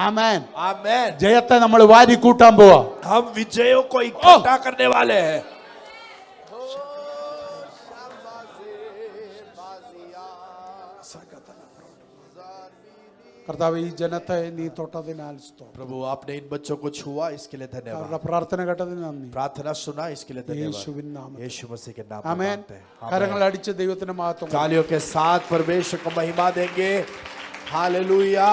ആമേൻ. आमेन. ജയത്തെ നമ്മൾ വാരി കൂട്ടാൻ പോവാ. हम विजयों को इकट्ठा करने वाले हैं. കർത്താവ്, ഈ ജനത്തെ നീ തൊട്ടതിനാൽ സ്തോത്രം. प्रभु आपने इन बच्चों को छुआ, इसके लिए धन्यवाद. അവരുടെ പ്രാർത്ഥന കേട്ടതിന് നന്ദി. प्रार्थना सुना, इसके लिए धन्यवाद. യേശുവിൻ നാമത്തിൽ यीशु मसीह के नाम में ആമേൻ. मांगते हैं. आमेन. കരങ്ങൾ അടിച്ച് ദൈവത്തിന് മഹത്വം. तालियों के साथ परमेश्वर को महिमा देंगे. हालेलुया.